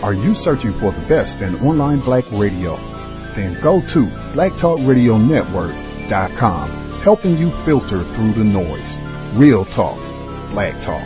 Are you searching for the best in online black radio? Then go to blacktalkradionetwork.com, helping you filter through the noise. Real talk, black talk.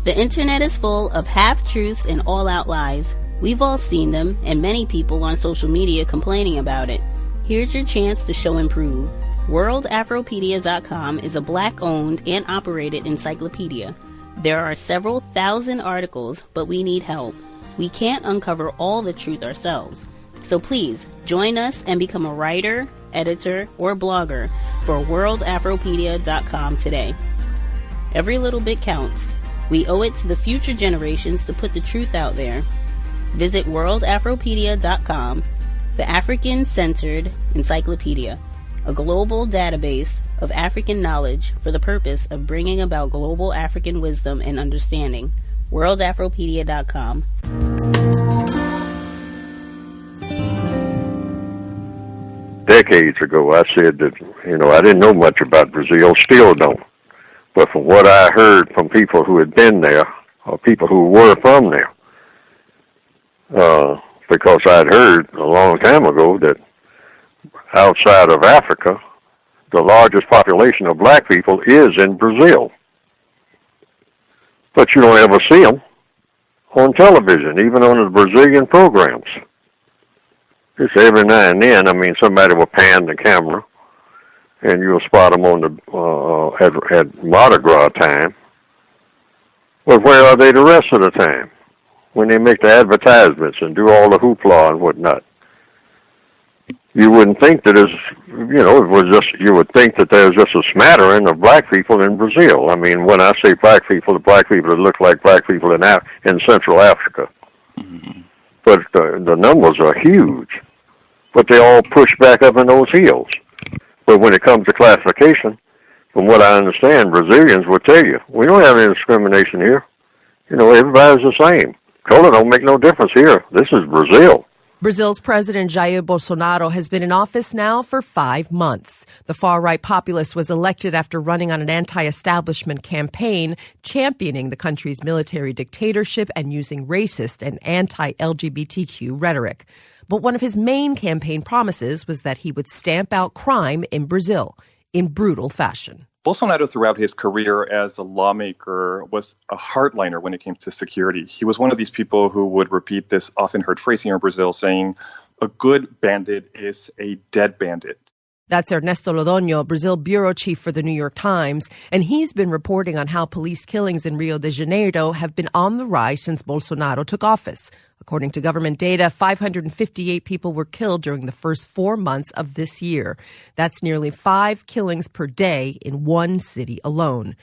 The internet is full of half-truths and all-out lies. We've all seen them, and many people on social media complaining about it. Here's your chance to show and prove. WorldAfropedia.com is a black-owned and operated encyclopedia. There are several thousand articles, but we need help. We can't uncover all the truth ourselves. So please, join us and become a writer, editor, or blogger for WorldAfropedia.com today. Every little bit counts. We owe it to the future generations to put the truth out there. Visit WorldAfropedia.com, the African Censored Encyclopedia, a global database of African knowledge for the purpose of bringing about global African wisdom and understanding. WorldAfropedia.com. Decades ago, I said that, I didn't know much about Brazil, still don't. But from what I heard from people who had been there, or people who were from there, because I'd heard a long time ago that outside of Africa, the largest population of black people is in Brazil. But you don't ever see them on television, even on the Brazilian programs. Just every now and then, somebody will pan the camera, and you'll spot them on the at Mardi Gras time. But where are they the rest of the time? When they make the advertisements and do all the hoopla and whatnot. You wouldn't think that you would think that there's just a smattering of black people in Brazil. When I say black people, the black people that look like black people in Central Africa. Mm-hmm. But the numbers are huge. But they all push back up in those hills. But when it comes to classification, from what I understand, Brazilians will tell you, we don't have any discrimination here. Everybody's the same. Color don't make no difference here. This is Brazil. Brazil's President Jair Bolsonaro has been in office now for 5 months. The far-right populist was elected after running on an anti-establishment campaign championing the country's military dictatorship and using racist and anti-LGBTQ rhetoric. But one of his main campaign promises was that he would stamp out crime in Brazil in brutal fashion. Bolsonaro, throughout his career as a lawmaker, was a hardliner when it came to security. He was one of these people who would repeat this often heard phrase here in Brazil saying, a good bandit is a dead bandit. That's Ernesto Lodonho, Brazil bureau chief for the New York Times, and he's been reporting on how police killings in Rio de Janeiro have been on the rise since Bolsonaro took office. According to government data, 558 people were killed during the first 4 months of this year. That's nearly 5 killings per day in one city alone.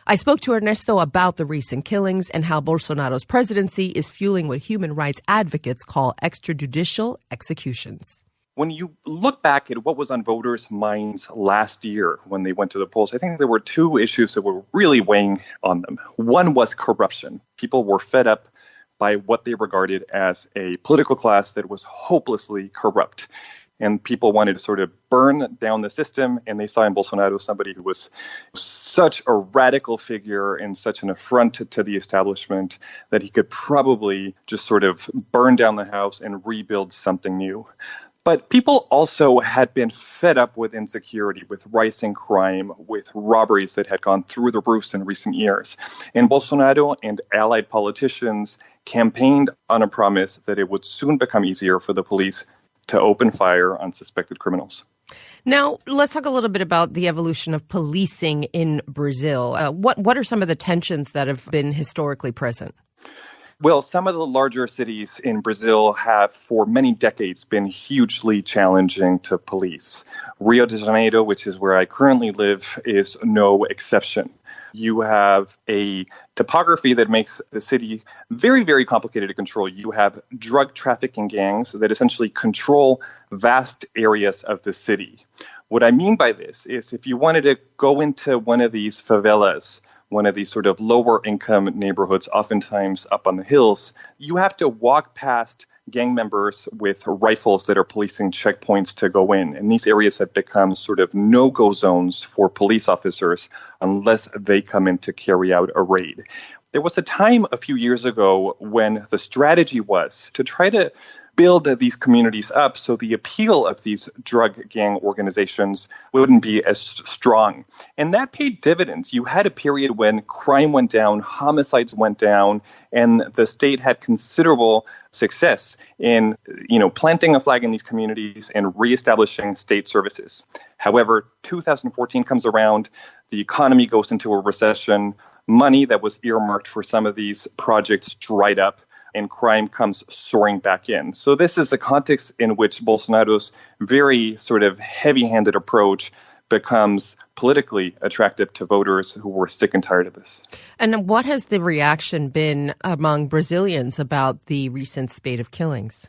I spoke to Ernesto about the recent killings and how Bolsonaro's presidency is fueling what human rights advocates call extrajudicial executions. When you look back at what was on voters' minds last year when they went to the polls, I think there were 2 issues that were really weighing on them. One was corruption. People were fed up by what they regarded as a political class that was hopelessly corrupt. And people wanted to sort of burn down the system, and they saw in Bolsonaro somebody who was such a radical figure and such an affront to the establishment that he could probably just sort of burn down the house and rebuild something new. But people also had been fed up with insecurity, with rising crime, with robberies that had gone through the roofs in recent years. And Bolsonaro and allied politicians campaigned on a promise that it would soon become easier for the police to open fire on suspected criminals. Now, let's talk a little bit about the evolution of policing in Brazil. What are some of the tensions that have been historically present? Well, some of the larger cities in Brazil have for many decades been hugely challenging to police. Rio de Janeiro, which is where I currently live, is no exception. You have a topography that makes the city very, very complicated to control. You have drug trafficking gangs that essentially control vast areas of the city. What I mean by this is if you wanted to go into one of these favelas, one of these sort of lower income neighborhoods, oftentimes up on the hills, you have to walk past gang members with rifles that are policing checkpoints to go in. And these areas have become sort of no-go zones for police officers unless they come in to carry out a raid. There was a time a few years ago when the strategy was to try to build these communities up so the appeal of these drug gang organizations wouldn't be as strong. And that paid dividends. You had a period when crime went down, homicides went down, and the state had considerable success in, planting a flag in these communities and reestablishing state services. However, 2014 comes around, the economy goes into a recession, money that was earmarked for some of these projects dried up, and crime comes soaring back in. So this is a context in which Bolsonaro's very sort of heavy-handed approach becomes politically attractive to voters who were sick and tired of this. And what has the reaction been among Brazilians about the recent spate of killings?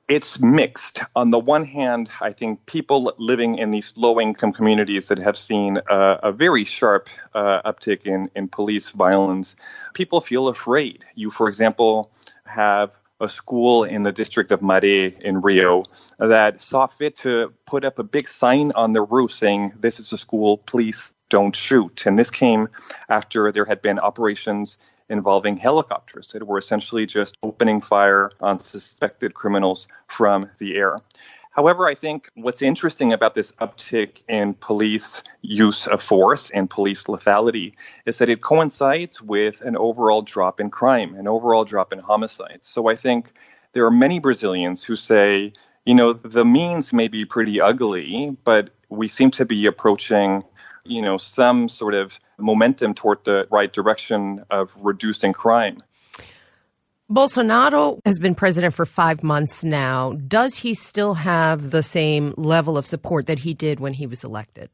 It's mixed. On the one hand, I think people living in these low-income communities that have seen a very sharp uptick in police violence, people feel afraid. You, for example, have a school in the district of Maré in Rio that saw fit to put up a big sign on their roof saying, "This is a school, please don't shoot." And this came after there had been operations involving helicopters that were essentially just opening fire on suspected criminals from the air. However, I think what's interesting about this uptick in police use of force and police lethality is that it coincides with an overall drop in crime, an overall drop in homicides. So I think there are many Brazilians who say, the means may be pretty ugly, but we seem to be approaching some sort of momentum toward the right direction of reducing crime. Bolsonaro has been president for 5 months now. Does he still have the same level of support that he did when he was elected?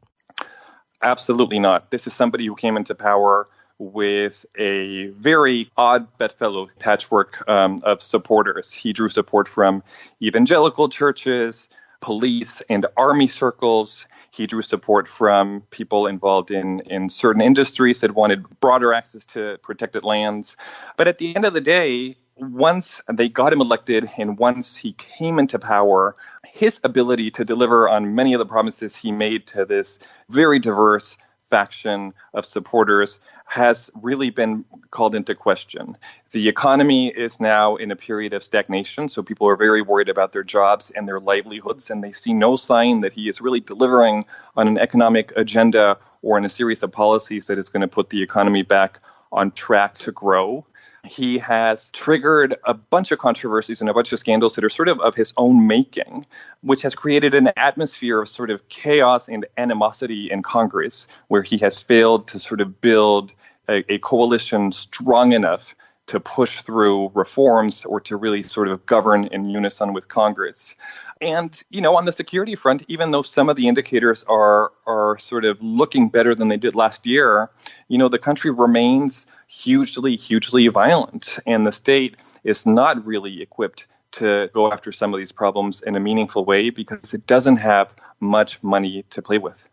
Absolutely not. This is somebody who came into power with a very odd bedfellow patchwork of supporters. He drew support from evangelical churches, police, and army circles. He drew support from people involved in certain industries that wanted broader access to protected lands. But at the end of the day, once they got him elected and once he came into power, his ability to deliver on many of the promises he made to this very diverse faction of supporters has really been called into question. The economy is now in a period of stagnation, so people are very worried about their jobs and their livelihoods, and they see no sign that he is really delivering on an economic agenda or in a series of policies that is going to put the economy back on track to grow. He has triggered a bunch of controversies and a bunch of scandals that are sort of his own making, which has created an atmosphere of sort of chaos and animosity in Congress, where he has failed to sort of build a coalition strong enough to push through reforms or to really sort of govern in unison with Congress. And, on the security front, even though some of the indicators are sort of looking better than they did last year, the country remains hugely violent. And the state is not really equipped to go after some of these problems in a meaningful way because it doesn't have much money to play with.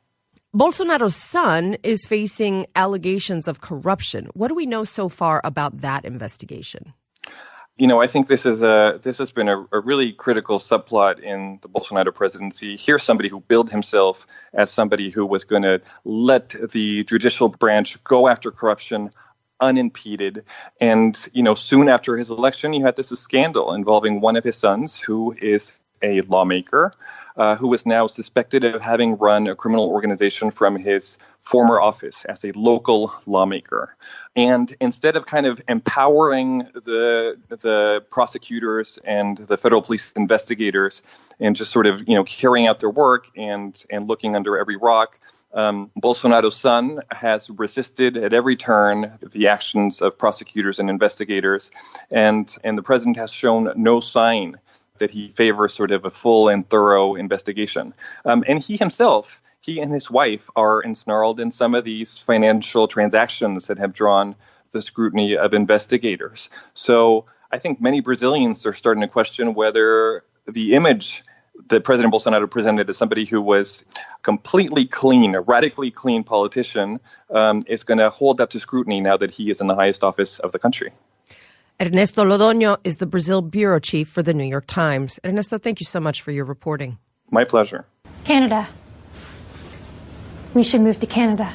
Bolsonaro's son is facing allegations of corruption. What do we know so far about that investigation? I think this has been a really critical subplot in the Bolsonaro presidency. Here's somebody who billed himself as somebody who was going to let the judicial branch go after corruption unimpeded. And, soon after his election, you had this scandal involving one of his sons who is a lawmaker who is now suspected of having run a criminal organization from his former office as a local lawmaker. And instead of kind of empowering the prosecutors and the federal police investigators and just sort of, carrying out their work and looking under every rock, Bolsonaro's son has resisted at every turn the actions of prosecutors and investigators. And the president has shown no sign that he favors sort of a full and thorough investigation. And he and his wife are ensnarled in some of these financial transactions that have drawn the scrutiny of investigators. So I think many Brazilians are starting to question whether the image that President Bolsonaro presented as somebody who was completely clean, a radically clean politician, is going to hold up to scrutiny now that he is in the highest office of the country. Ernesto Lodonho is the Brazil bureau chief for the New York Times. Ernesto, thank you so much for your reporting. My pleasure. Canada. We should move to Canada.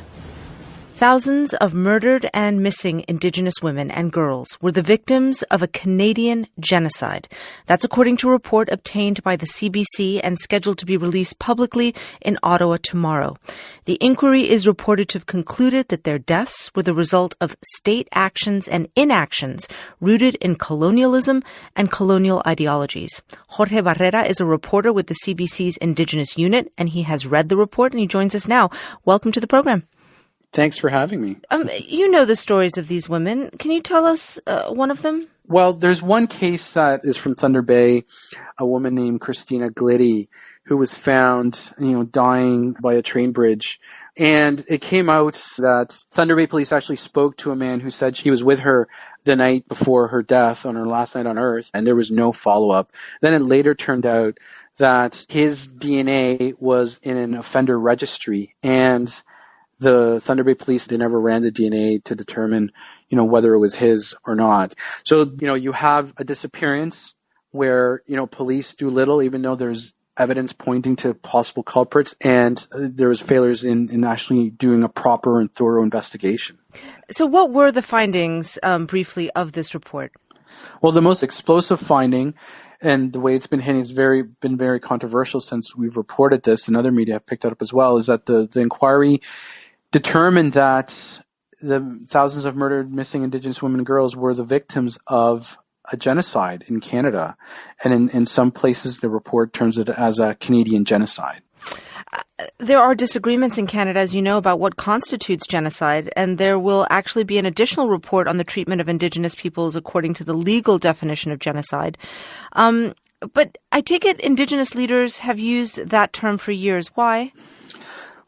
Thousands of murdered and missing Indigenous women and girls were the victims of a Canadian genocide. That's according to a report obtained by the CBC and scheduled to be released publicly in Ottawa tomorrow. The inquiry is reported to have concluded that their deaths were the result of state actions and inactions rooted in colonialism and colonial ideologies. Jorge Barrera is a reporter with the CBC's Indigenous unit, and he has read the report, and he joins us now. Welcome to the program. Thanks for having me. You know the stories of these women. Can you tell us one of them? Well, there's one case that is from Thunder Bay, a woman named Christina Gliddy, who was found, dying by a train bridge. And it came out that Thunder Bay police actually spoke to a man who said he was with her the night before her death on her last night on Earth, and there was no follow-up. Then it later turned out that his DNA was in an offender registry, and the Thunder Bay police, they never ran the DNA to determine, whether it was his or not. So, you have a disappearance where, police do little, even though there's evidence pointing to possible culprits, and there was failures in actually doing a proper and thorough investigation. So what were the findings, briefly, of this report? Well, the most explosive finding, and the way it's been hitting, it's been very controversial since we've reported this, and other media have picked it up as well, is that the inquiry determined that the thousands of murdered, missing Indigenous women and girls were the victims of a genocide in Canada. And in some places, the report terms it as a Canadian genocide. There are disagreements in Canada, as you know, about what constitutes genocide, and there will actually be an additional report on the treatment of Indigenous peoples according to the legal definition of genocide. But I take it Indigenous leaders have used that term for years. Why?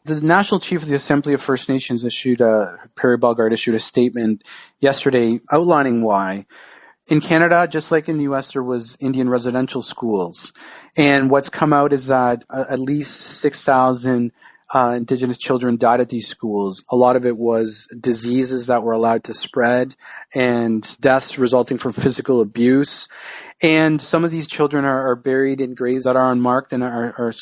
The National Chief of the Assembly of First Nations Perry Bellegarde issued a statement yesterday outlining why. In Canada, just like in the U.S., there was Indian residential schools. And what's come out is that at least 6,000 Indigenous children died at these schools. A lot of it was diseases that were allowed to spread and deaths resulting from physical abuse. And some of these children are buried in graves that are unmarked and are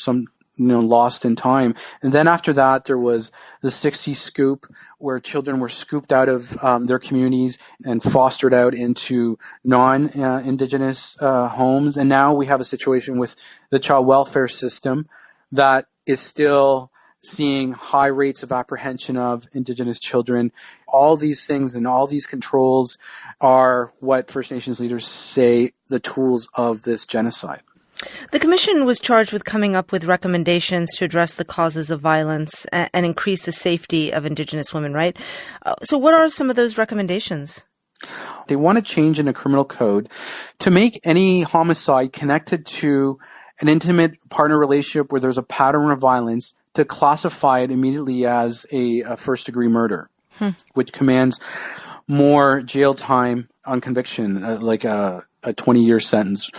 lost in time. And then after that, there was the 60s scoop, where children were scooped out of their communities and fostered out into non-Indigenous homes. And now we have a situation with the child welfare system that is still seeing high rates of apprehension of Indigenous children. All these things and all these controls are what First Nations leaders say the tools of this genocide. The Commission was charged with coming up with recommendations to address the causes of violence and increase the safety of Indigenous women, right? So what are some of those recommendations? They want to change in the criminal code to make any homicide connected to an intimate partner relationship where there's a pattern of violence to classify it immediately as a first-degree murder, which commands more jail time on conviction, like a 20-year sentence,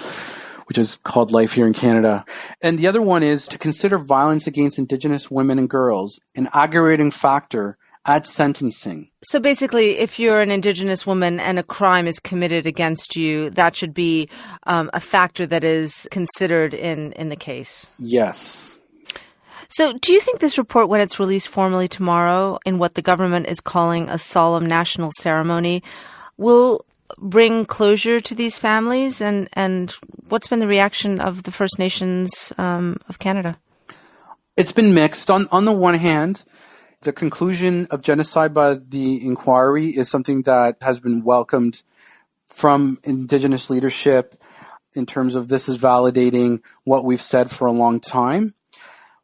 which is called life here in Canada. And the other one is to consider violence against Indigenous women and girls an aggravating factor at sentencing. So basically, if you're an Indigenous woman and a crime is committed against you, that should be a factor that is considered in the case. Yes. So do you think this report, when it's released formally tomorrow in what the government is calling a solemn national ceremony, will bring closure to these families? And what's been the reaction of the First Nations of Canada? It's been mixed. On the one hand, the conclusion of genocide by the inquiry is something that has been welcomed from Indigenous leadership in terms of this is validating what we've said for a long time.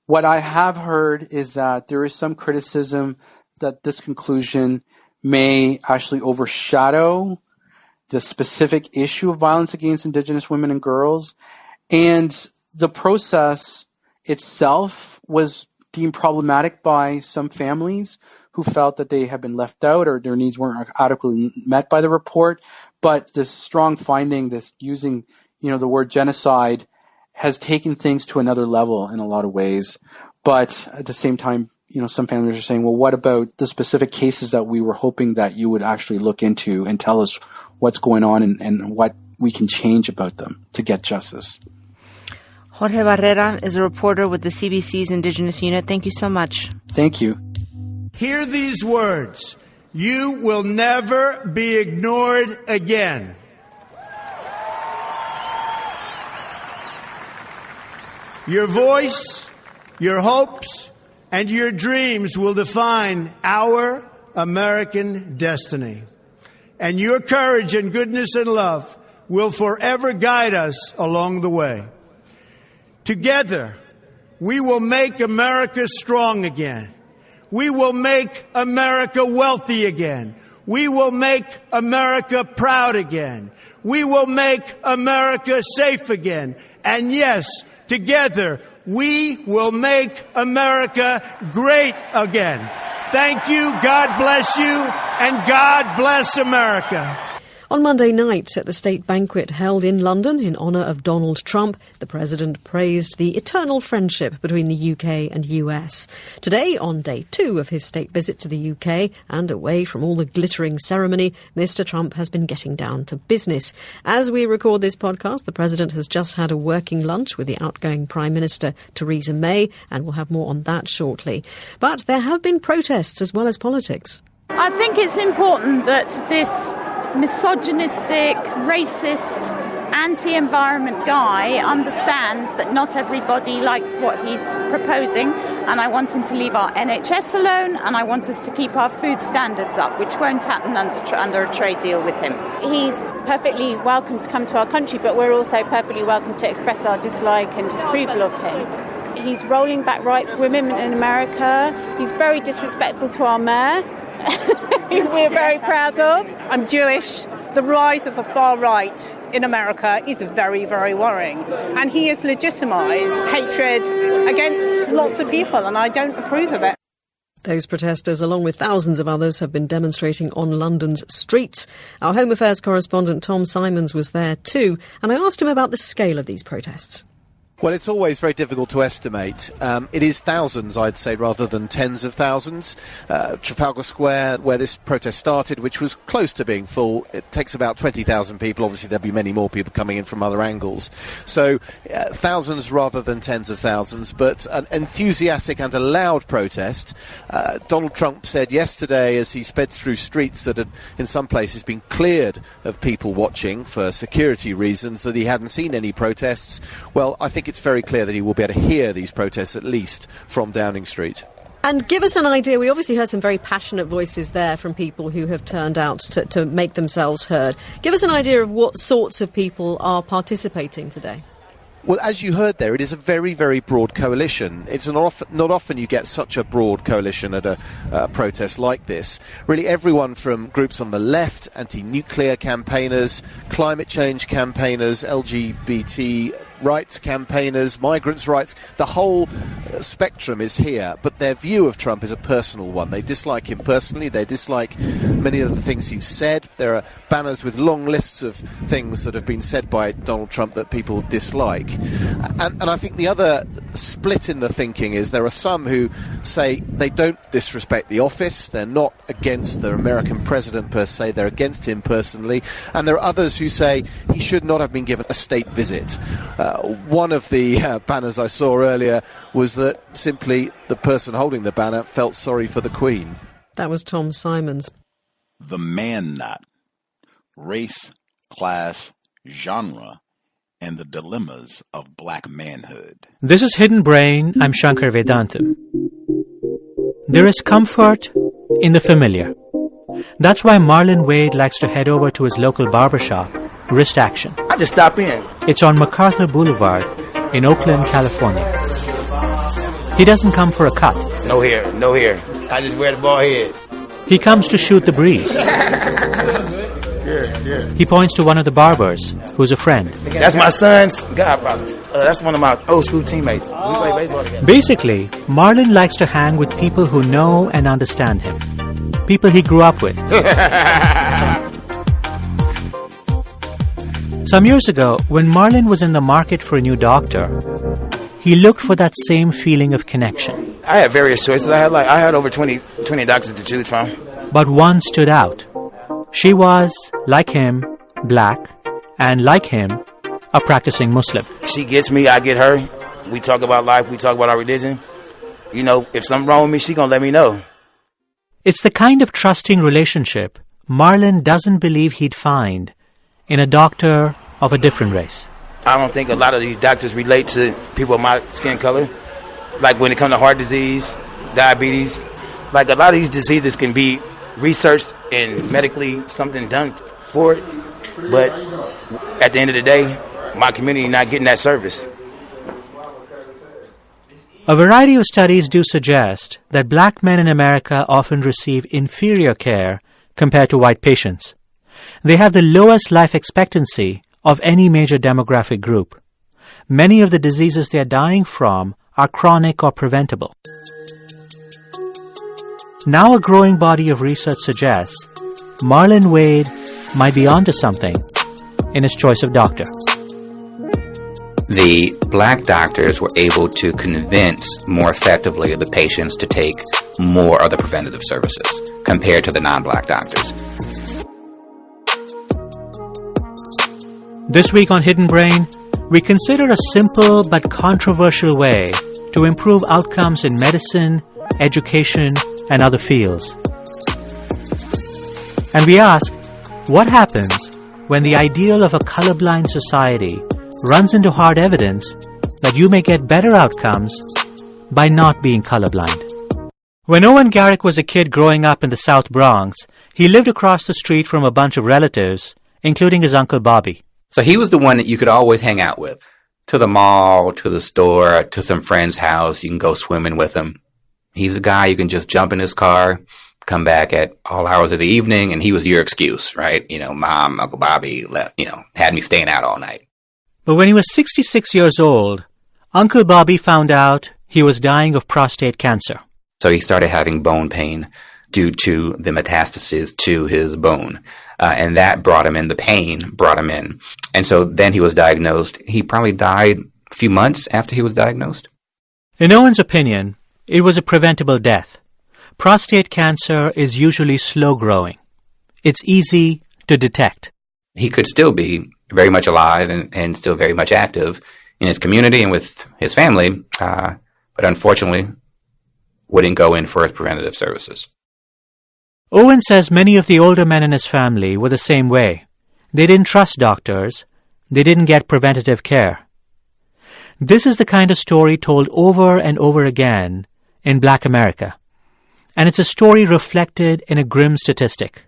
What I have heard is that there is some criticism that this conclusion may actually overshadow the specific issue of violence against Indigenous women and girls. And the process itself was deemed problematic by some families who felt that they had been left out or their needs weren't adequately met by the report. But this strong finding, this using, the word genocide, has taken things to another level in a lot of ways. But at the same time, some families are saying, well, what about the specific cases that we were hoping that you would actually look into and tell us what's going on and what we can change about them to get justice. Jorge Barrera is a reporter with the CBC's Indigenous unit. Thank you so much. Thank you. Hear these words. You will never be ignored again. Your voice, your hopes, and your dreams will define our American destiny. And your courage and goodness and love will forever guide us along the way. Together, we will make America strong again. We will make America wealthy again. We will make America proud again. We will make America safe again. And yes, together, we will make America great again. Thank you, God bless you, and God bless America. On Monday night at the state banquet held in London in honour of Donald Trump, the president praised the eternal friendship between the UK and US. Today, on day 2 of his state visit to the UK and away from all the glittering ceremony, Mr. Trump has been getting down to business. As we record this podcast, the president has just had a working lunch with the outgoing Prime Minister Theresa May, and we'll have more on that shortly. But there have been protests as well as politics. I think it's important that this misogynistic, racist, anti-environment guy understands that not everybody likes what he's proposing, and I want him to leave our NHS alone, and I want us to keep our food standards up, which won't happen under a trade deal with him. He's perfectly welcome to come to our country, but we're also perfectly welcome to express our dislike and disapproval of him. He's rolling back rights for women in America. He's very disrespectful to our mayor, who we're very proud of. I'm Jewish. The rise of the far right in America is very, very worrying. And he has legitimised hatred against lots of people, and I don't approve of it. Those protesters, along with thousands of others, have been demonstrating on London's streets. Our Home Affairs correspondent Tom Simons was there too, and I asked him about the scale of these protests. Well, it's always very difficult to estimate. It is thousands, I'd say, rather than tens of thousands. Trafalgar Square, where this protest started, which was close to being full, it takes about 20,000 people. Obviously, there'll be many more people coming in from other angles. So thousands rather than tens of thousands, but an enthusiastic and a loud protest. Donald Trump said yesterday, as he sped through streets that had, in some places, been cleared of people watching for security reasons, that he hadn't seen any protests. Well, I think it's very clear that he will be able to hear these protests, at least from Downing Street. And give us an idea, we obviously heard some very passionate voices there from people who have turned out to make themselves heard. Give us an idea of what sorts of people are participating today. Well, as you heard there, it is a very, very broad coalition. It's not often you get such a broad coalition at a protest like this. Really, everyone from groups on the left, anti-nuclear campaigners, climate change campaigners, LGBT rights campaigners, migrants' rights, the whole spectrum is here. But their view of Trump is a personal one. They dislike him personally. They dislike many of the things he's said. There are banners with long lists of things that have been said by Donald Trump that people dislike. And I think the other split in the thinking is there are some who say they don't disrespect the office. They're not against the American president per se. They're against him personally. And there are others who say he should not have been given a state visit. One of the banners I saw earlier was that simply the person holding the banner felt sorry for the Queen. That was Tom Simons. The man knot. Race, class, genre, and the dilemmas of black manhood. This is Hidden Brain. I'm Shankar Vedantam. There is comfort in the familiar. That's why Marlon Wade likes to head over to his local barbershop, Wrist Action. I just stop in. It's on MacArthur Boulevard in Oakland, California. He doesn't come for a cut. No hair, no hair. I just wear the bald head. He comes to shoot the breeze. Yeah. He points to one of the barbers, who's a friend. That's my son's godfather. That's one of my old school teammates. We play baseball together. Basically, Marlon likes to hang with people who know and understand him. People he grew up with. Some years ago, when Marlon was in the market for a new doctor, he looked for that same feeling of connection. I had various choices. I had over 20 doctors to choose from. But one stood out. She was, like him, black, and like him, a practicing Muslim. She gets me, I get her. We talk about life, we talk about our religion. You know, if something wrong with me, she gonna let me know. It's the kind of trusting relationship Marlon doesn't believe he'd find in a doctor of a different race. I don't think a lot of these doctors relate to people of my skin color. Like when it comes to heart disease, diabetes, like a lot of these diseases can be researched and medically something done for it. But at the end of the day, my community not getting that service. A variety of studies do suggest that black men in America often receive inferior care compared to white patients. They have the lowest life expectancy of any major demographic group. Many of the diseases they are dying from are chronic or preventable. Now a growing body of research suggests Marlon Wade might be onto something in his choice of doctor. The black doctors were able to convince more effectively the patients to take more of the preventative services compared to the non-black doctors. This week on Hidden Brain, we consider a simple but controversial way to improve outcomes in medicine, education, and other fields. And we ask, what happens when the ideal of a colorblind society runs into hard evidence that you may get better outcomes by not being colorblind? When Owen Garrick was a kid growing up in the South Bronx, he lived across the street from a bunch of relatives, including his Uncle Bobby. So he was the one that you could always hang out with. To the mall, to the store, to some friend's house. You can go swimming with him. He's a guy you can just jump in his car, come back at all hours of the evening, and he was your excuse, right? You know, Mom, Uncle Bobby left, had me staying out all night. But when he was 66 years old, Uncle Bobby found out he was dying of prostate cancer. So he started having bone pain due to the metastases to his bone. And that brought him in, the pain brought him in. And so then he was diagnosed. He probably died a few months after he was diagnosed. In Owen's opinion, it was a preventable death. Prostate cancer is usually slow-growing. It's easy to detect. He could still be very much alive and still very much active in his community and with his family, but unfortunately wouldn't go in for his preventative services. Owen says many of the older men in his family were the same way. They didn't trust doctors. They didn't get preventative care. This is the kind of story told over and over again in Black America. And it's a story reflected in a grim statistic.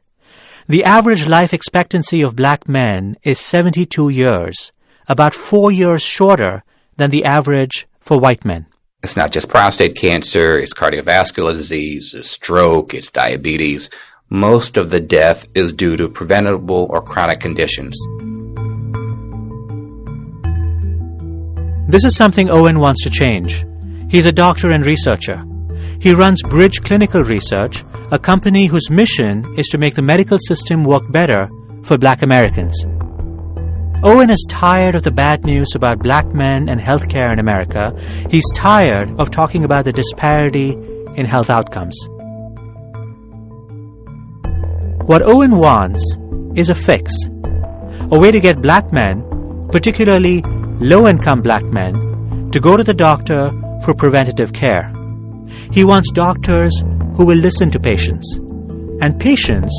The average life expectancy of black men is 72 years, about 4 years shorter than the average for white men. It's not just prostate cancer, it's cardiovascular disease, it's stroke, it's diabetes. Most of the death is due to preventable or chronic conditions. This is something Owen wants to change. He's a doctor and researcher. He runs Bridge Clinical Research, a company whose mission is to make the medical system work better for black Americans. Owen is tired of the bad news about black men and healthcare in America. He's tired of talking about the disparity in health outcomes. What Owen wants is a fix, a way to get black men, particularly low-income black men, to go to the doctor for preventative care. He wants doctors who will listen to patients, and patients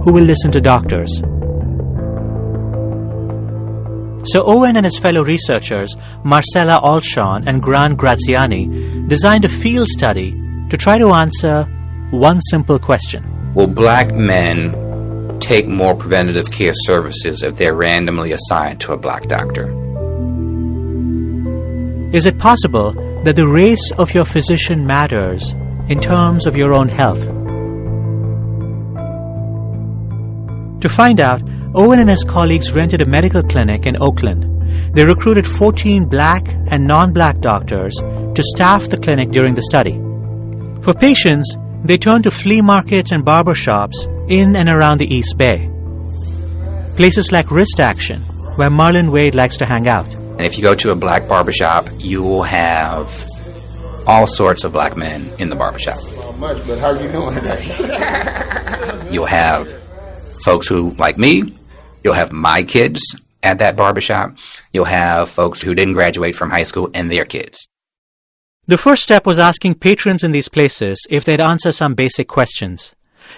who will listen to doctors. So Owen and his fellow researchers, Marcella Alshon and Grant Graziani, designed a field study to try to answer one simple question. Will black men take more preventative care services if they're randomly assigned to a black doctor? Is it possible that the race of your physician matters in terms of your own health? To find out, Owen and his colleagues rented a medical clinic in Oakland. They recruited 14 black and non-black doctors to staff the clinic during the study. For patients, they turned to flea markets and barbershops in and around the East Bay. Places like Wrist Action, where Marlon Wade likes to hang out. And if you go to a black barbershop, you will have all sorts of black men in the barbershop. Not much, but how you doing today? You'll have folks who, like me, You'll have my kids at that barbershop. You'll have folks who didn't graduate from high school and their kids. The first step was asking patrons in these places if they'd answer some basic questions.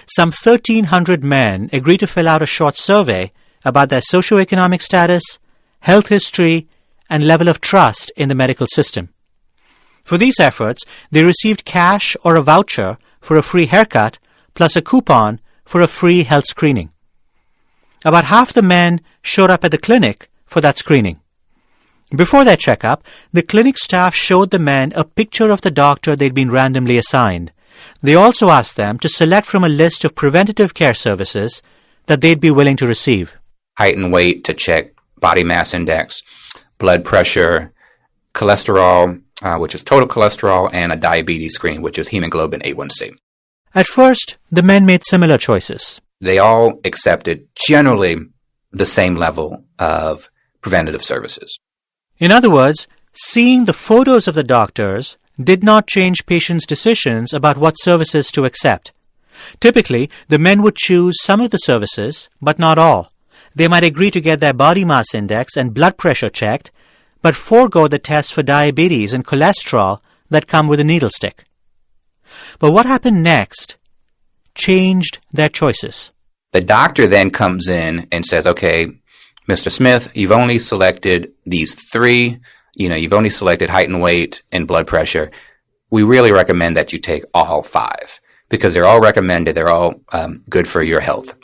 Some 1,300 men agreed to fill out a short survey about their socioeconomic status, health history, and level of trust in the medical system. For these efforts, they received cash or a voucher for a free haircut plus a coupon for a free health screening. About half the men showed up at the clinic for that screening. Before their checkup, the clinic staff showed the men a picture of the doctor they'd been randomly assigned. They also asked them to select from a list of preventative care services that they'd be willing to receive. Height and weight to check body mass index, blood pressure, cholesterol, which is total cholesterol, and a diabetes screen, which is hemoglobin A1C. At first, the men made similar choices. They all accepted generally the same level of preventative services. In other words, seeing the photos of the doctors did not change patients' decisions about what services to accept. Typically, the men would choose some of the services, but not all. They might agree to get their body mass index and blood pressure checked, but forego the tests for diabetes and cholesterol that come with a needle stick. But what happened next changed their choices. The doctor then comes in and says, okay, Mr. Smith, you've only selected these three. You've only selected height and weight and blood pressure. We really recommend that you take all five because they're all recommended. They're all good for your health.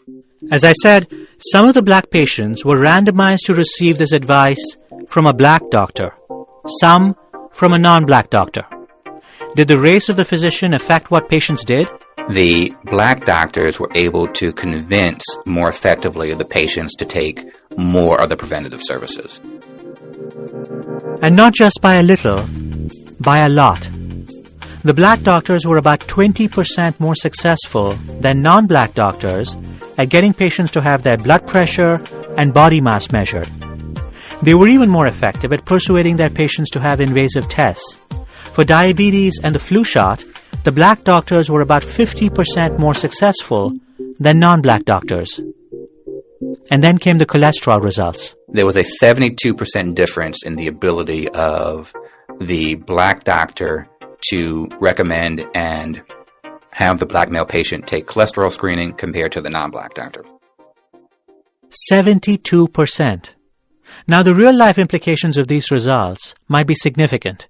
As I said, some of the black patients were randomized to receive this advice from a black doctor, some from a non-black doctor. Did the race of the physician affect what patients did? The black doctors were able to convince more effectively the patients to take more of the preventative services. And not just by a little, by a lot. The black doctors were about 20% more successful than non-black doctors at getting patients to have their blood pressure and body mass measured. They were even more effective at persuading their patients to have invasive tests. For diabetes and the flu shot, the black doctors were about 50% more successful than non-black doctors. And then came the cholesterol results. There was a 72% difference in the ability of the black doctor to recommend and have the black male patient take cholesterol screening compared to the non-black doctor. 72%. Now, the real-life implications of these results might be significant.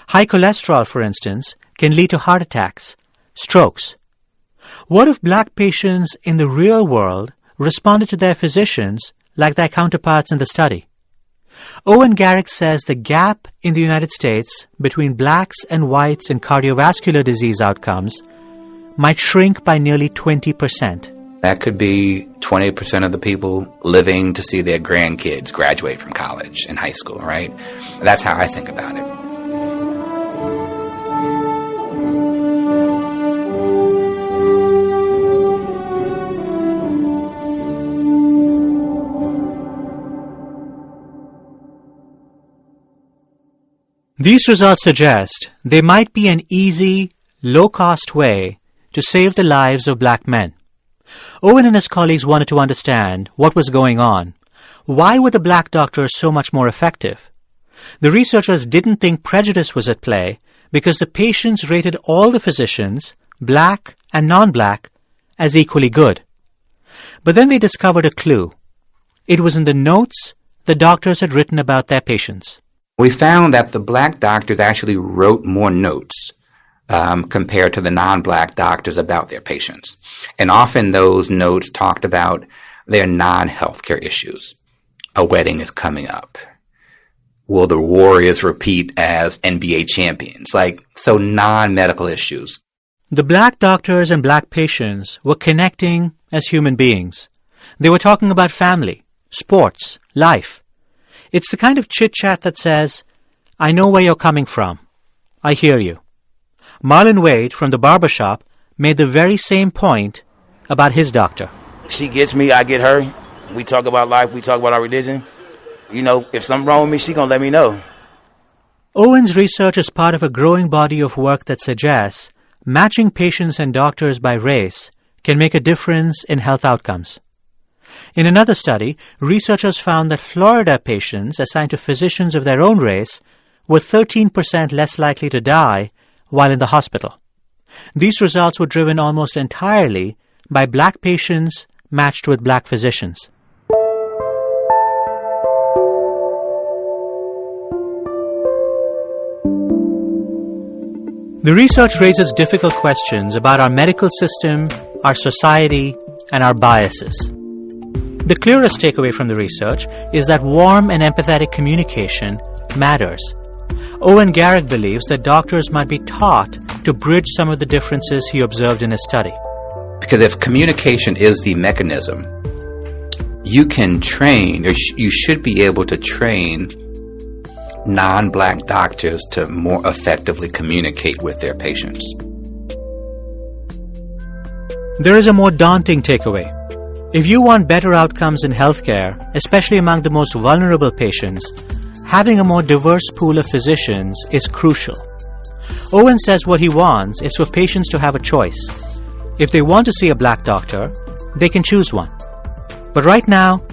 High cholesterol, for instance, can lead to heart attacks, strokes. What if black patients in the real world responded to their physicians like their counterparts in the study? Owen Garrick says the gap in the United States between blacks and whites in cardiovascular disease outcomes might shrink by nearly 20%. That could be 20% of the people living to see their grandkids graduate from college and high school, right? That's how I think about it. These results suggest there might be an easy, low-cost way to save the lives of black men. Owen and his colleagues wanted to understand what was going on. Why were the black doctors so much more effective? The researchers didn't think prejudice was at play because the patients rated all the physicians, black and non-black, as equally good. But then they discovered a clue. It was in the notes the doctors had written about their patients. We found that the black doctors actually wrote more notes compared to the non-black doctors about their patients. And often those notes talked about their non-healthcare issues. A wedding is coming up. Will the Warriors repeat as NBA champions? So non-medical issues. The black doctors and black patients were connecting as human beings. They were talking about family, sports, life. It's the kind of chit-chat that says, I know where you're coming from. I hear you. Marlon Wade from the barbershop made the very same point about his doctor. She gets me, I get her. We talk about life, we talk about our religion. If something wrong with me, she gonna let me know. Owen's research is part of a growing body of work that suggests matching patients and doctors by race can make a difference in health outcomes. In another study, researchers found that Florida patients assigned to physicians of their own race were 13% less likely to die while in the hospital. These results were driven almost entirely by black patients matched with black physicians. The research raises difficult questions about our medical system, our society, and our biases. The clearest takeaway from the research is that warm and empathetic communication matters. Owen Garrick believes that doctors might be taught to bridge some of the differences he observed in his study. Because if communication is the mechanism, you can train, or you should be able to train non-black doctors to more effectively communicate with their patients. There is a more daunting takeaway. If you want better outcomes in healthcare, especially among the most vulnerable patients, having a more diverse pool of physicians is crucial. Owen says what he wants is for patients to have a choice. If they want to see a black doctor, they can choose one. But right now,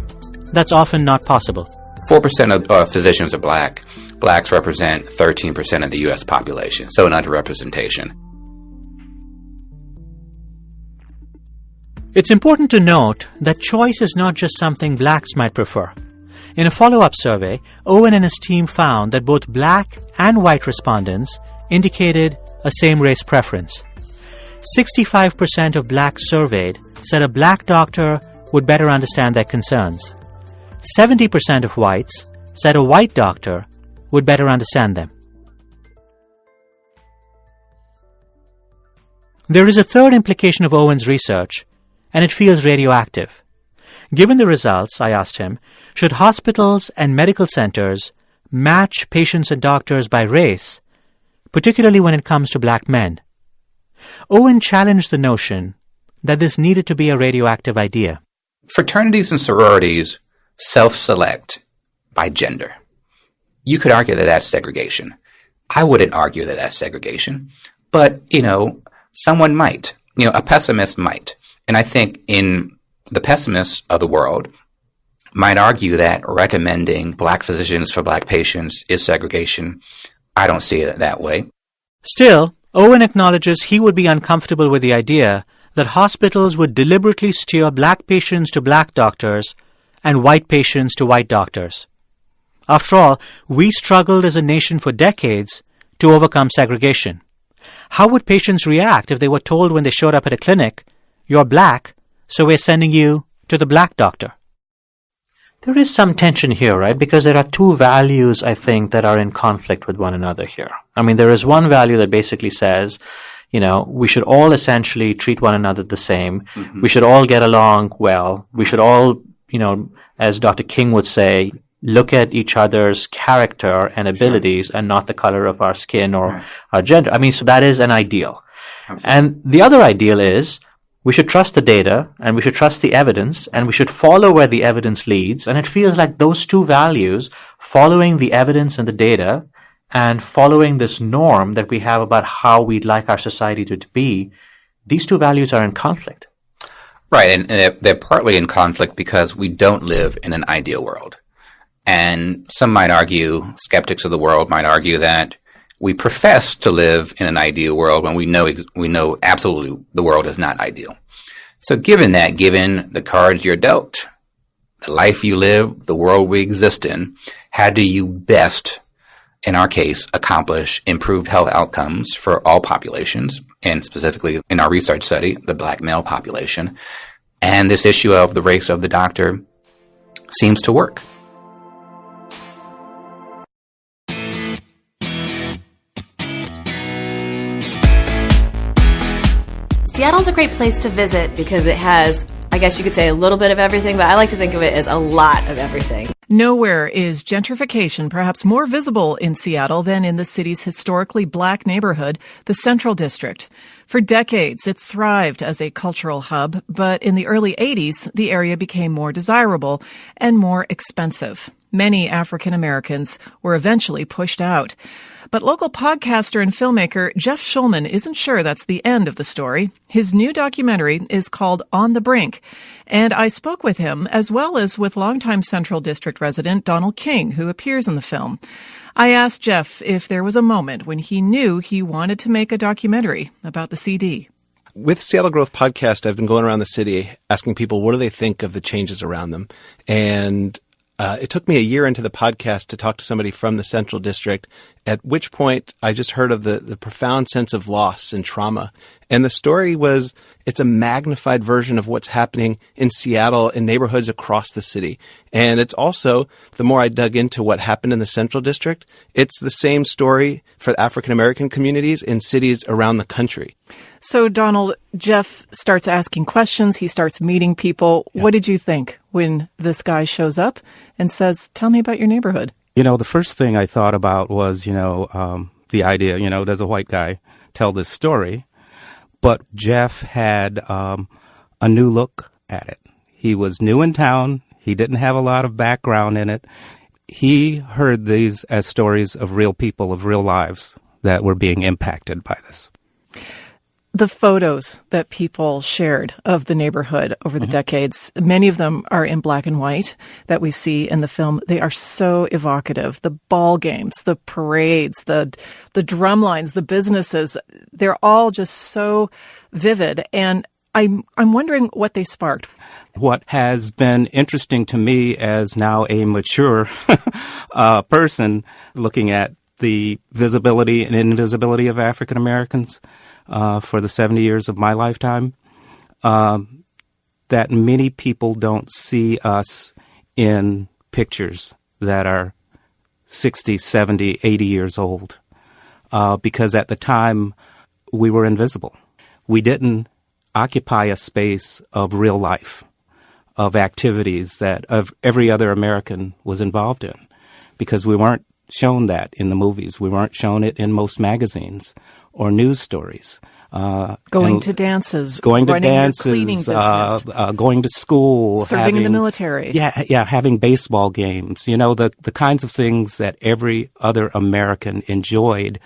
that's often not possible. 4% of physicians are black. Blacks represent 13% of the U.S. population, so an underrepresentation. It's important to note that choice is not just something blacks might prefer. In a follow-up survey, Owen and his team found that both black and white respondents indicated a same-race preference. 65% of blacks surveyed said a black doctor would better understand their concerns. 70% of whites said a white doctor would better understand them. There is a third implication of Owen's research, and it feels radioactive. Given the results, I asked him, should hospitals and medical centers match patients and doctors by race, particularly when it comes to black men? Owen challenged the notion that this needed to be a radioactive idea. Fraternities and sororities self-select by gender. You could argue that that's segregation. I wouldn't argue that that's segregation. But, someone might. A pessimist might. And I think in the pessimists of the world might argue that recommending black physicians for black patients is segregation. I don't see it that way. Still, Owen acknowledges he would be uncomfortable with the idea that hospitals would deliberately steer black patients to black doctors and white patients to white doctors. After all, we struggled as a nation for decades to overcome segregation. How would patients react if they were told when they showed up at a clinic, "You're black, so we're sending you to the black doctor"? There is some tension here, right? Because there are two values, I think, that are in conflict with one another here. I mean, there is one value that basically says, we should all essentially treat one another the same. Mm-hmm. We should all get along well. We should all, as Dr. King would say, look at each other's character and abilities and not the color of our skin or our gender. I mean, so that is an ideal. Absolutely. And the other ideal is we should trust the data and we should trust the evidence and we should follow where the evidence leads. And it feels like those two values, following the evidence and the data and following this norm that we have about how we'd like our society to be, these two values are in conflict. Right, and they're partly in conflict because we don't live in an ideal world. And some might argue, skeptics of the world might argue that we profess to live in an ideal world when we know absolutely the world is not ideal. So given the cards you're dealt, the life you live, the world we exist in, how do you best, in our case, accomplish improved health outcomes for all populations, and specifically in our research study, the black male population? And this issue of the race of the doctor seems to work. Seattle's a great place to visit because it has, I guess you could say, a little bit of everything, but I like to think of it as a lot of everything. Nowhere is gentrification perhaps more visible in Seattle than in the city's historically black neighborhood, the Central District. For decades, it thrived as a cultural hub, but in the early 80s, the area became more desirable and more expensive. Many African Americans were eventually pushed out. But local podcaster and filmmaker Jeff Schulman isn't sure that's the end of the story. His new documentary is called On the Brink, and I spoke with him as well as with longtime Central District resident Donald King, who appears in the film. I asked Jeff if there was a moment when he knew he wanted to make a documentary about the CD. With Seattle Growth Podcast, I've been going around the city asking people what do they think of the changes around them. And it took me a year into the podcast to talk to somebody from the Central District, at which point I just heard of the profound sense of loss and trauma. And the story was, it's a magnified version of what's happening in Seattle in neighborhoods across the city. And it's also, the more I dug into what happened in the Central District, it's the same story for African American communities in cities around the country. So, Donald, Jeff starts asking questions. He starts meeting people. Yeah. What did you think when this guy shows up and says, tell me about your neighborhood? The first thing I thought about was, the idea, does a white guy tell this story? But Jeff had a new look at it. He was new in town. He didn't have a lot of background in it. He heard these as stories of real people, of real lives that were being impacted by this. The photos that people shared of the neighborhood over the decades, many of them are in black and white that we see in the film. They are so evocative. The ball games, the parades, the drum lines, the businesses, they're all just so vivid. And I'm wondering what they sparked. What has been interesting to me as now a mature person looking at the visibility and invisibility of African Americans for the 70 years of my lifetime, that many people don't see us in pictures that are 60, 70, 80 years old, because at the time we were invisible. We didn't occupy a space of real life, of activities that every other American was involved in, because we weren't shown that in the movies. We weren't shown it in most magazines or news stories. Going to dances, going to school, serving in the military. Yeah, having baseball games. The kinds of things that every other American enjoyed.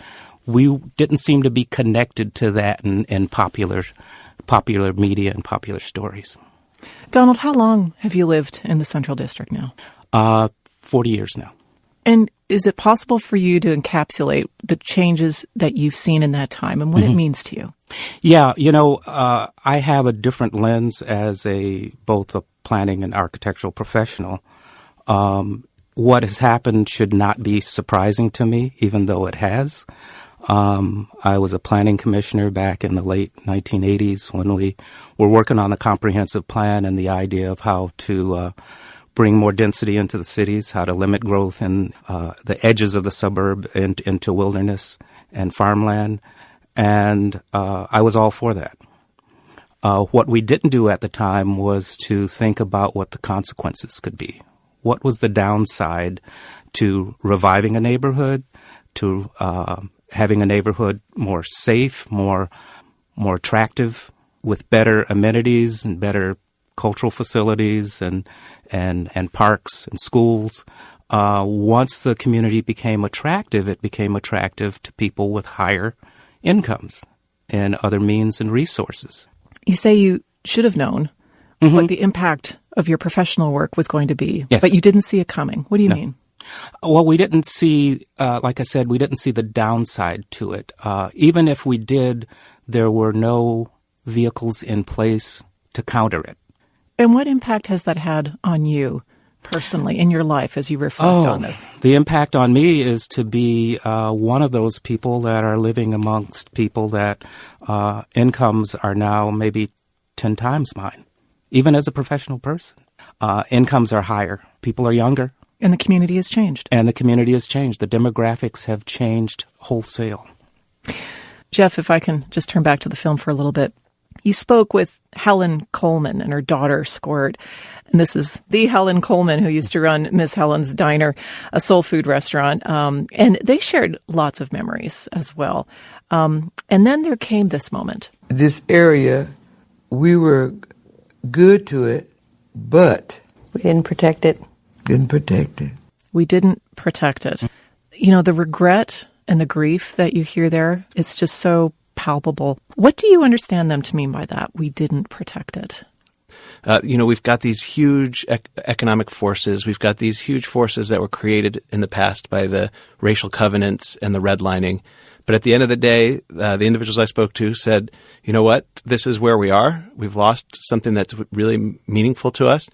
We didn't seem to be connected to that in popular media and popular stories. Donald, how long have you lived in the Central District now? 40 years now. And is it possible for you to encapsulate the changes that you've seen in that time and what it means to you? Yeah, I have a different lens as both a planning and architectural professional. What has happened should not be surprising to me, even though it has. I was a planning commissioner back in the late 1980s when we were working on the comprehensive plan and the idea of how to bring more density into the cities, how to limit growth in the edges of the suburb into wilderness and farmland. And I was all for that. What we didn't do at the time was to think about what the consequences could be. What was the downside to reviving a neighborhood, to having a neighborhood more safe, more attractive, with better amenities and better cultural facilities and parks and schools. Once the community became attractive, it became attractive to people with higher incomes and other means and resources. You say you should have known what the impact of your professional work was going to be, yes, but you didn't see it coming. What do you mean? Well, we didn't see, like I said, we didn't see the downside to it. Even if we did, there were no vehicles in place to counter it. And what impact has that had on you personally in your life as you reflect on this? The impact on me is to be one of those people that are living amongst people that incomes are now maybe 10 times mine, even as a professional person. Incomes are higher. People are younger. And the community has changed. And the community has changed. The demographics have changed wholesale. Jeff, if I can just turn back to the film for a little bit. You spoke with Helen Coleman and her daughter, Squirt. And this is the Helen Coleman who used to run Miss Helen's Diner, a soul food restaurant. And they shared lots of memories as well. And then there came this moment. This area, we were good to it, but we didn't protect it. Didn't protect it. We didn't protect it. You know, the regret and the grief that you hear there, it's just so palpable. What do you understand them to mean by that? We didn't protect it. We've got these huge economic forces. We've got these huge forces that were created in the past by the racial covenants and the redlining. But at the end of the day, the individuals I spoke to said, you know what, this is where we are. We've lost something that's really meaningful to us,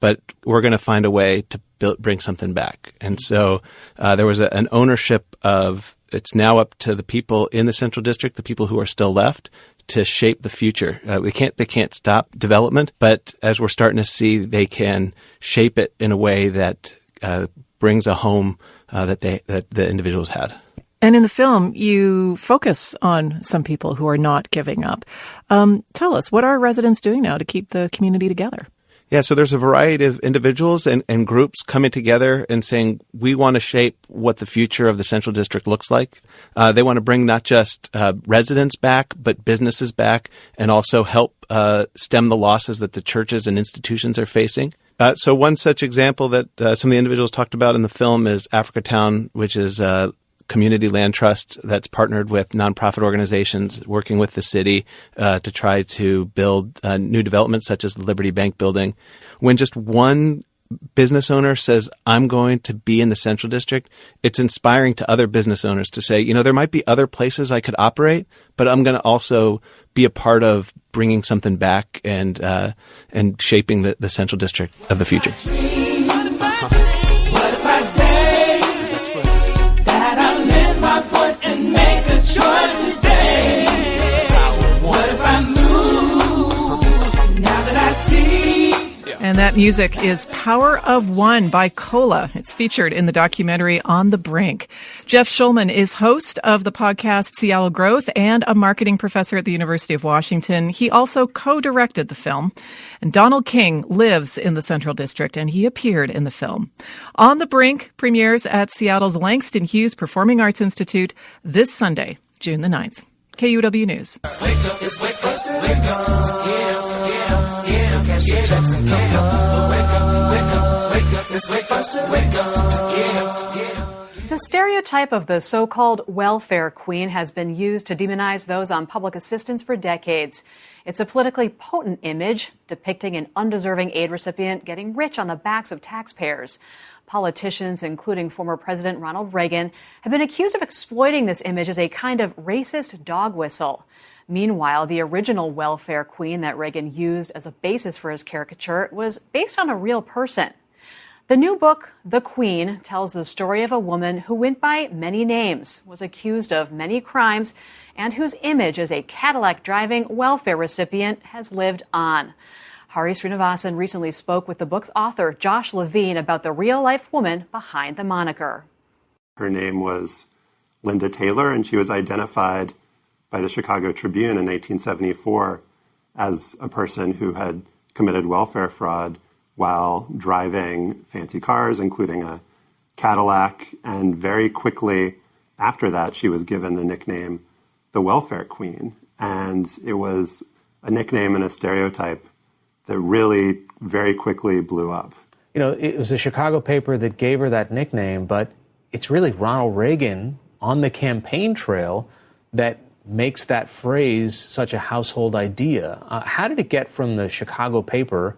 but we're going to find a way to bring something back. And so there was an ownership of, it's now up to the people in the Central District, the people who are still left, to shape the future. They can't stop development, but as we're starting to see, they can shape it in a way that brings a home that the individuals had. And in the film, you focus on some people who are not giving up. Tell us, what are residents doing now to keep the community together? Yeah, so there's a variety of individuals and groups coming together and saying, we want to shape what the future of the Central District looks like. They want to bring not just residents back, but businesses back, and also help stem the losses that the churches and institutions are facing. So one such example that some of the individuals talked about in the film is Africatown, which is community land trust that's partnered with nonprofit organizations working with the city to try to build new developments such as the Liberty Bank building. When just one business owner says, I'm going to be in the Central District, it's inspiring to other business owners to say, you know, there might be other places I could operate, but I'm going to also be a part of bringing something back and shaping the Central District of the future. And make a choice today. What if I move now that I see? And that music is Power of One by Cola. It's featured in the documentary On the Brink. Jeff Shulman is host of the podcast Seattle Growth and a marketing professor at the University of Washington. He also co-directed the film. And Donald King lives in the Central District, and he appeared in the film. On the Brink premieres at Seattle's Langston Hughes Performing Arts Institute this Sunday, June the 9th. KUW News. Wake up, it's wake first, wake up, yeah, cash your checks and come up. Wake up, it's wake first, wake up, yeah. The stereotype of the so-called welfare queen has been used to demonize those on public assistance for decades. It's a politically potent image depicting an undeserving aid recipient getting rich on the backs of taxpayers. Politicians, including former President Ronald Reagan, have been accused of exploiting this image as a kind of racist dog whistle. Meanwhile, the original welfare queen that Reagan used as a basis for his caricature was based on a real person. The new book, The Queen, tells the story of a woman who went by many names, was accused of many crimes, and whose image as a Cadillac-driving welfare recipient has lived on. Hari Srinivasan recently spoke with the book's author, Josh Levine, about the real-life woman behind the moniker. Her name was Linda Taylor, and she was identified by the Chicago Tribune in 1974 as a person who had committed welfare fraud while driving fancy cars, including a Cadillac. And very quickly after that, she was given the nickname the Welfare Queen. And it was a nickname and a stereotype that really very quickly blew up. You know, it was a Chicago paper that gave her that nickname, but it's really Ronald Reagan on the campaign trail that makes that phrase such a household idea. How did it get from the Chicago paper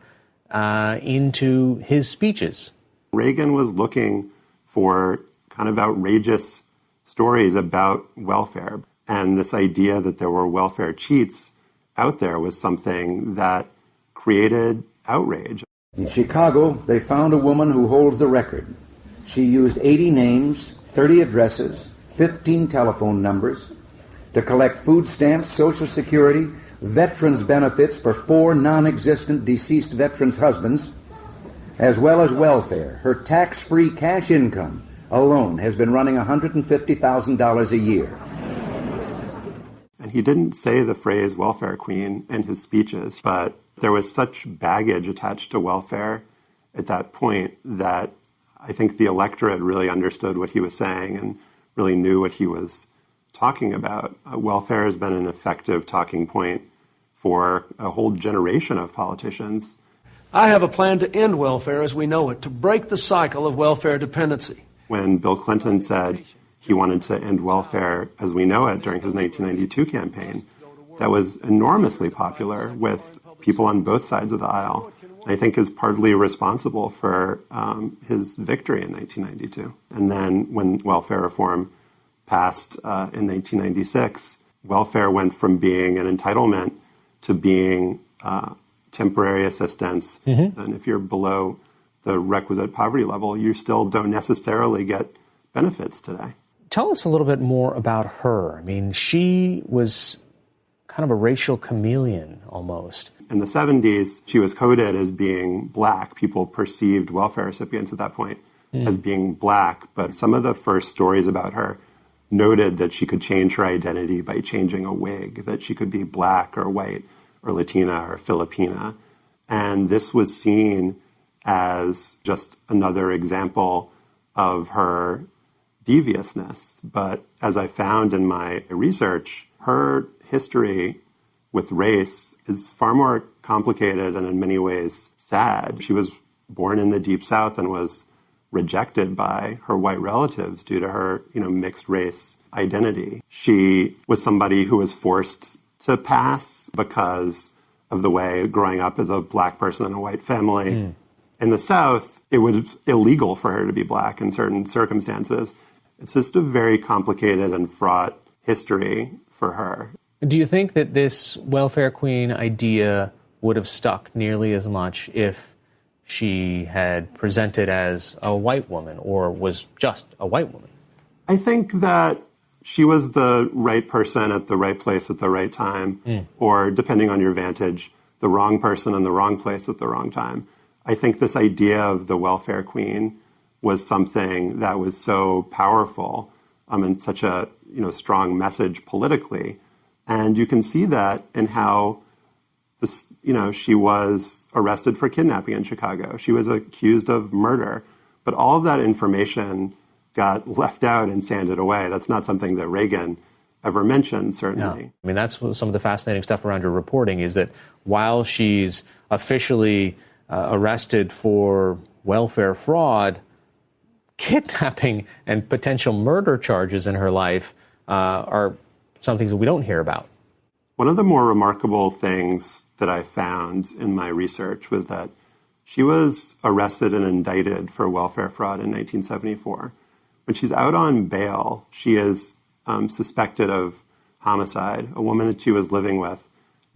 into his speeches? Reagan was looking for kind of outrageous stories about welfare. And this idea that there were welfare cheats out there was something that created outrage. In Chicago, they found a woman who holds the record. She used 80 names, 30 addresses, 15 telephone numbers to collect food stamps, Social Security, veterans benefits for 4 non-existent deceased veterans' husbands, as well as welfare. Her tax-free cash income alone has been running $150,000 a year. And he didn't say the phrase welfare queen in his speeches, but there was such baggage attached to welfare at that point that I think the electorate really understood what he was saying and really knew what he was talking about. Welfare has been an effective talking point for a whole generation of politicians. I have a plan to end welfare as we know it, to break the cycle of welfare dependency. When Bill Clinton said he wanted to end welfare as we know it during his 1992 campaign, that was enormously popular with people on both sides of the aisle. I think is partly responsible for his victory in 1992. And then when welfare reform passed in 1996, welfare went from being an entitlement to being temporary assistance. Mm-hmm. And if you're below the requisite poverty level, you still don't necessarily get benefits today. Tell us a little bit more about her. I mean, she was kind of a racial chameleon almost. In the 70s, she was coded as being black. People perceived welfare recipients at that point as being black. But some of the first stories about her noted that she could change her identity by changing a wig, that she could be black or white or Latina or Filipina. And this was seen as just another example of her deviousness. But as I found in my research, her history with race is far more complicated and in many ways sad. She was born in the Deep South and was rejected by her white relatives due to her, mixed race identity. She was somebody who was forced to pass because of the way growing up as a black person in a white family. In the South, it was illegal for her to be black in certain circumstances. It's just a very complicated and fraught history for her. Do you think that this welfare queen idea would have stuck nearly as much if she had presented as a white woman or was just a white woman? I think that she was the right person at the right place at the right time, or depending on your vantage, the wrong person in the wrong place at the wrong time. I think this idea of the welfare queen was something that was so powerful and such a strong message politically. And you can see that in how this, she was arrested for kidnapping in Chicago. She was accused of murder. But all of that information got left out and sanded away. That's not something that Reagan ever mentioned, certainly. No. I mean, that's some of the fascinating stuff around your reporting is that while she's officially arrested for welfare fraud, kidnapping and potential murder charges in her life are some things that we don't hear about. One of the more remarkable things that I found in my research was that she was arrested and indicted for welfare fraud in 1974. When she's out on bail, she is suspected of homicide. A woman that she was living with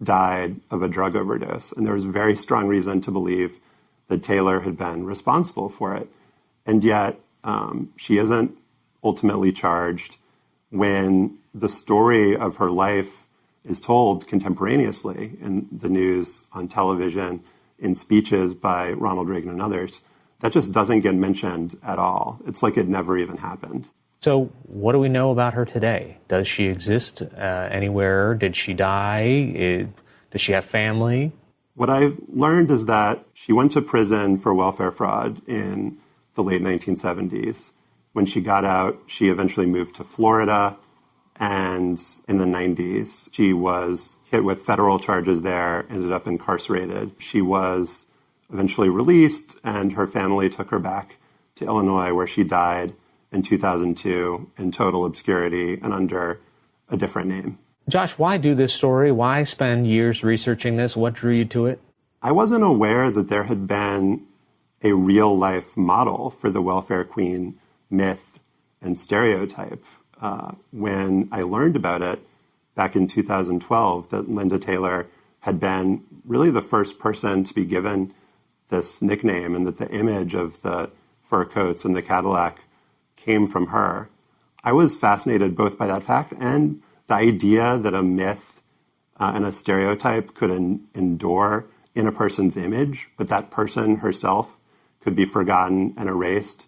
died of a drug overdose, and there was very strong reason to believe that Taylor had been responsible for it. And yet, she isn't ultimately charged. When the story of her life is told contemporaneously in the news, on television, in speeches by Ronald Reagan and others, that just doesn't get mentioned at all. It's like it never even happened. So what do we know about her today? Does she exist anywhere? Did she die? Does she have family? What I've learned is that she went to prison for welfare fraud in the late 1970s. When she got out, she eventually moved to Florida, and in the 90s, she was hit with federal charges there, ended up incarcerated. She was eventually released, and her family took her back to Illinois, where she died in 2002 in total obscurity and under a different name. Josh, why do this story? Why spend years researching this? What drew you to it? I wasn't aware that there had been a real-life model for the welfare queen myth and stereotype. When I learned about it back in 2012, that Linda Taylor had been really the first person to be given this nickname, and that the image of the fur coats and the Cadillac came from her. I was fascinated both by that fact and the idea that a myth and a stereotype could endure in a person's image, but that person herself could be forgotten and erased,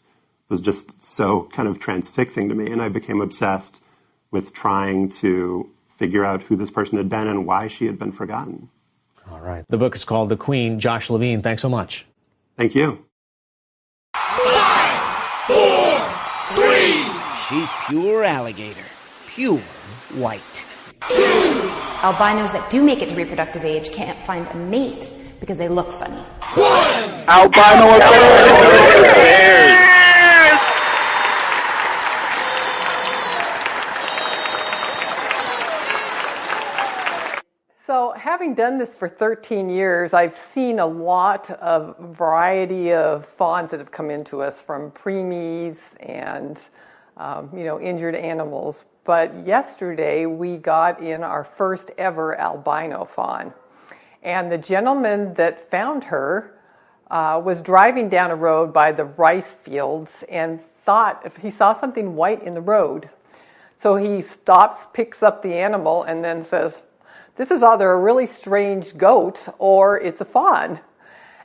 was just so kind of transfixing to me. And I became obsessed with trying to figure out who this person had been and why she had been forgotten. All right. The book is called The Queen. Josh Levine, thanks so much. Thank you. 5, 4, 3. She's pure alligator. Pure white. 2. Albinos that do make it to reproductive age can't find a mate because they look funny. Albino affairs. So, having done this for 13 years, I've seen a lot of variety of fawns that have come into us, from preemies and injured animals. But yesterday we got in our first ever albino fawn, and the gentleman that found her was driving down a road by the rice fields and thought he saw something white in the road. So he stops, picks up the animal, and then says, "This is either a really strange goat or it's a fawn."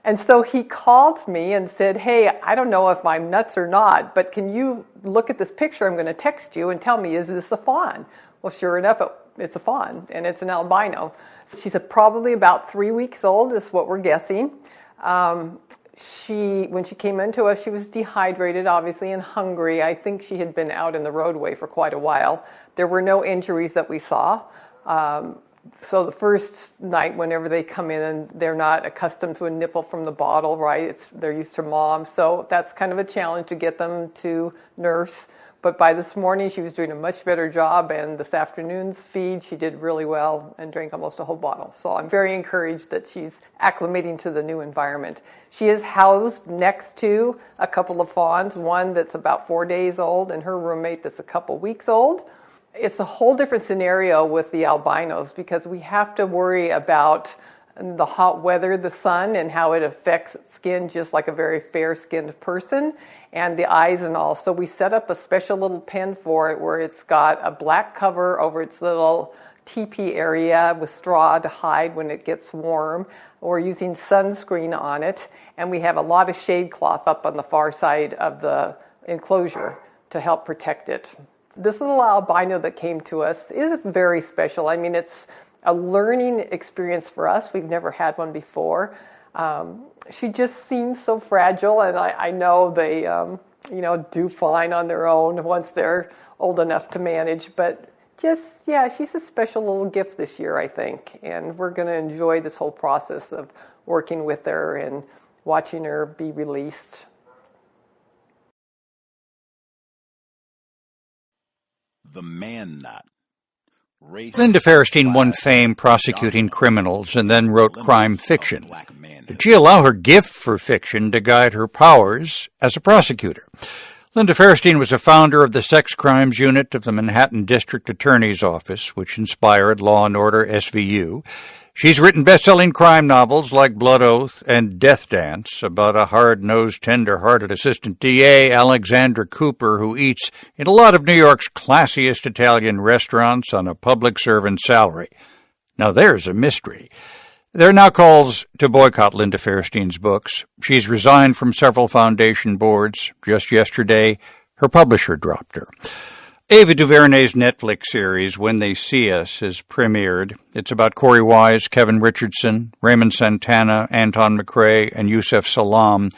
And so he called me and said, "Hey, I don't know if I'm nuts or not, but can you look at this picture I'm going to text you and tell me, is this a fawn?" Well, sure enough, it's a fawn, and it's an albino. She's probably about 3 weeks old, is what we're guessing. When she came into us, she was dehydrated, obviously, and hungry. I think she had been out in the roadway for quite a while. There were no injuries that we saw. So the first night, whenever they come in, and they're not accustomed to a nipple from the bottle, right? They're used to mom. So that's kind of a challenge to get them to nurse. But by this morning, she was doing a much better job, and this afternoon's feed, she did really well and drank almost a whole bottle. So I'm very encouraged that she's acclimating to the new environment. She is housed next to a couple of fawns, one that's about 4 days old and her roommate that's a couple weeks old. It's a whole different scenario with the albinos because we have to worry about the hot weather, the sun, and how it affects skin just like a very fair-skinned person, and the eyes and all. So we set up a special little pen for it where it's got a black cover over its little teepee area with straw to hide when it gets warm. We're using sunscreen on it, and we have a lot of shade cloth up on the far side of the enclosure to help protect it. This little albino that came to us is very special. I mean, it's a learning experience for us. We've never had one before. She just seems so fragile, and I know they, do fine on their own once they're old enough to manage. But she's a special little gift this year, I think, and we're going to enjoy this whole process of working with her and watching her be released. The man knot. Linda Fairstein won fame prosecuting criminals and then wrote crime fiction. Did she allow her gift for fiction to guide her powers as a prosecutor? Linda Fairstein was a founder of the Sex Crimes Unit of the Manhattan District Attorney's Office, which inspired Law & Order SVU. She's written best-selling crime novels like Blood Oath and Death Dance about a hard-nosed, tender-hearted assistant DA, Alexandra Cooper, who eats in a lot of New York's classiest Italian restaurants on a public servant salary. Now there's a mystery. There are now calls to boycott Linda Fairstein's books. She's resigned from several foundation boards. Just yesterday, her publisher dropped her. Ava DuVernay's Netflix series, When They See Us, has premiered. It's about Corey Wise, Kevin Richardson, Raymond Santana, Anton McRae, and Yusef Salaam,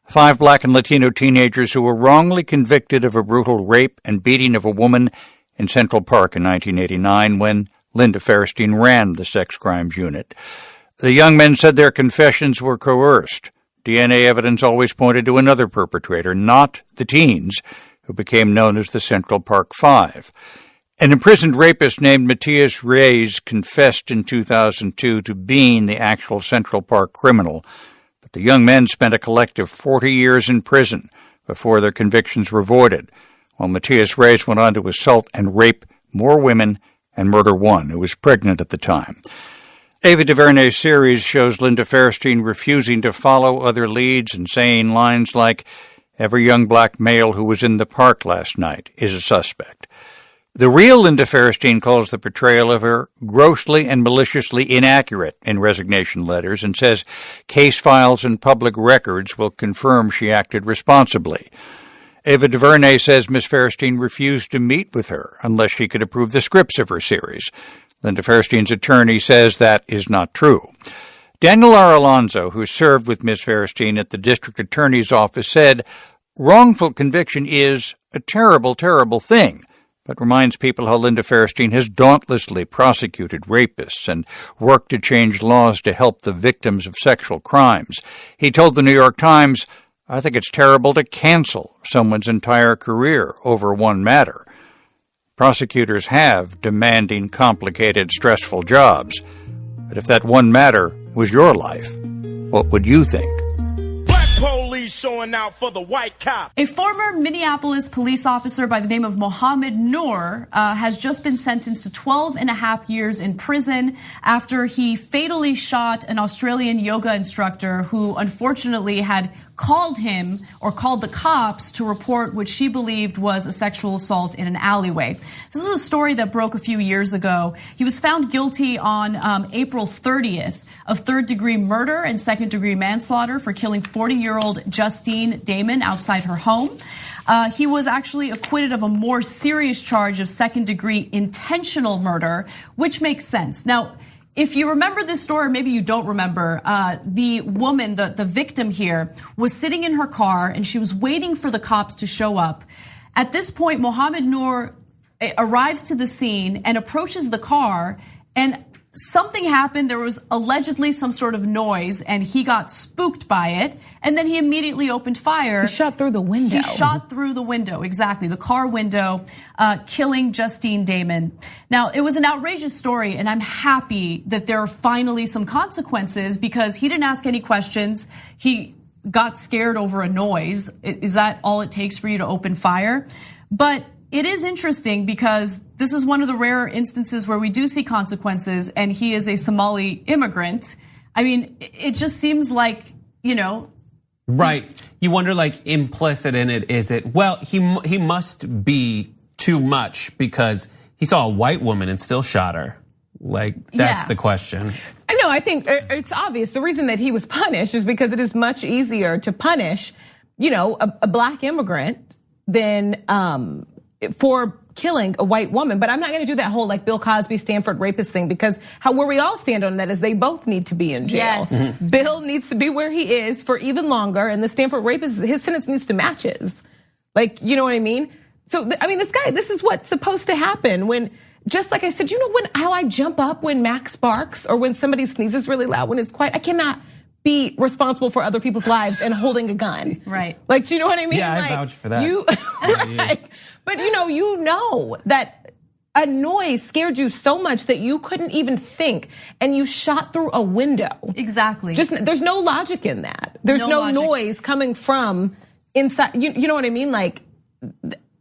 5 Black and Latino teenagers who were wrongly convicted of a brutal rape and beating of a woman in Central Park in 1989 when Linda Fairstein ran the Sex Crimes Unit. The young men said their confessions were coerced. DNA evidence always pointed to another perpetrator, not the teens, who became known as the Central Park Five. An imprisoned rapist named Matthias Reyes confessed in 2002 to being the actual Central Park criminal, but the young men spent a collective 40 years in prison before their convictions were voided, while Matthias Reyes went on to assault and rape more women and murder one who was pregnant at the time. Ava DuVernay's series shows Linda Fairstein refusing to follow other leads and saying lines like, "Every young black male who was in the park last night is a suspect." The real Linda Fairstein calls the portrayal of her grossly and maliciously inaccurate in resignation letters and says case files and public records will confirm she acted responsibly. Ava DuVernay says Ms. Fairstein refused to meet with her unless she could approve the scripts of her series. Linda Fairstein's attorney says that is not true. Daniel R. Alonzo, who served with Ms. Fairstein at the district attorney's office, said, "Wrongful conviction is a terrible, terrible thing, but reminds people how Linda Fairstein has dauntlessly prosecuted rapists and worked to change laws to help the victims of sexual crimes. He told the New York Times, "I think it's terrible to cancel someone's entire career over one matter. Prosecutors have demanding, complicated, stressful jobs. But if that one matter was your life, what would you think?" Police showing out for the white cop. A former Minneapolis police officer by the name of Mohammed Noor has just been sentenced to 12 and a half years in prison after he fatally shot an Australian yoga instructor who unfortunately had called him or called the cops to report what she believed was a sexual assault in an alleyway. This was a story that broke a few years ago. He was found guilty on April 30th of third-degree murder and second-degree manslaughter for killing 40-year-old Justine Damon outside her home. He was actually acquitted of a more serious charge of second-degree intentional murder, which makes sense. Now, if you remember this story, or maybe you don't remember, the woman, the victim here, was sitting in her car and she was waiting for the cops to show up. At this point, Mohammed Noor arrives to the scene and approaches the car, and something happened. There was allegedly some sort of noise and he got spooked by it. And then he immediately opened fire. He shot through the window. He shot through the window, exactly, the car window, killing Justine Damon. Now, it was an outrageous story, and I'm happy that there are finally some consequences because he didn't ask any questions. He got scared over a noise. Is that all it takes for you to open fire? But it is interesting because this is one of the rare instances where we do see consequences, and he is a Somali immigrant. I mean, it just seems like, Right. You wonder, like, implicit in it, is it, well, he must be too much because he saw a white woman and still shot her. Like, that's the question. I know, I think it's obvious. The reason that he was punished is because it is much easier to punish, a black immigrant than for killing a white woman. But I'm not gonna do that whole like Bill Cosby, Stanford rapist thing, because where we all stand on that is they both need to be in jail. Yes. Bill needs to be where he is for even longer, and the Stanford rapist, his sentence needs to match his. Like, you know what I mean? So, I mean, this is what's supposed to happen when, just like I said, how I jump up when Max barks or when somebody sneezes really loud when it's quiet. I cannot be responsible for other people's lives and holding a gun. Right. Like, do you know what I mean? Yeah, like, I vouch for that. Right. But you know that a noise scared you so much that you couldn't even think, and you shot through a window. Exactly. There's no logic in that. There's no noise coming from inside. You know what I mean? Like,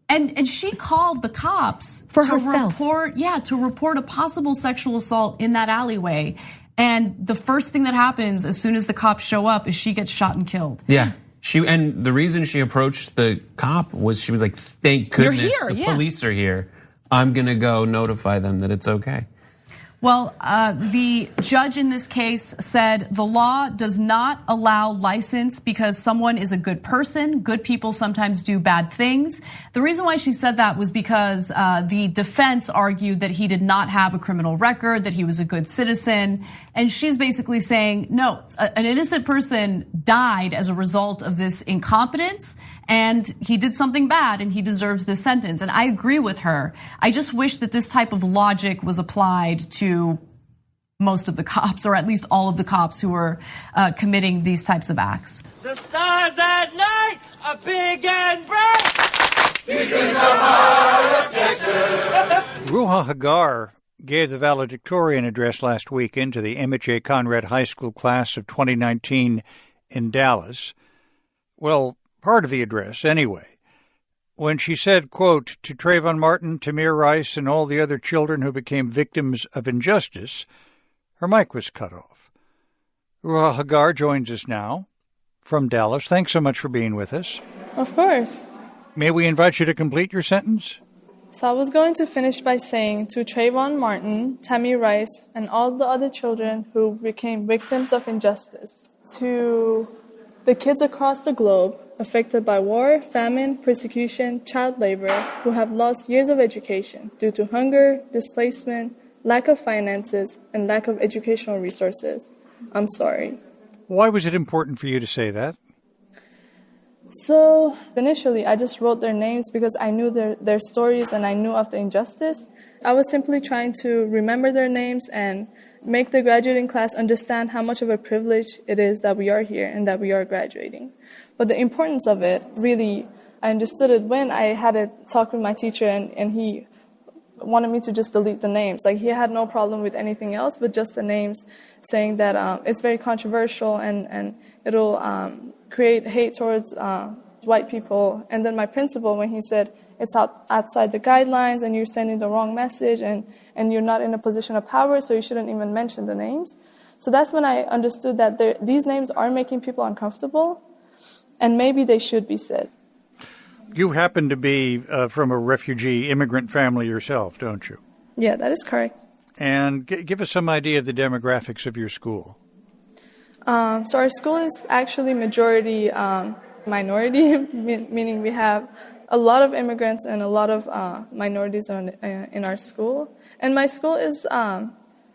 and she called the cops for herself. To report a possible sexual assault in that alleyway. And the first thing that happens as soon as the cops show up is she gets shot and killed. Yeah. And the reason she approached the cop was she was like, thank goodness the police are here. I'm gonna go notify them that it's okay. Well, the judge in this case said the law does not allow license because someone is a good person. Good people sometimes do bad things. The reason why she said that was because the defense argued that he did not have a criminal record, that he was a good citizen. And she's basically saying, no, an innocent person died as a result of this incompetence, and he did something bad and he deserves this sentence. And I agree with her. I just wish that this type of logic was applied to most of the cops, or at least all of the cops who were committing these types of acts. The stars at night are big and bright. Deep in the heart of Texas. Ruha Hagar gave the valedictorian address last weekend to the Emmett J. Conrad High School class of 2019 in Dallas. Well, part of the address, anyway. When she said, quote, to Trayvon Martin, Tamir Rice, and all the other children who became victims of injustice, her mic was cut off. Ruha Hagar joins us now from Dallas. Thanks so much for being with us. Of course. May we invite you to complete your sentence? So I was going to finish by saying to Trayvon Martin, Tamir Rice, and all the other children who became victims of injustice, to the kids across the globe affected by war, famine, persecution, child labor, who have lost years of education due to hunger, displacement, lack of finances, and lack of educational resources. I'm sorry. Why was it important for you to say that? So initially, I just wrote their names because I knew their stories and I knew of the injustice. I was simply trying to remember their names and make the graduating class understand how much of a privilege it is that we are here and that we are graduating. But the importance of it, really, I understood it when I had a talk with my teacher and he wanted me to just delete the names. Like, he had no problem with anything else but just the names, saying that it's very controversial and it'll create hate towards white people. And then my principal, when he said it's outside the guidelines and you're sending the wrong message and you're not in a position of power, so you shouldn't even mention the names. So that's when I understood that these names are making people uncomfortable and maybe they should be said. You happen to be from a refugee immigrant family yourself, don't you? Yeah, that is correct. And give us some idea of the demographics of your school. So our school is actually majority minority, meaning we have a lot of immigrants and a lot of minorities in our school. And my school is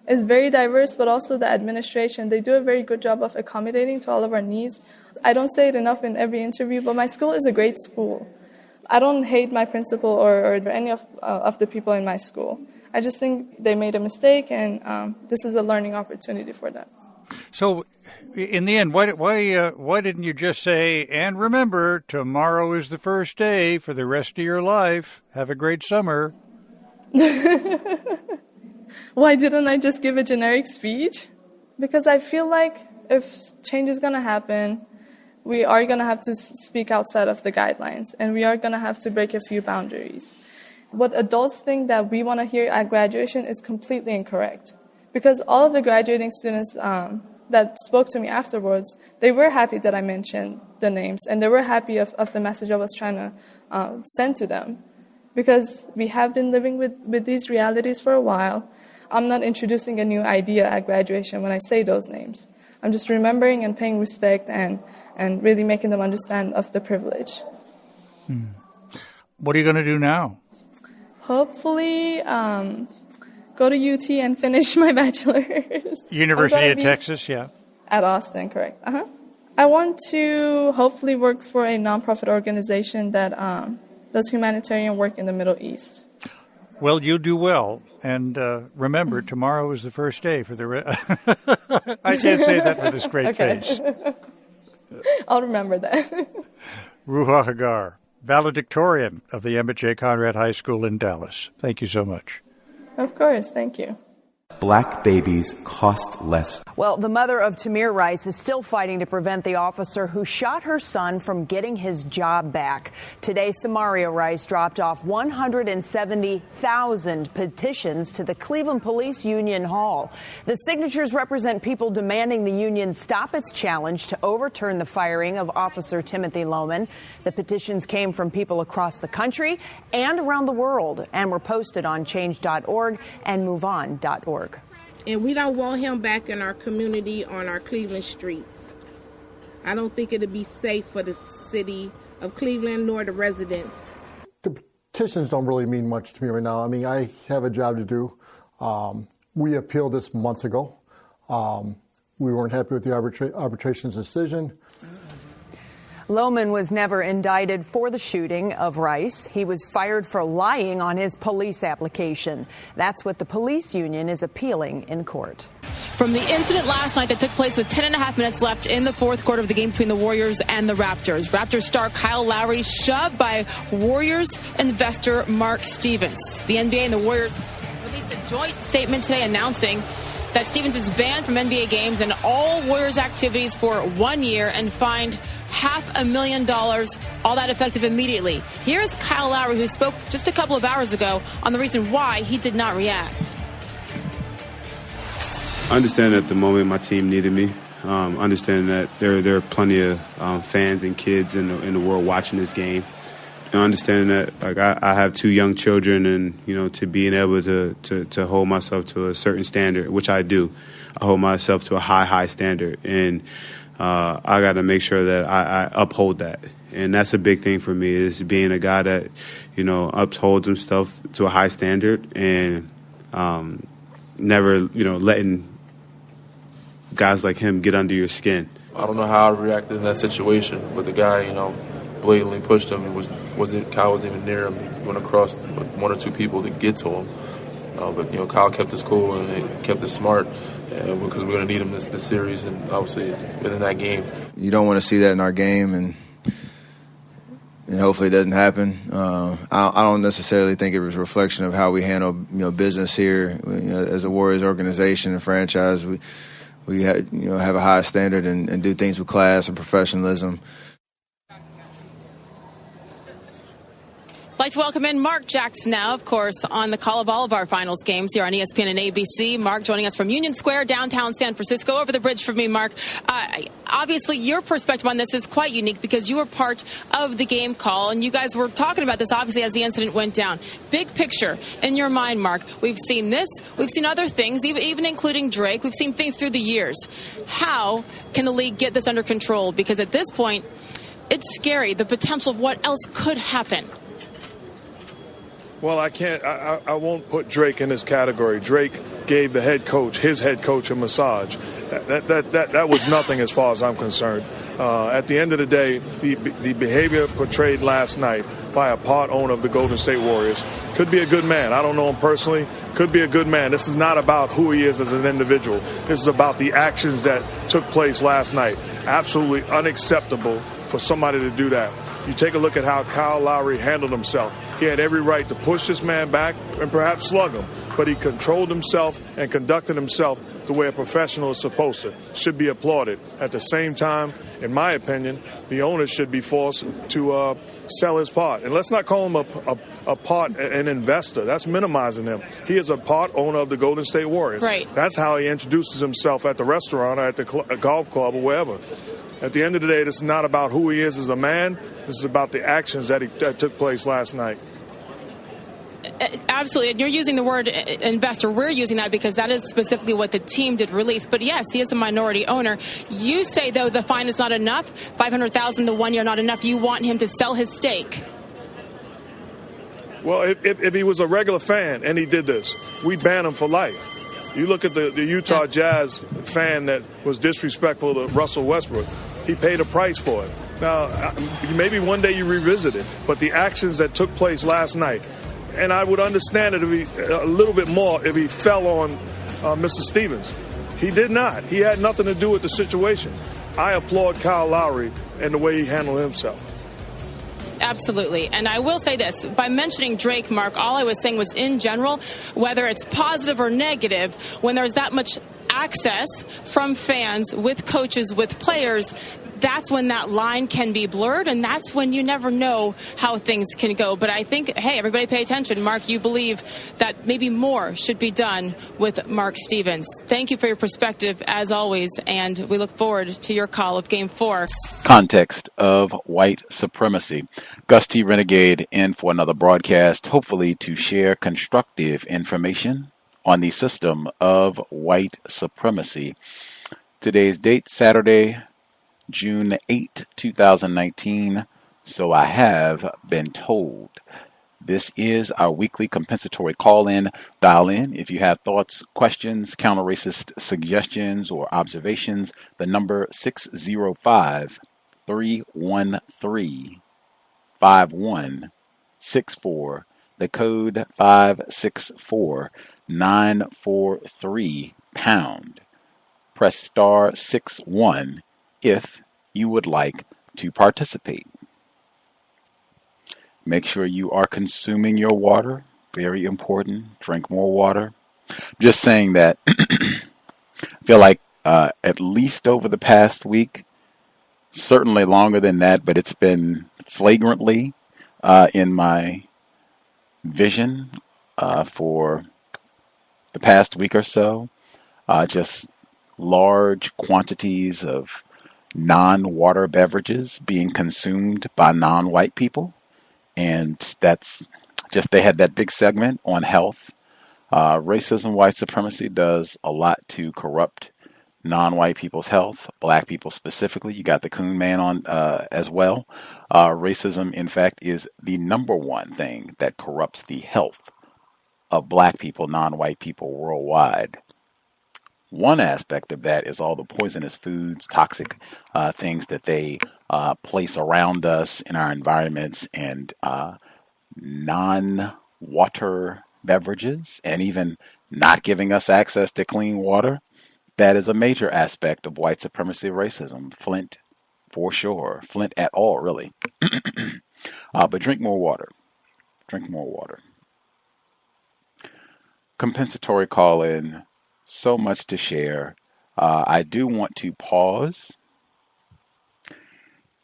very diverse, but also the administration, they do a very good job of accommodating to all of our needs. I don't say it enough in every interview, but my school is a great school. I don't hate my principal or any of the people in my school. I just think they made a mistake, and this is a learning opportunity for them. So, in the end, why didn't you just say, and remember, tomorrow is the first day for the rest of your life. Have a great summer. Why didn't I just give a generic speech? Because I feel like if change is going to happen, we are going to have to speak outside of the guidelines, and we are going to have to break a few boundaries. What adults think that we want to hear at graduation is completely incorrect. Because all of the graduating students that spoke to me afterwards, they were happy that I mentioned the names, and they were happy of the message I was trying to send to them. Because we have been living with these realities for a while. I'm not introducing a new idea at graduation when I say those names. I'm just remembering and paying respect and really making them understand of the privilege. What are you going to do now? Hopefully go to UT and finish my bachelor's. University of Texas, yeah. At Austin, correct. I want to hopefully work for a nonprofit organization that does humanitarian work in the Middle East. Well, you do well. And remember, tomorrow is the first day for the I can't say that with a straight face. I'll remember that. Ruha Hagar, valedictorian of the Emmett J. Conrad High School in Dallas. Thank you so much. Of course, thank you. Black babies cost less. Well, the mother of Tamir Rice is still fighting to prevent the officer who shot her son from getting his job back. Today, Samaria Rice dropped off 170,000 petitions to the Cleveland Police Union Hall. The signatures represent people demanding the union stop its challenge to overturn the firing of Officer Timothy Lohman. The petitions came from people across the country and around the world and were posted on change.org and moveon.org. And we don't want him back in our community on our Cleveland streets. I don't think it'd be safe for the city of Cleveland nor the residents. The petitions don't really mean much to me right now. I mean, I have a job to do. We appealed this months ago. We weren't happy with the arbitration's decision. Lohman was never indicted for the shooting of Rice. He was fired for lying on his police application. That's what the police union is appealing in court. From the incident last night that took place with 10.5 minutes left in the fourth quarter of the game between the Warriors and the Raptors. Raptors star Kyle Lowry shoved by Warriors investor Mark Stevens. The NBA and the Warriors released a joint statement today announcing that Stevens is banned from NBA games and all Warriors activities for 1 year and fined $500,000, all that effective immediately. Here's Kyle Lowry, who spoke just a couple of hours ago on the reason why he did not react. I understand at the moment my team needed me. Understanding that there are plenty of fans and kids in the world watching this game. Understanding that I have 2 young children, and to being able to hold myself to a certain standard, which I do. I hold myself to a high standard, and I got to make sure that I uphold that. And that's a big thing for me, is being a guy that upholds himself to a high standard and never letting guys like him get under your skin. I don't know how I reacted in that situation, but the guy blatantly pushed him. Kyle wasn't even near him. He went across one or two people to get to him. But Kyle kept us cool and kept us smart because we're going to need him this series and obviously within that game. You don't want to see that in our game, and hopefully it doesn't happen. I don't necessarily think it was a reflection of how we handle business here. As a Warriors organization and franchise, we have a high standard and do things with class and professionalism. I'd like to welcome in Mark Jackson now, of course, on the call of all of our finals games here on ESPN and ABC. Mark joining us from Union Square, downtown San Francisco. Over the bridge from me, Mark. Obviously, your perspective on this is quite unique because you were part of the game call, and you guys were talking about this, obviously, as the incident went down. Big picture, in your mind, Mark, we've seen this, we've seen other things, even including Drake. We've seen things through the years. How can the league get this under control? Because at this point, it's scary, the potential of what else could happen. Well, I won't put Drake in this category. Drake gave his head coach, a massage. That was nothing as far as I'm concerned. At the end of the day, the behavior portrayed last night by a part owner of the Golden State Warriors could be a good man. I don't know him personally. Could be a good man. This is not about who he is as an individual. This is about the actions that took place last night. Absolutely unacceptable for somebody to do that. You take a look at how Kyle Lowry handled himself. He had every right to push this man back and perhaps slug him, but he controlled himself and conducted himself the way a professional is supposed to. Should be applauded. At the same time, in my opinion, the owner should be forced to sell his part. And let's not call him an investor. That's minimizing him. He is a part owner of the Golden State Warriors. Right. That's how he introduces himself at the restaurant or at the golf club or wherever. At the end of the day, this is not about who he is as a man. This is about the actions that took place last night. Absolutely. And you're using the word investor. We're using that because that is specifically what the team did release. But yes, he is a minority owner. You say, though, the fine is not enough. $500,000 the 1 year not enough. You want him to sell his stake. Well, if he was a regular fan and he did this, we ban him for life. You look at the Utah Jazz fan that was disrespectful to Russell Westbrook. He paid a price for it. Now, maybe one day you revisit it, but the actions that took place last night, and I would understand it a little bit more if he fell on Mr. Stevens. He did not. He had nothing to do with the situation. I applaud Kyle Lowry and the way he handled himself. Absolutely. And I will say this, by mentioning Drake, Mark, all I was saying was in general, whether it's positive or negative, when there's that much access from fans with coaches, with players, that's when that line can be blurred, and that's when you never know how things can go. But I think, hey, everybody pay attention. Mark, you believe that maybe more should be done with Mark Stevens. Thank you for your perspective, as always, and we look forward to your call of Game 4. Context of White Supremacy. Gus T Renegade in for another broadcast, hopefully to share constructive information on the system of white supremacy. Today's date, Saturday, June 8, 2019, so I have been told. This is our weekly compensatory call-in. Dial in if you have thoughts, questions, counter-racist suggestions, or observations. The number 605-313-5164. The code 564-943#. Press star 61 if you would like to participate. Make sure you are consuming your water. Very important. Drink more water. Just saying that I feel like at least over the past week, certainly longer than that, but it's been flagrantly in my vision for the past week or so. Just large quantities of non-water beverages being consumed by non-white people. And that's just, they had that big segment on health. Racism, white supremacy does a lot to corrupt non-white people's health, black people specifically. You got the Coonman on as well. Racism, in fact, is the #1 thing that corrupts the health of black people, non-white people worldwide. One aspect of that is all the poisonous foods, toxic things that they place around us in our environments, and non-water beverages, and even not giving us access to clean water. That is a major aspect of white supremacy racism. Flint, for sure. Flint at all, really. But drink more water. Drink more water. Compensatory call-in. So much to share. I do want to pause.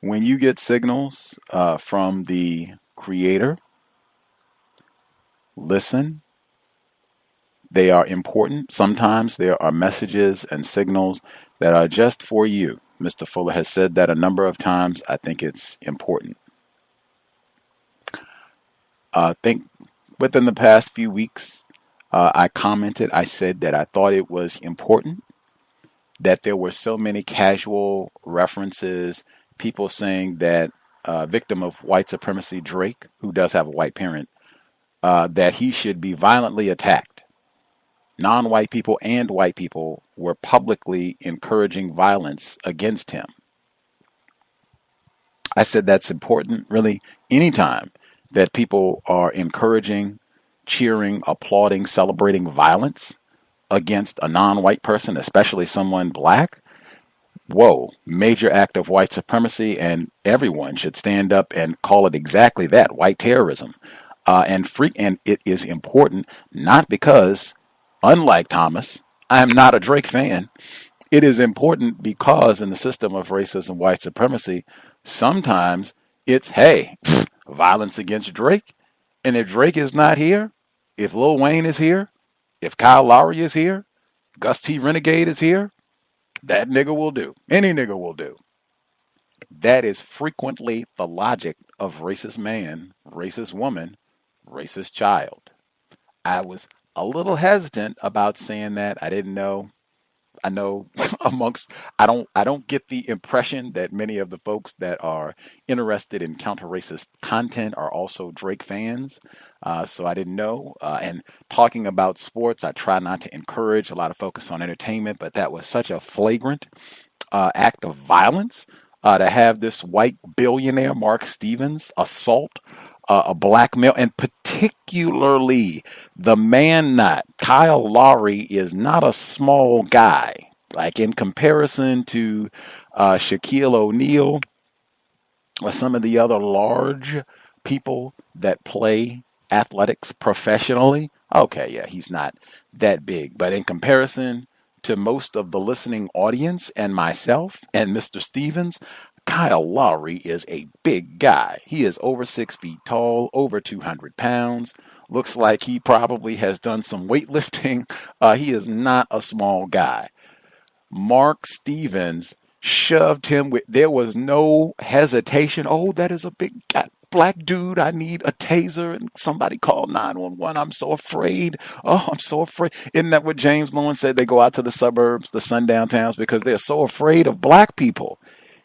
When you get signals from the Creator, listen. They are important. Sometimes there are messages and signals that are just for you. Mr. Fuller has said that a number of times. I think it's important. I think within the past few weeks, I said that I thought it was important that there were so many casual references, people saying that victim of white supremacy, Drake, who does have a white parent, that he should be violently attacked. Non-white people and white people were publicly encouraging violence against him. I said that's important, really, anytime that people are encouraging, cheering, applauding, celebrating violence against a non-white person, especially someone black. Whoa, major act of white supremacy, and everyone should stand up and call it exactly that, white terrorism. And it is important, not because, unlike Thomas, I am not a Drake fan. It is important because in the system of racism, white supremacy, sometimes it's, hey, violence against Drake. And if Drake is not here, if Lil Wayne is here, if Kyle Lowry is here, Gus T Renegade is here, that nigga will do. Any nigga will do. That is frequently the logic of racist man, racist woman, racist child. I was a little hesitant about saying that. I didn't know. I know I don't get the impression that many of the folks that are interested in counter-racist content are also Drake fans. So I didn't know. And talking about sports, I try not to encourage a lot of focus on entertainment, but that was such a flagrant act of violence to have this white billionaire, Mark Stevens, assault a black male, and particularly the man not. Kyle Lowry is not a small guy. Like in comparison to Shaquille O'Neal or some of the other large people that play athletics professionally, okay, yeah, he's not that big. But in comparison to most of the listening audience and myself and Mr. Stevens, Kyle Lowry is a big guy. He is over 6 feet tall, over 200 pounds. Looks like he probably has done some weightlifting. He is not a small guy. Mark Stevens shoved him with, there was no hesitation. Oh, that is a big black dude. I need a taser, and somebody call 911. I'm so afraid. Oh, I'm so afraid. Isn't that what James Loewen said? They go out to the suburbs, the sundown towns, because they're so afraid of black people.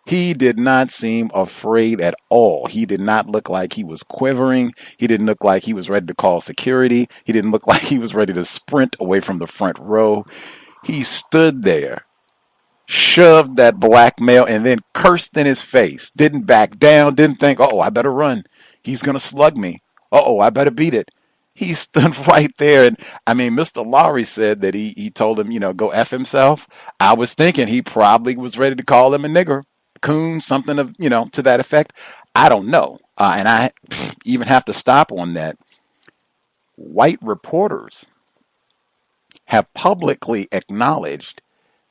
He did not seem afraid at all. He did not look like he was quivering. He didn't look like he was ready to call security. He didn't look like he was ready to sprint away from the front row. He stood there, shoved that black male, and then cursed in his face. Didn't back down. Didn't think, oh, I better run. He's going to slug me. Uh-oh, I better beat it. He stood right there. And I mean, Mr. Lowry said that he told him, go F himself. I was thinking he probably was ready to call him a nigger. Coon, something of, to that effect. I don't know. And I even have to stop on that. White reporters have publicly acknowledged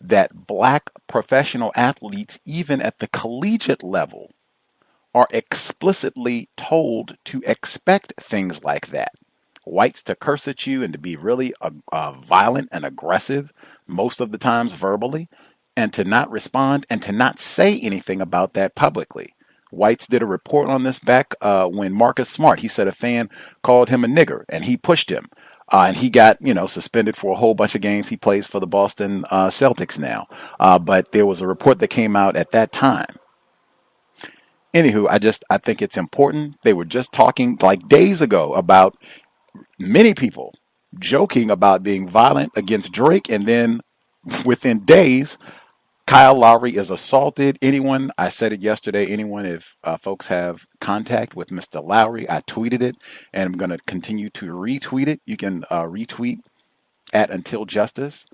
that black professional athletes, even at the collegiate level, are explicitly told to expect things like that. Whites to curse at you and to be really violent and aggressive, most of the times verbally, and to not respond and to not say anything about that publicly. Whites did a report on this back when Marcus Smart, he said a fan called him a nigger and he pushed him. And he got, suspended for a whole bunch of games. He plays for the Boston Celtics now. But there was a report that came out at that time. Anywho, I think it's important. They were just talking like days ago about many people joking about being violent against Drake, and then within days, Kyle Lowry is assaulted. Anyone, I said it yesterday, anyone, if folks have contact with Mr. Lowry, I tweeted it, and I'm going to continue to retweet it. You can retweet at Until Justice,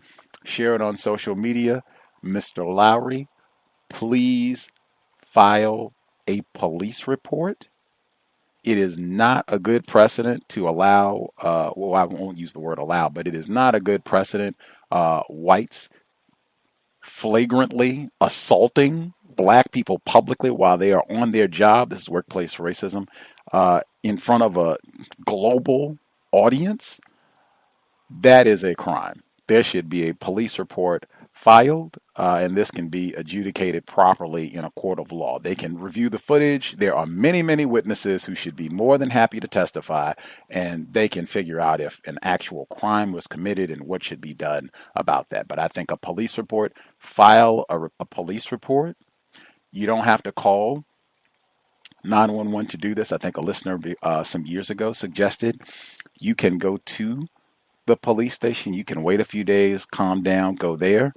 share it on social media. Mr. Lowry, please file a police report. It is not a good precedent to allow, well, I won't use the word allow, but it is not a good precedent. Whites flagrantly assaulting black people publicly while they are on their job. This is workplace racism in front of a global audience. That is a crime. There should be a police report filed, and this can be adjudicated properly in a court of law. They can review the footage. There are many, many witnesses who should be more than happy to testify, and they can figure out if an actual crime was committed and what should be done about that. But I think a police report, file a police report. You don't have to call 911 to do this. I think a listener some years ago suggested you can go to the police station. You can wait a few days, calm down, go there,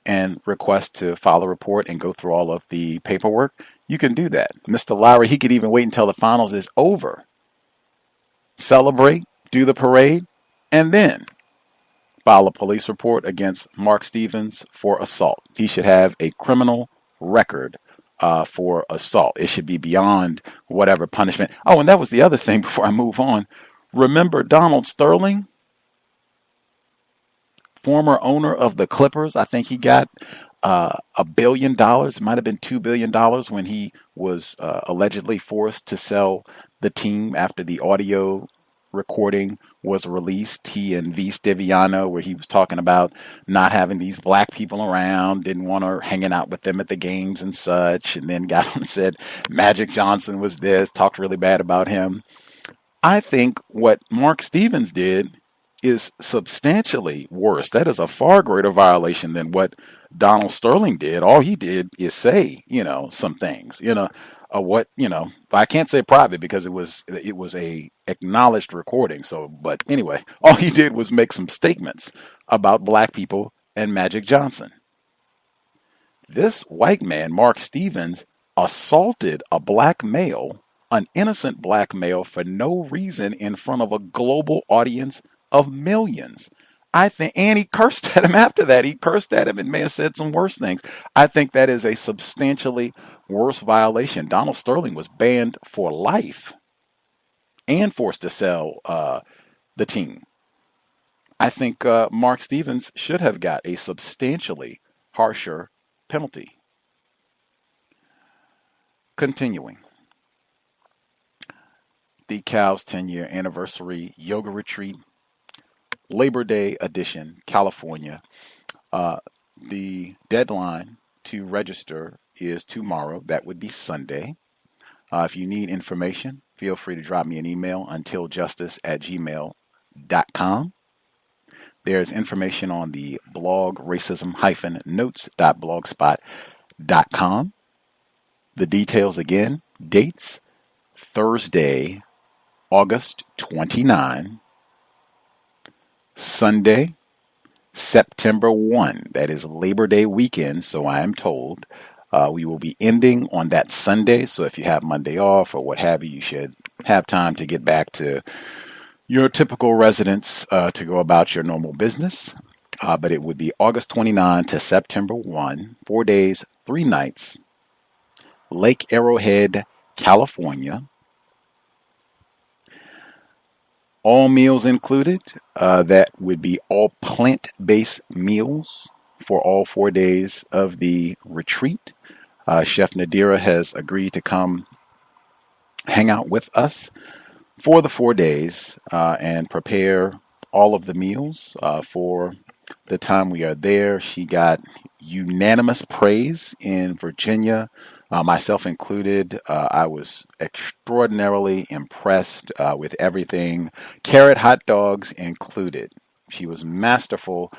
and request to file a report and go through all of the paperwork. You can do that. Mr. Lowry, he could even wait until the finals is over, celebrate, do the parade, and then file a police report against Mark Stevens for assault. He should have a criminal record for assault. It should be beyond whatever punishment. Oh, and that was the other thing before I move on. Remember Donald Sterling? Former owner of the Clippers. I think he got $1 billion. It might have been $2 billion when he was allegedly forced to sell the team after the audio recording was released. He and V. Stiviano, where he was talking about not having these black people around, didn't want her hanging out with them at the games and such, and then got on and said Magic Johnson was this, talked really bad about him. I think what Mark Stevens did is substantially worse. That is a far greater violation than what Donald Sterling did. All he did is say, some things, I can't say private because it was a acknowledged recording. So, but anyway, all he did was make some statements about black people and Magic Johnson. This white man, Mark Stevens, assaulted a black male, an innocent black male, for no reason in front of a global audience of millions. I think, and he cursed at him after that. He cursed at him and may have said some worse things. I think that is a substantially worse violation. Donald Sterling was banned for life and forced to sell the team. I think Mark Stevens should have got a substantially harsher penalty. Continuing. The Cow's 10-year anniversary yoga retreat, Labor Day edition, California. The deadline to register is tomorrow. That would be Sunday. If you need information, feel free to drop me an email, untiljustice@gmail.com. There's information on the blog, racism-notes.blogspot.com. The details again, dates, Thursday, August 29, Sunday, September 1. That is Labor Day weekend, so I am told. We will be ending on that Sunday, so if you have Monday off or what have you, you should have time to get back to your typical residence to go about your normal business. But it would be August 29 to September 1, 4 days, 3 nights, Lake Arrowhead, California. All meals included. That would be all plant-based meals for all 4 days of the retreat. Chef Nadira has agreed to come hang out with us for the 4 days and prepare all of the meals for the time we are there. She got unanimous praise in Virginia, myself included. I was extraordinarily impressed with everything, carrot hot dogs included. She was masterful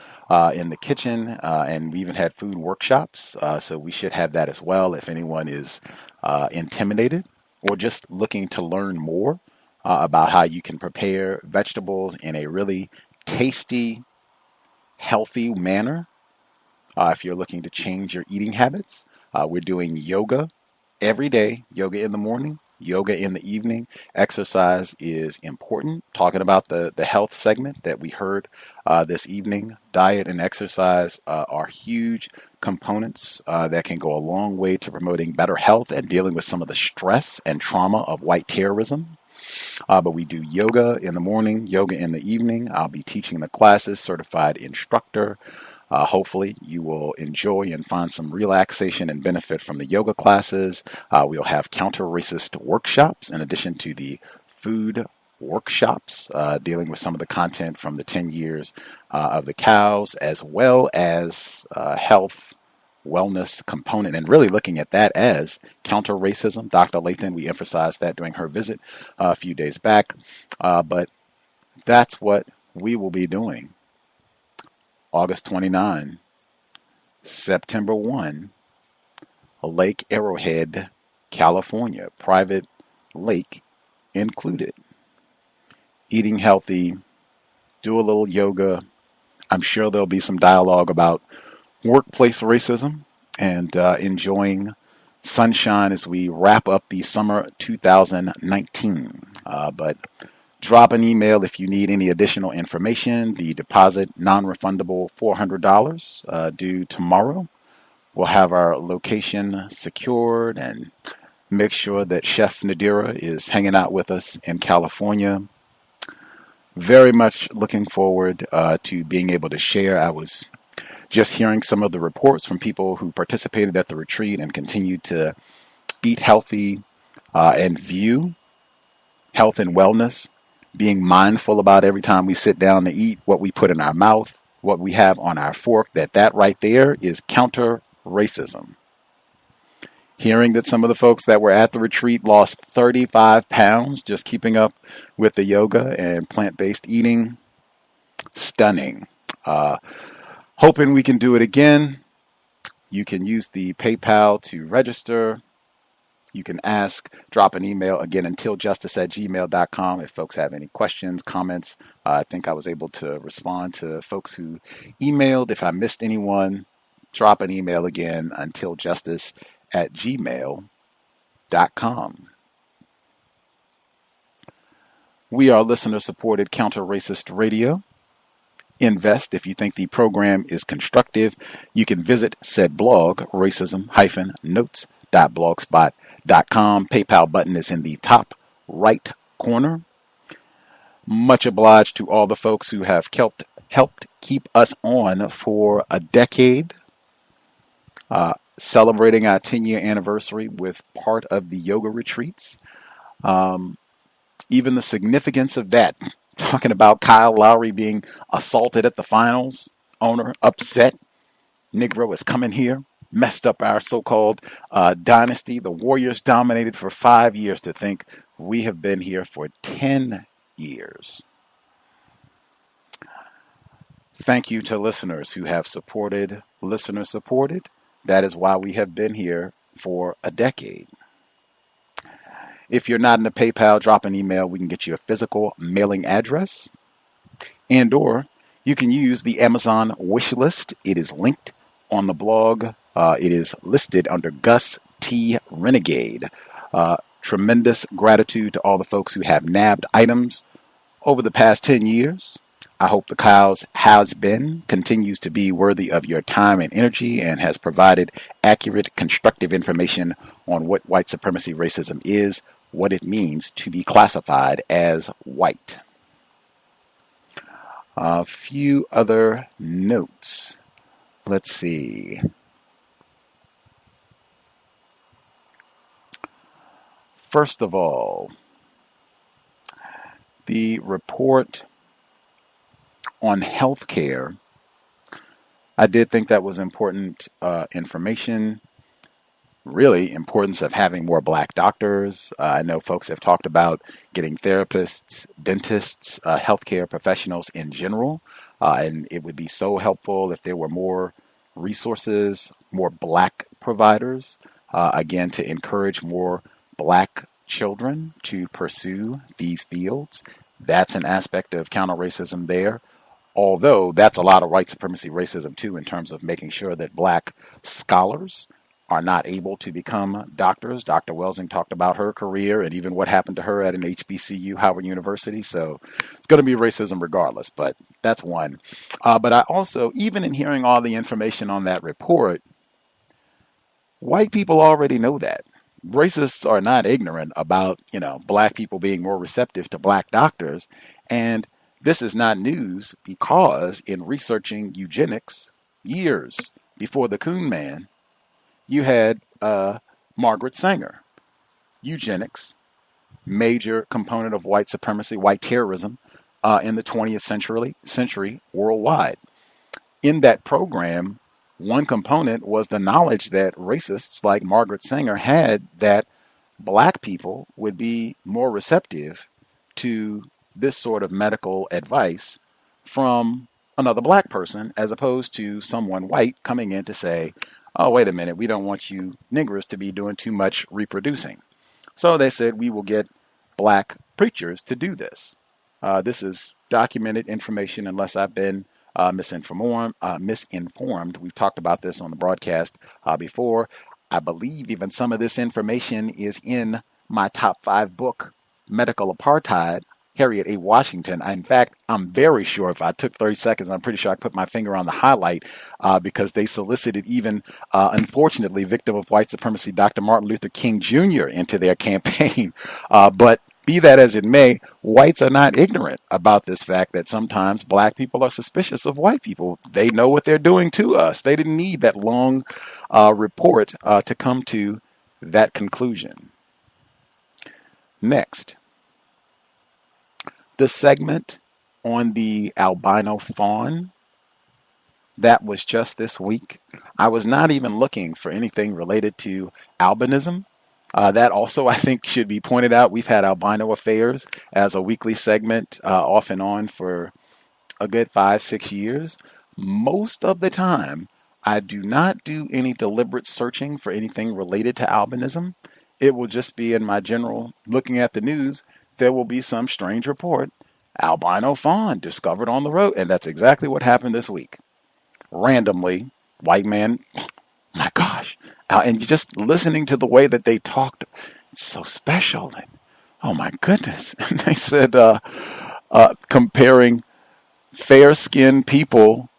in the kitchen, and we even had food workshops, so we should have that as well if anyone is intimidated or just looking to learn more about how you can prepare vegetables in a really tasty, healthy manner. If you're looking to change your eating habits, we're doing yoga every day, yoga in the morning, yoga in the evening. Exercise is important. Talking about the health segment that we heard this evening, diet and exercise are huge components that can go a long way to promoting better health and dealing with some of the stress and trauma of white terrorism. But we do yoga in the morning, yoga in the evening. I'll be teaching the classes, certified instructor. Hopefully you will enjoy and find some relaxation and benefit from the yoga classes. We'll have counter-racist workshops in addition to the food workshops dealing with some of the content from the 10 years of the cows, as well as health, wellness component, and really looking at that as counter-racism. Dr. Lathan, we emphasized that during her visit a few days back. But that's what we will be doing. August 29, September 1, Lake Arrowhead, California, private lake included. Eating healthy, do a little yoga. I'm sure there'll be some dialogue about workplace racism and enjoying sunshine as we wrap up the summer 2019. But drop an email if you need any additional information. The deposit, non-refundable $400 due tomorrow. We'll have our location secured and make sure that Chef Nadira is hanging out with us in California. Very much looking forward to being able to share. I was just hearing some of the reports from people who participated at the retreat and continue to eat healthy and view health and wellness, being mindful about every time we sit down to eat, what we put in our mouth, what we have on our fork, that right there is counter-racism. Hearing that some of the folks that were at the retreat lost 35 pounds just keeping up with the yoga and plant-based eating, stunning. Hoping we can do it again. You can use the PayPal to register. You can drop an email again, untiljustice@gmail.com. If folks have any questions, comments, I think I was able to respond to folks who emailed. If I missed anyone, drop an email again, untiljustice@gmail.com. We are listener-supported counter-racist radio. Invest if you think the program is constructive. You can visit said blog, racism-notes.blogspot.com. PayPal button is in the top right corner. Much obliged to all the folks who have helped keep us on for a decade. Celebrating our 10-year anniversary with part of the yoga retreats. Even the significance of that. Talking about Kyle Lowry being assaulted at the finals. Owner upset. Negro is coming here. Messed up our so-called dynasty. The Warriors dominated for 5 years. To think we have been here for 10 years. Thank you to listeners who have supported. Listener supported. That is why we have been here for a decade. If you're not in the PayPal, drop an email. We can get you a physical mailing address. And or you can use the Amazon wish list. It is linked on the blog. It is listed under Gus T Renegade. Tremendous gratitude to all the folks who have nabbed items over the past 10 years. I hope the Kyle's continues to be worthy of your time and energy and has provided accurate, constructive information on what white supremacy racism is, what it means to be classified as white. A few other notes. Let's see. First of all, the report on healthcare, I did think that was important information. Really, importance of having more black doctors. I know folks have talked about getting therapists, dentists, healthcare professionals in general, and it would be so helpful if there were more resources, more black providers, again, to encourage more black children to pursue these fields. That's an aspect of counter-racism there. Although that's a lot of white supremacy racism too, in terms of making sure that black scholars are not able to become doctors. Dr. Welsing talked about her career and even what happened to her at an HBCU, Howard University. So it's going to be racism regardless, but that's one. But I also, even in hearing all the information on that report, white people already know that. Racists are not ignorant about, black people being more receptive to black doctors. And this is not news because in researching eugenics years before the Coonman, you had Margaret Sanger. Eugenics, major component of white supremacy, white terrorism in the 20th century worldwide. In that program, one component was the knowledge that racists like Margaret Sanger had that black people would be more receptive to this sort of medical advice from another black person as opposed to someone white coming in to say, oh, wait a minute, we don't want you niggers to be doing too much reproducing. So they said, we will get black preachers to do this. This is documented information unless I've been misinformed. We've talked about this on the broadcast before. I believe even some of this information is in my top 5 book, Medical Apartheid, Harriet A. Washington. In fact, I'm very sure if I took 30 seconds, I'm pretty sure I put my finger on the highlight because they solicited even, unfortunately, victim of white supremacy, Dr. Martin Luther King Jr. into their campaign. But be that as it may, whites are not ignorant about this fact that sometimes black people are suspicious of white people. They know what they're doing to us. They didn't need that long report to come to that conclusion. Next, the segment on the albino fawn, that was just this week. I was not even looking for anything related to albinism. That also, I think, should be pointed out. We've had Albino Affairs as a weekly segment off and on for a good 5-6 years. Most of the time, I do not do any deliberate searching for anything related to albinism. It will just be in my general looking at the news. There will be some strange report, albino fawn discovered on the road. And that's exactly what happened this week. Randomly, white man, my gosh. And just listening to the way that they talked, it's so special. And, oh my goodness. And they said, comparing fair-skinned people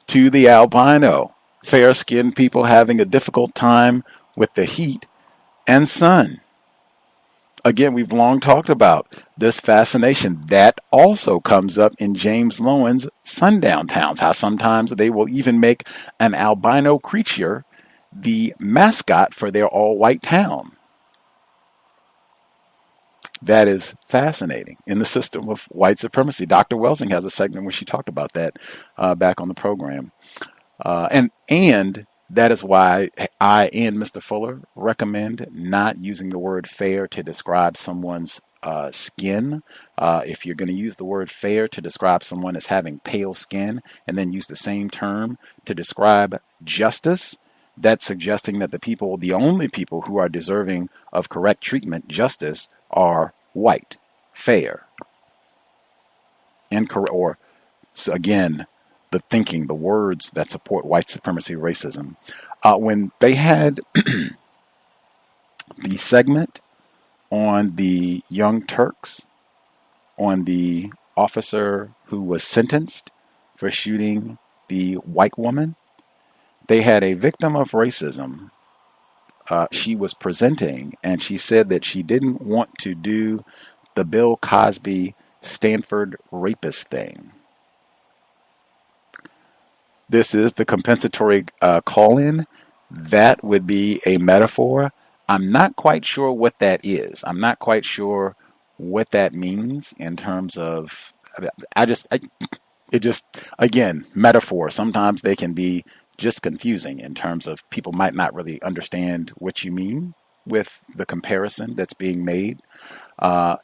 to the albino. Fair-skinned people having a difficult time with the heat and sun. Again, we've long talked about this fascination. That also comes up in James Lowen's Sundown Towns, how sometimes they will even make an albino creature the mascot for their all-white town. That is fascinating in the system of white supremacy. Dr. Welsing has a segment where she talked about that back on the program. And that is why I and Mr. Fuller recommend not using the word fair to describe someone's skin. If you're going to use the word fair to describe someone as having pale skin and then use the same term to describe justice, that's suggesting that the only people who are deserving of correct treatment, justice, are white, fair, or again, the thinking, the words that support white supremacy racism. When they had the segment on the Young Turks, on the officer who was sentenced for shooting the white woman, they had a victim of racism. She was presenting, and she said that she didn't want to do the Bill Cosby Stanford rapist thing. This is the compensatory call-in. That would be a metaphor. I'm not quite sure what that is. I'm not quite sure what that means in terms of, again, metaphor. Sometimes they can be just confusing in terms of people might not really understand what you mean with the comparison that's being made. I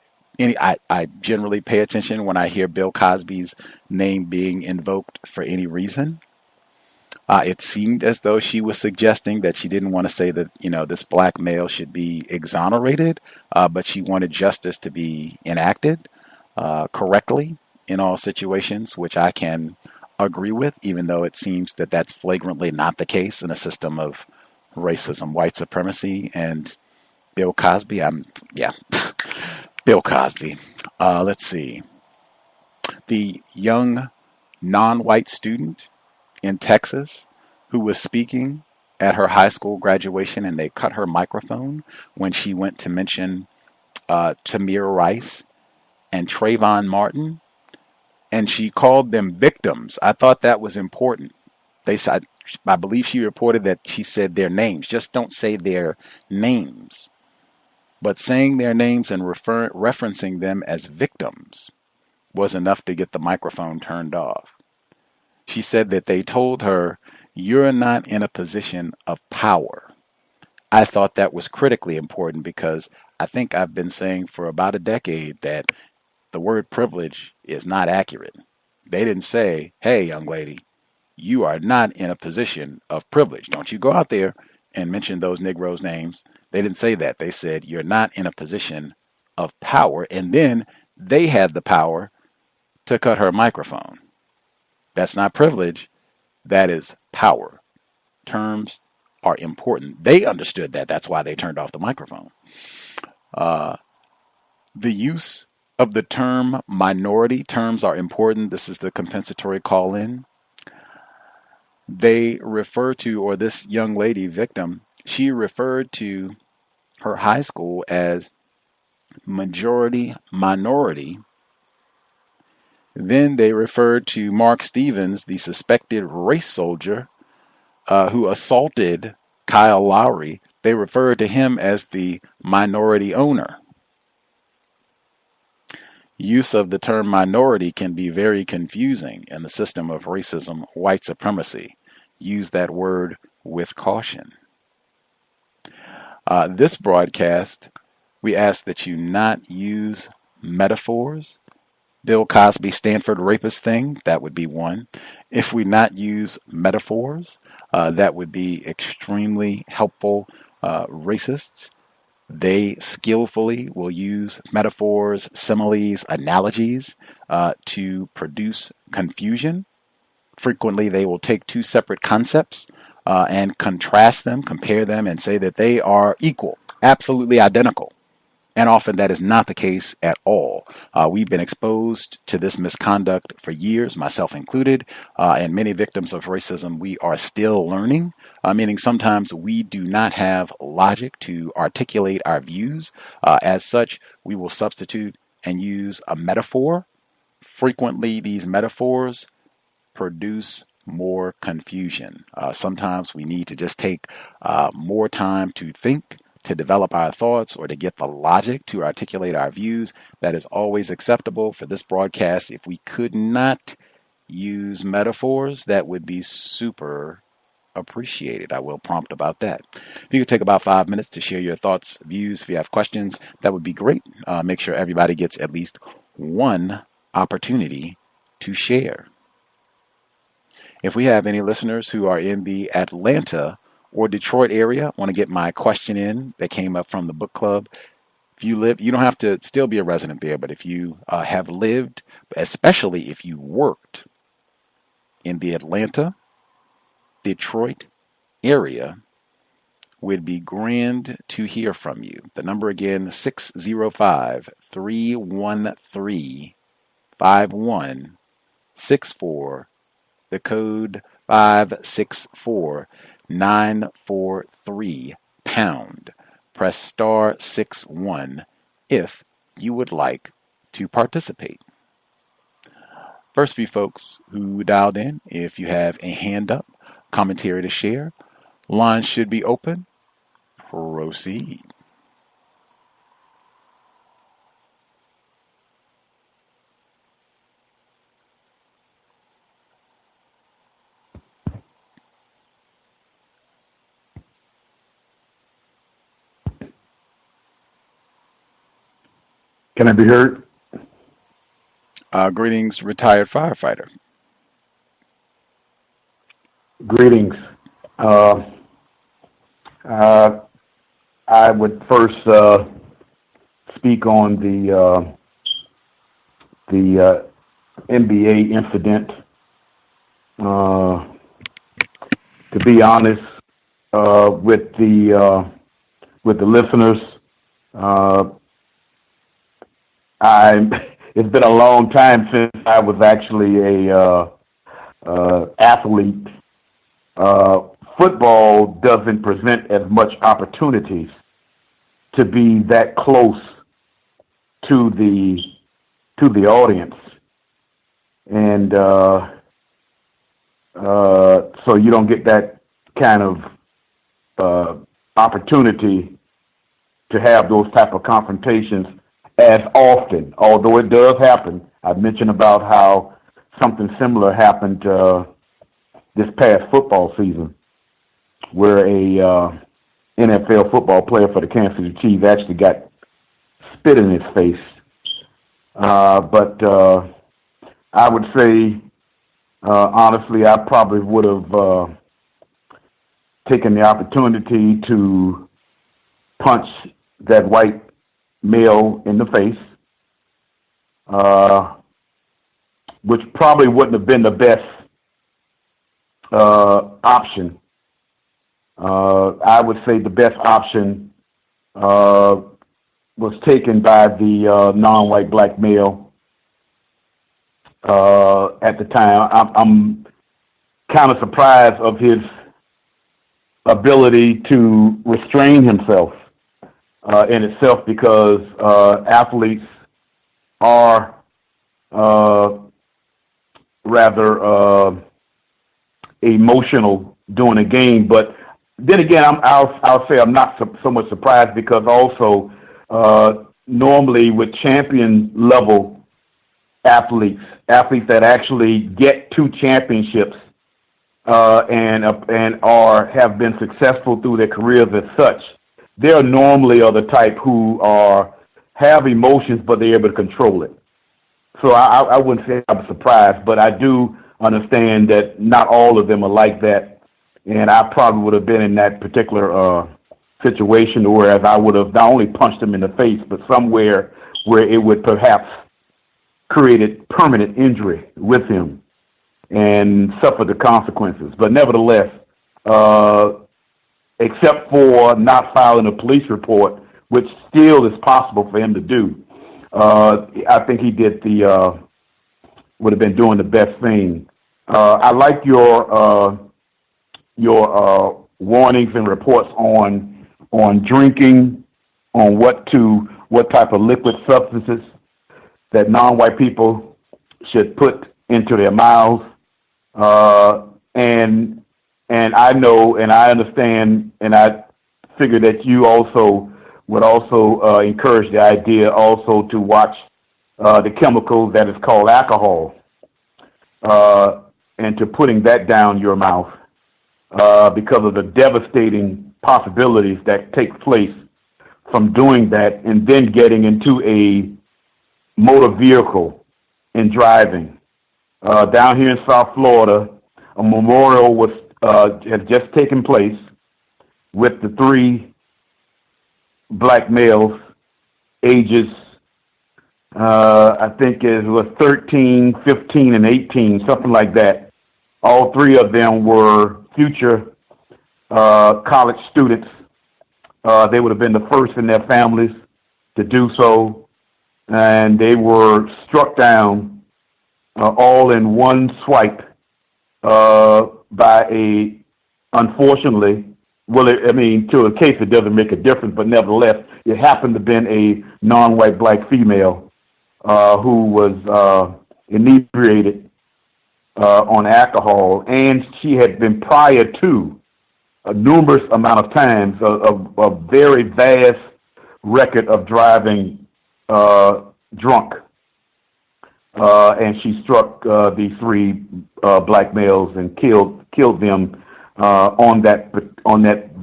generally pay attention when I hear Bill Cosby's name being invoked for any reason. It seemed as though she was suggesting that she didn't want to say that, this black male should be exonerated, but she wanted justice to be enacted correctly in all situations, which I can agree with, even though it seems that that's flagrantly not the case in a system of racism, white supremacy, and Bill Cosby. Bill Cosby. Let's see. The young non-white student in Texas who was speaking at her high school graduation, and they cut her microphone when she went to mention Tamir Rice and Trayvon Martin, and she called them victims. I thought that was important. I believe she reported that she said their names. Just don't say their names. But saying their names and referencing them as victims was enough to get the microphone turned off. She said that they told her, "You're not in a position of power." I thought that was critically important because I think I've been saying for about a decade that the word privilege is not accurate. They didn't say, "Hey, young lady, you are not in a position of privilege. Don't you go out there and mention those Negroes' names." They didn't say that. They said, "You're not in a position of power." And then they had the power to cut her microphone. That's not privilege. That is power. Terms are important. They understood that. That's why they turned off the microphone. The use of the term minority, terms are important. This is the compensatory call-in. They refer to, or this young lady victim, she referred to her high school as majority minority. Then they referred to Mark Stevens, the suspected race soldier who assaulted Kyle Lowry. They referred to him as the minority owner. Use of the term minority can be very confusing in the system of racism, white supremacy. Use that word with caution. This broadcast, we ask that you not use metaphors. Bill Cosby Stanford rapist thing, that would be one. If we not use metaphors, that would be extremely helpful. Racists, they skillfully will use metaphors, similes, analogies to produce confusion. Frequently, they will take two separate concepts and contrast them, compare them, and say that they are equal, absolutely identical. And often that is not the case at all. We've been exposed to this misconduct for years, myself included, and many victims of racism. We are still learning, meaning sometimes we do not have logic to articulate our views. As such, we will substitute and use a metaphor. Frequently, these metaphors produce more confusion. Sometimes we need to just take more time to think, to develop our thoughts, or to get the logic to articulate our views. That is always acceptable for this broadcast. If we could not use metaphors, that would be super appreciated. I will prompt about that. If you could take about 5 minutes to share your thoughts, views, if you have questions, that would be great. Make sure everybody gets at least one opportunity to share. If we have any listeners who are in the Atlanta or Detroit area, want to get my question in that came up from the book club. If you live, you don't have to still be a resident there, but if you have lived, especially if you worked in the Atlanta, Detroit area, would be grand to hear from you. The number again, 605-313-5164. The code 564-943 pound. Press star 61 if you would like to participate. First few folks who dialed in, if you have a hand up, commentary to share, lines should be open. Proceed. Can I be heard? Greetings, retired firefighter. Greetings. I would first speak on the NBA incident. To be honest, with the listeners, it's been a long time since I was actually a athlete. Football doesn't present as much opportunities to be that close to the audience, and so you don't get that kind of opportunity to have those type of confrontations as often, although it does happen. I've mentioned about how something similar happened this past football season, where a NFL football player for the Kansas City Chiefs actually got spit in his face. But I would say, honestly, I probably would have taken the opportunity to punch that white male in the face, which probably wouldn't have been the best option. I would say the best option was taken by the non-white black male at the time. I'm kind of surprised of his ability to restrain himself in itself, because athletes are rather emotional during a game. But then again, I'll say I'm not so much surprised, because also normally with champion level athletes that actually get to championships and have been successful through their careers as such, they're normally the type who have emotions, but they're able to control it. So I wouldn't say I'm surprised, but I do understand that not all of them are like that. And I probably would have been in that particular situation, whereas I would have not only punched him in the face, but somewhere where it would perhaps created permanent injury with him and suffer the consequences. But nevertheless, except for not filing a police report, which still is possible for him to do, I think he did would have been doing the best thing. I like your warnings and reports on drinking, on what type of liquid substances that non-white people should put into their mouths, and I know and I understand, and I figure that you also would also encourage the idea also to watch the chemical that is called alcohol, and to putting that down your mouth, because of the devastating possibilities that take place from doing that and then getting into a motor vehicle and driving. Down here in South Florida, a memorial has just taken place with the 3 black males, ages, I think it was 13, 15, and 18, something like that. All 3 of them were future college students. They would have been the first in their families to do so, and they were struck down all in one swipe by unfortunately, to a case it doesn't make a difference, but nevertheless, it happened to have been a non-white black female who was inebriated on alcohol, and she had been prior to a numerous amount of times a very vast record of driving drunk, and she struck these 3 black males and killed them on that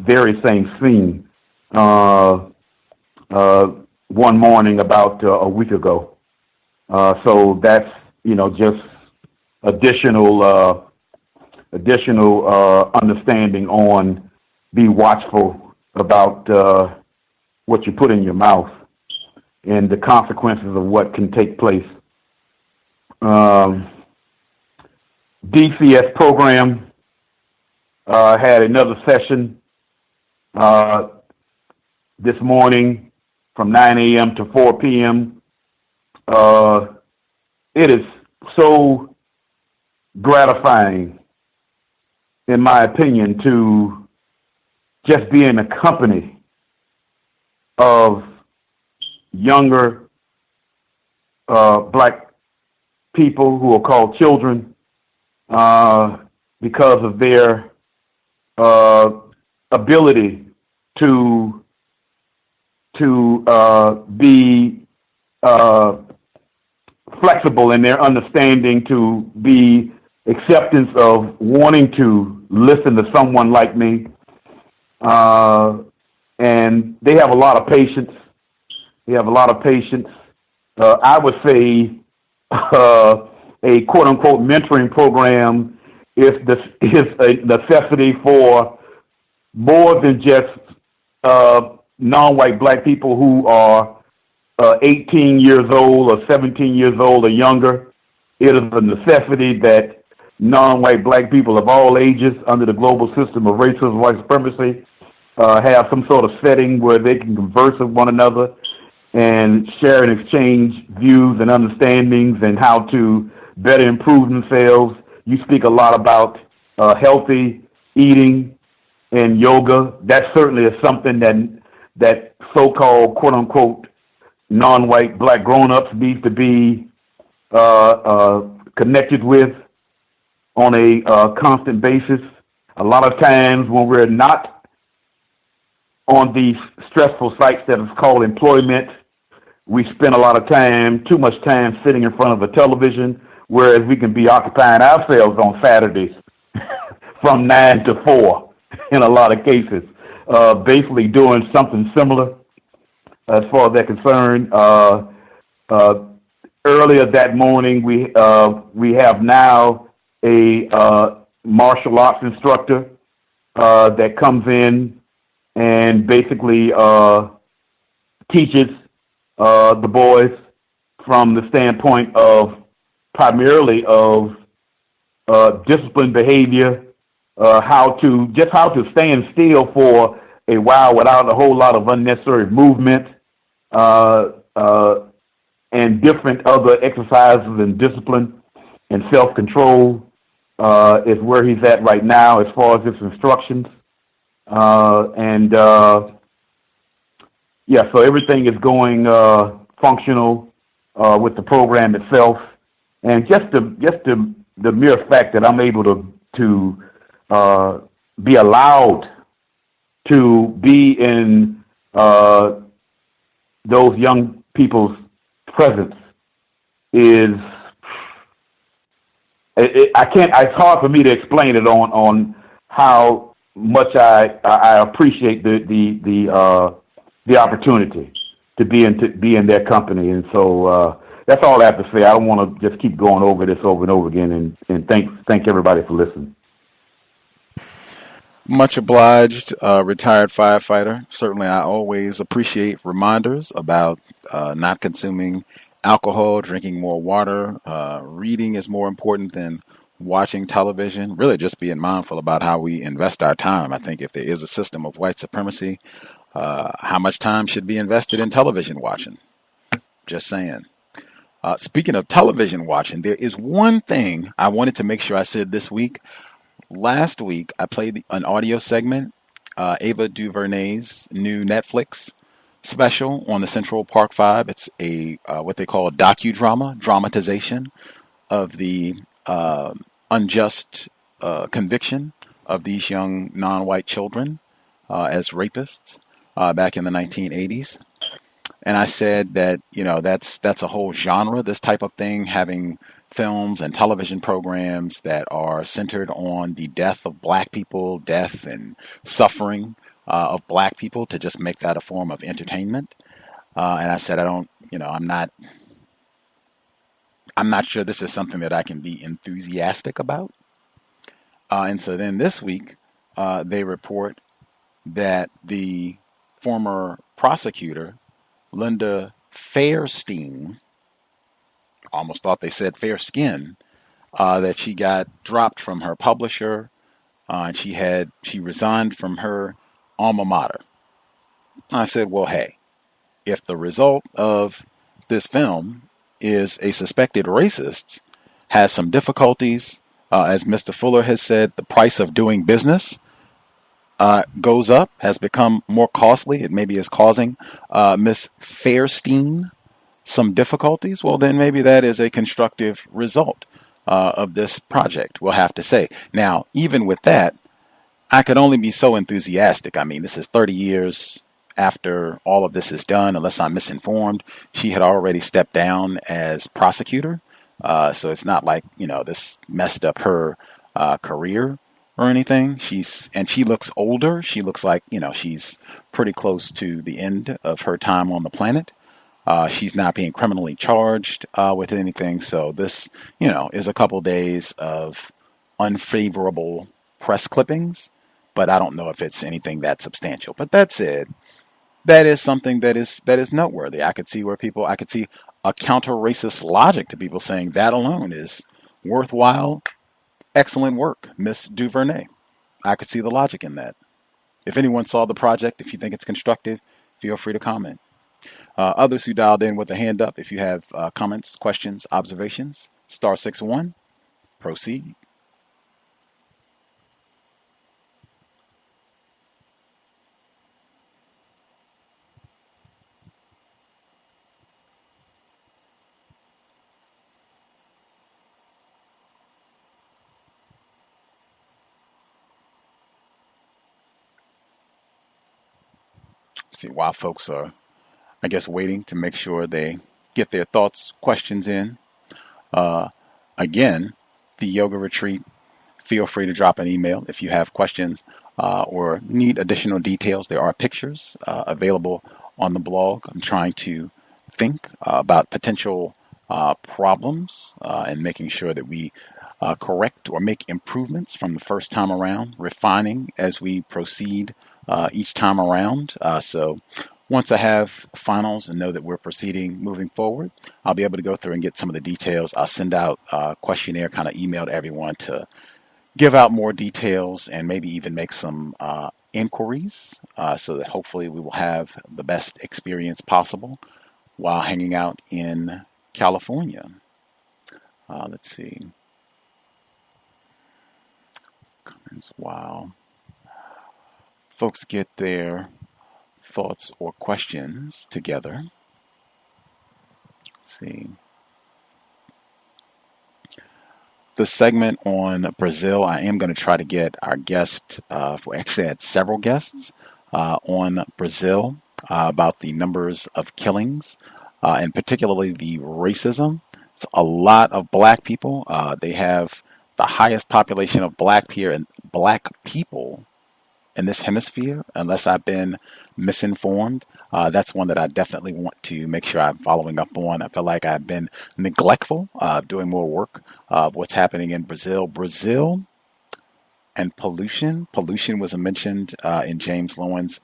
very same scene one morning about a week ago. So that's just additional understanding on be watchful about what you put in your mouth and the consequences of what can take place DCS program had another session this morning from 9 a.m. to 4 p.m. It is so gratifying, in my opinion, to just be in the company of younger black people who are called children because of their ability to be flexible in their understanding, to be acceptance of wanting to listen to someone like me. And they have a lot of patience. I would say a quote-unquote mentoring program is a necessity for more than just non-white black people who are 18 years old or 17 years old or younger. It is a necessity that non-white black people of all ages under the global system of racism, white supremacy, have some sort of setting where they can converse with one another and share and exchange views and understandings and how to better improve themselves. You speak a lot about healthy eating and yoga. That certainly is something that so-called quote-unquote non-white black grown-ups need to be connected with on a constant basis. A lot of times when we're not on these stressful sites that is called employment, we spend a lot of time, too much time sitting in front of a television, whereas we can be occupying ourselves on Saturdays from 9 to 4 in a lot of cases, basically doing something similar as far as they're concerned. Earlier that morning, we have now a martial arts instructor that comes in and basically teaches the boys from the standpoint of primarily of disciplined behavior, how to stand still for a while without a whole lot of unnecessary movement, and different other exercises and discipline and self-control is where he's at right now as far as his instructions. So everything is going functional with the program itself, and just the mere fact that I'm able to be allowed to be in those young people's presence is it's hard for me to explain it on how much I appreciate the opportunity to be in their company. And so that's all I have to say. I don't want to just keep going over this over and over again, and thank everybody for listening. Much obliged, retired firefighter. Certainly, I always appreciate reminders about not consuming alcohol, drinking more water. Reading is more important than watching television. Really, just being mindful about how we invest our time. I think if there is a system of white supremacy, how much time should be invested in television watching? Just saying. Speaking of television watching, there is one thing I wanted to make sure I said this week. Last week, I played an audio segment, Ava DuVernay's new Netflix special on the Central Park Five. It's a what they call a docudrama, dramatization of the unjust conviction of these young non-white children as rapists back in the 1980s. And I said that, that's a whole genre, this type of thing, having films and television programs that are centered on the death of black people, death and suffering of black people, to just make that a form of entertainment. And I said, I'm not sure this is something that I can be enthusiastic about. And so then this week, they report that the former prosecutor, Linda Fairstein, almost thought they said fair skin, that she got dropped from her publisher, and she resigned from her alma mater. I said, well, hey, if the result of this film is a suspected racist, has some difficulties, as Mr. Fuller has said, the price of doing business goes up, has become more costly. It maybe is causing Miss Fairstein some difficulties. Well, then maybe that is a constructive result of this project, we'll have to say. Now, even with that, I could only be so enthusiastic. I mean, this is 30 years after all of this is done, unless I'm misinformed. She had already stepped down as prosecutor. So it's not like, this messed up her career or anything. She looks older. She looks like, she's pretty close to the end of her time on the planet. She's not being criminally charged with anything. So this, is a couple days of unfavorable press clippings, but I don't know if it's anything that substantial. But that said, that is something that is noteworthy. I could see a counter-racist logic to people saying that alone is worthwhile, excellent work, Miss DuVernay. I could see the logic in that. If anyone saw the project, if you think it's constructive, feel free to comment. Others who dialed in with a hand up, if you have comments, questions, observations, *61, proceed. See, while folks are, I guess, waiting to make sure they get their thoughts, questions in. Again, the yoga retreat, feel free to drop an email if you have questions or need additional details. There are pictures available on the blog. I'm trying to think about potential problems and making sure that we correct or make improvements from the first time around, refining as we proceed each time around. So once I have finals and know that we're proceeding moving forward, I'll be able to go through and get some of the details. I'll send out a questionnaire kind of email to everyone to give out more details and maybe even make some inquiries so that hopefully we will have the best experience possible while hanging out in California. Let's see. Comments. Wow. Folks get their thoughts or questions together. Let's see. The segment on Brazil, I am going to try to get our guest, we actually had several guests on Brazil about the numbers of killings and particularly the racism. It's a lot of black people. They have the highest population of black people in this hemisphere, unless I've been misinformed. That's one that I definitely want to make sure I'm following up on. I feel like I've been neglectful of doing more work of what's happening in Brazil. Brazil and pollution. Pollution was mentioned in James Lowen's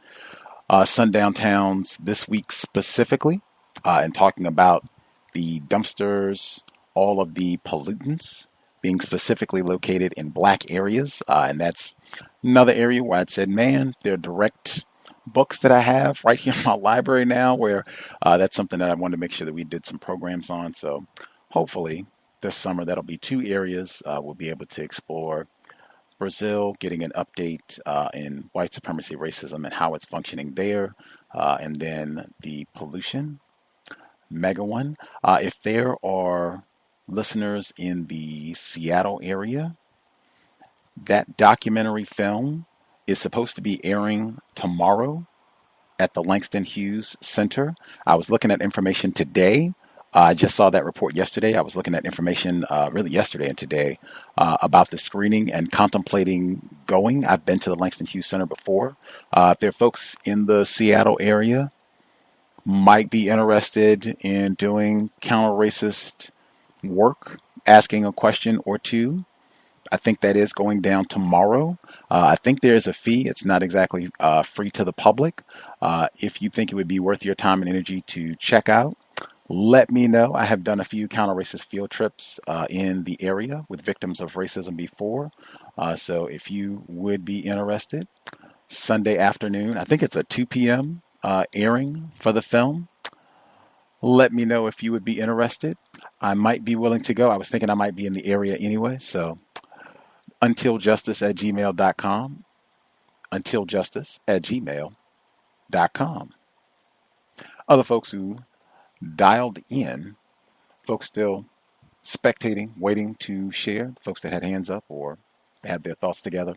Sundown Towns this week specifically, and talking about the dumpsters, all of the pollutants being specifically located in black areas. And that's another area where I'd said, man, there are direct books that I have right here in my library now where that's something that I wanted to make sure that we did some programs on. So hopefully this summer, that'll be 2 areas we'll be able to explore. Brazil, getting an update in white supremacy, racism, and how it's functioning there. And then the pollution, mega one. If there are listeners in the Seattle area, that documentary film is supposed to be airing tomorrow at the Langston Hughes Center. I was looking at information today. I just saw that report yesterday. I was looking at information really yesterday and today about the screening and contemplating going. I've been to the Langston Hughes Center before. If there are folks in the Seattle area might be interested in doing counter-racist work, asking a question or two, I think that is going down tomorrow. I think there is a fee. It's not exactly free to the public. If you think it would be worth your time and energy to check out, Let me know. I have done a few counter-racist field trips in the area with victims of racism before. So if you would be interested, Sunday afternoon, I think it's a 2 p.m. Airing for the film. Let me know if you would be interested. I might be willing to go. I was thinking I might be in the area anyway. So untiljustice@gmail.com. Untiljustice@gmail.com. Other folks who dialed in, folks still spectating, waiting to share, folks that had hands up or have their thoughts together.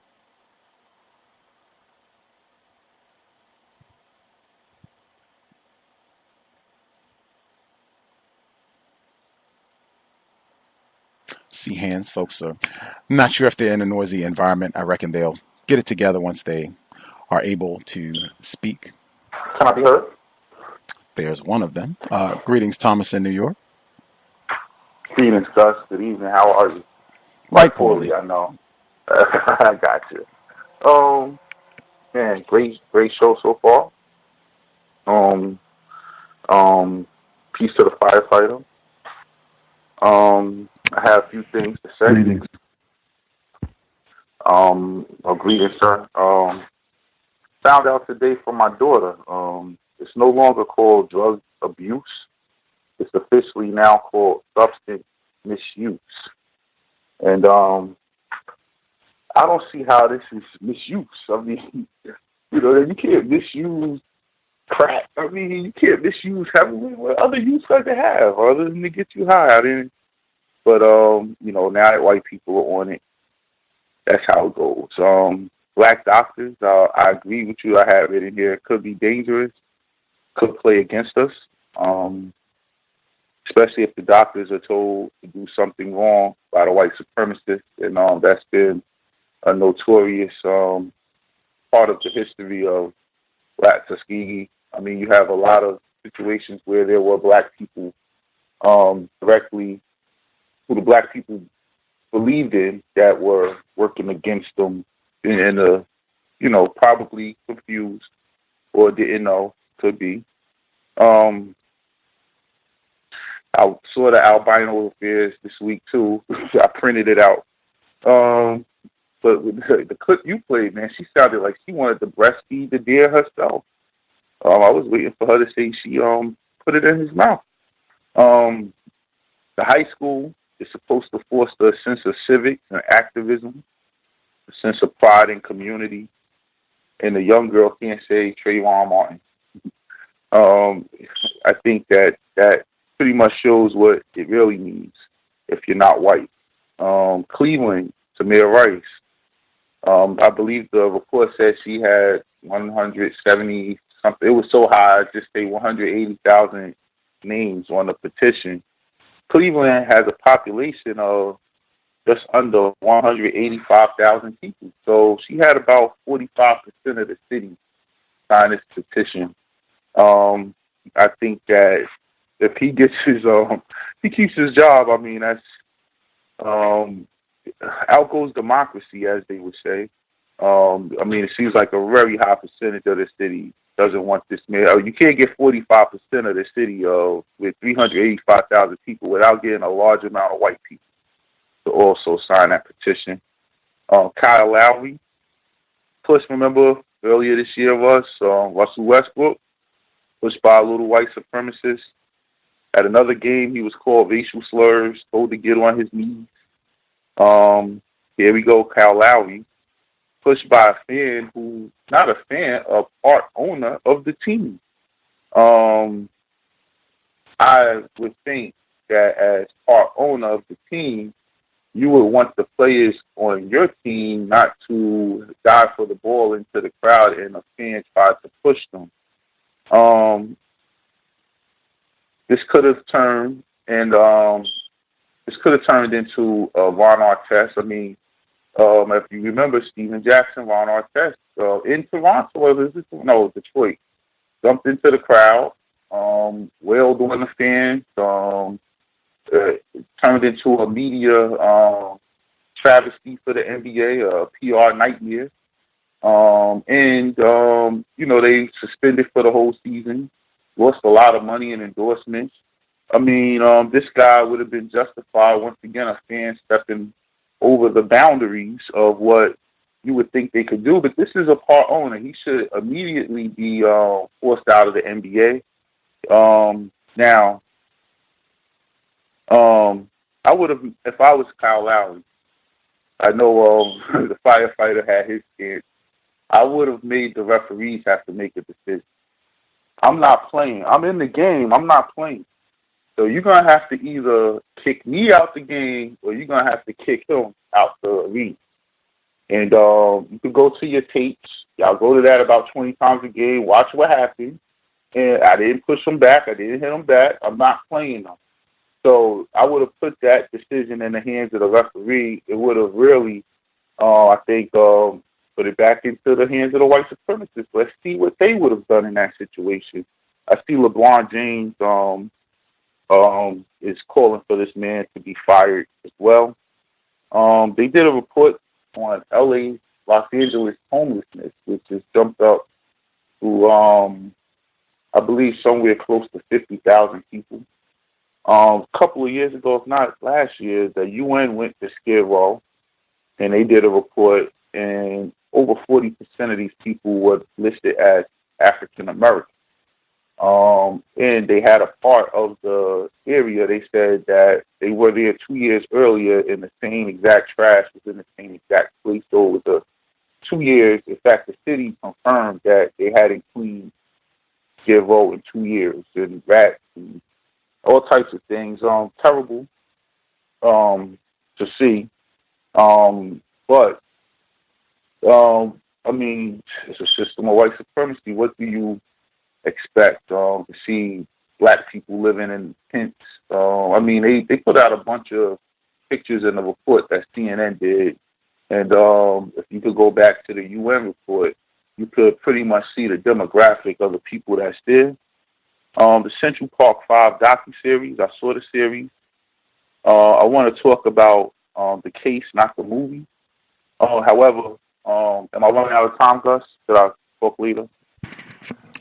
See hands, folks are not sure if they're in a noisy environment. I reckon they'll get it together once they are able to speak. Can I be heard? There's one of them. Greetings, Thomas in New York. Greetings, Gus. Good evening. How are you? Right poorly. I know. I got you. Man, great show so far. Peace to the firefighter. I have a few things to say. Greetings. Greetings, sir. Found out today from my daughter. It's no longer called drug abuse. It's officially now called substance misuse. And I don't see how this is misuse. I mean, you can't misuse crack. I mean, you can't misuse heavily. What other use does it have other than to get you high? But now that white people are on it, that's how it goes. Black doctors, I agree with you. I have it in here. It could be dangerous. Could play against us. Especially if the doctors are told to do something wrong by the white supremacists, and that's been a notorious part of the history of Black Tuskegee. I mean, you have a lot of situations where there were Black people directly who the Black people believed in that were working against them, and probably confused or didn't know, could be. I saw the albino affairs this week too. I printed it out. But with the clip you played, man, she sounded like she wanted to breastfeed the deer herself. I was waiting for her to say she put it in his mouth. The high school is supposed to foster a sense of civics and activism, a sense of pride and community, and the young girl can't say Trayvon Martin. I think that pretty much shows what it really means if you're not white. Cleveland, Tamir Rice, I believe the report said she had 170 something. It was so high, I just say 180,000 names on the petition. Cleveland has a population of just under 185,000 people. So she had about 45% of the city sign this petition. I think that if he gets he keeps his job, I mean, that's, out goes democracy, as they would say. I mean, it seems like a very high percentage of the city doesn't want this man. You can't get 45% of the city with 385,000 people without getting a large amount of white people to also sign that petition. Kyle Lowry, plus remember earlier this year was Russell Westbrook, pushed by a little white supremacist. At another game, he was called racial slurs, told to get on his knees. Here we go, Kyle Lowry, pushed by a fan who, not a fan, a part owner of the team. I would think that as part owner of the team, you would want the players on your team not to dive for the ball into the crowd and a fan tried to push them. This could have turned into Ron Artest. I mean, if you remember Steven Jackson, Ron Artest in Toronto, Detroit, jumped into the crowd, wailed on the fans, turned into a media travesty for the NBA, a PR nightmare. They suspended for the whole season, lost a lot of money in endorsements. I mean, this guy would have been justified, once again, a fan stepping over the boundaries of what you would think they could do. But this is a part owner. He should immediately be forced out of the NBA. Now, I would have, if I was Kyle Lowry, I know the firefighter had his stance, I would have made the referees have to make a decision. I'm not playing. I'm in the game. I'm not playing. So you're going to have to either kick me out the game or you're going to have to kick him out the arena. And you can go to your tapes. Y'all go to that about 20 times a game. Watch what happened. And I didn't push him back. I didn't hit him back. I'm not playing them. So I would have put that decision in the hands of the referee. It would have really, I think, put it back into the hands of the white supremacists. Let's see what they would have done in that situation. I see LeBron James is calling for this man to be fired as well. They did a report on Los Angeles homelessness, which has jumped up to, I believe, somewhere close to 50,000 people. A couple of years ago, if not last year, the UN went to Skid Row, and they did a report, and over 40% of these people were listed as African American. And they had a part of the area, they said that they were there 2 years earlier in the same exact trash was in the same exact place. So it was 2 years. In fact, the city confirmed that they hadn't cleaned Skid Row in 2 years, and rats and all types of things. Terrible to see. But I mean, it's a system of white supremacy. What do you expect to see black people living in tents? I mean, they put out a bunch of pictures in the report that CNN did, and if you could go back to the UN report, you could pretty much see the demographic of the people that's there. The Central Park 5 docuseries, I saw the series. I want to talk about the case, not the movie. However, am I running out of time, Gus? Should I talk later?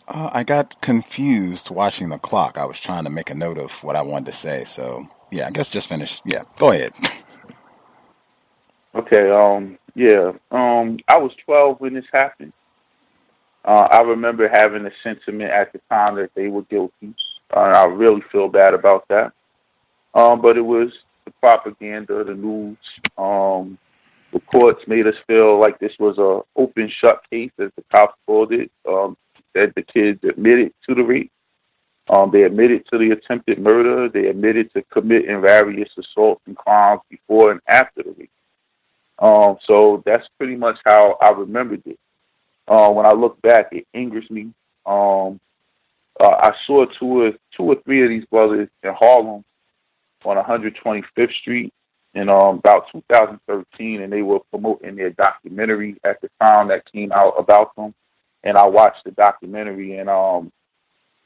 I got confused watching the clock. I was trying to make a note of what I wanted to say. So, yeah, I guess just finish. Yeah, go ahead. Okay, I was 12 when this happened. I remember having a sentiment at the time that they were guilty. I really feel bad about that. But it was the propaganda, the news, the courts made us feel like this was a open shut case, as the cops called it. That the kids admitted to the rape. They admitted to the attempted murder. They admitted to committing various assaults and crimes before and after the rape. So that's pretty much how I remembered it. When I look back, it angers me. I saw two or three of these brothers in Harlem on 125th Street in about 2013, and they were promoting their documentary at the time that came out about them. And I watched the documentary, and I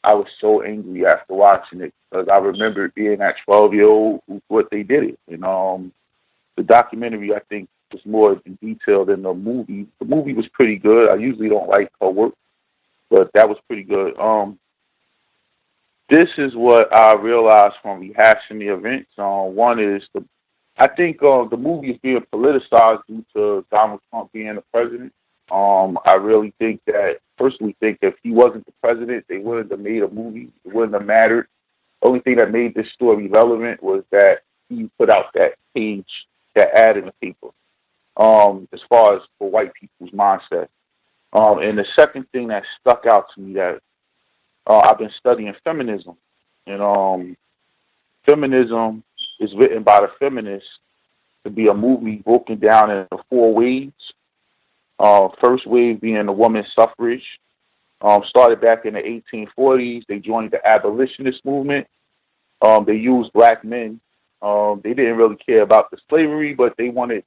was so angry after watching it because I remember being that 12-year-old who thought they did it. And the documentary, I think, was more in detail than the movie. The movie was pretty good. I usually don't like her work, but that was pretty good. This is what I realized from rehashing the events. One is I think the movie is being politicized due to Donald Trump being the president. I really personally think if he wasn't the president, they wouldn't have made a movie. It wouldn't have mattered. The only thing that made this story relevant was that he put out that ad in the paper, as far as for white people's mindset. And the second thing that stuck out to me that I've been studying feminism, and feminism is written by the feminists to be a movie broken down into 4 waves. First wave being the women's suffrage. Started back in the 1840s. They joined the abolitionist movement. They used black men. They didn't really care about the slavery, but they wanted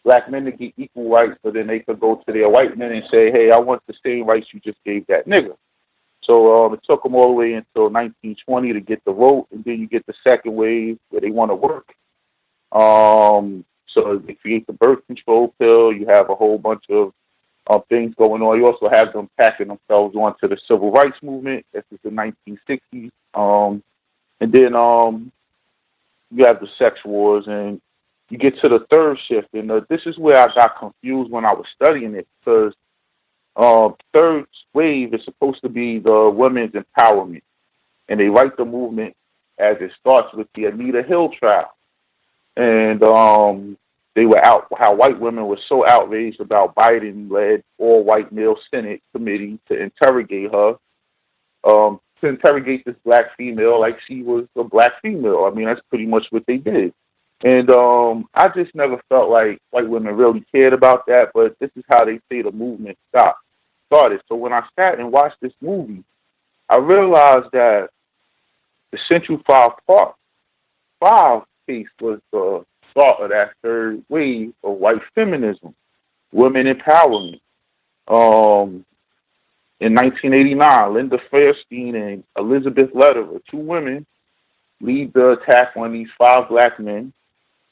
black men to get equal rights, so then they could go to their white men and say, hey, I want the same rights you just gave that nigga. So it took them all the way until 1920 to get the vote, and then you get the second wave where they want to work. So they create the birth control pill. You have a whole bunch of things going on. You also have them packing themselves onto the civil rights movement. This is the 1960s. And And then you have the sex wars, and you get to the third shift. And this is where I got confused when I was studying it, because third wave is supposed to be the women's empowerment. And they write the movement as it starts with the Anita Hill trial. And they were out, how white women were so outraged about Biden-led all-white male Senate committee to interrogate her, to interrogate this black female like she was a black female. I mean, that's pretty much what they did. And I just never felt like white women really cared about that, but this is how they say the movement started. So when I sat and watched this movie, I realized that the Central 5 case was the start of that third wave of white feminism, women empowerment. In 1989, Linda Fairstein and Elizabeth Lederer, two women, lead the attack on these 5 black men.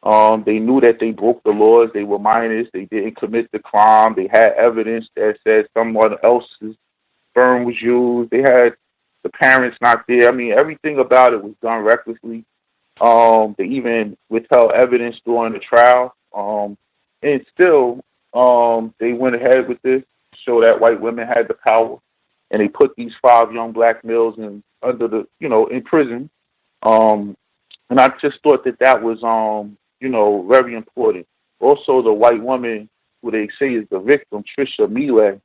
They knew that they broke the laws. They were minors. They didn't commit the crime. They had evidence that said someone else's sperm was used. They had the parents not there. I mean, everything about it was done recklessly. They even withheld evidence during the trial. And still, they went ahead with this to show that white women had the power. And they put these 5 young black males in prison. And I just thought that was, very important. Also, the white woman who they say is the victim, Trisha Mealy,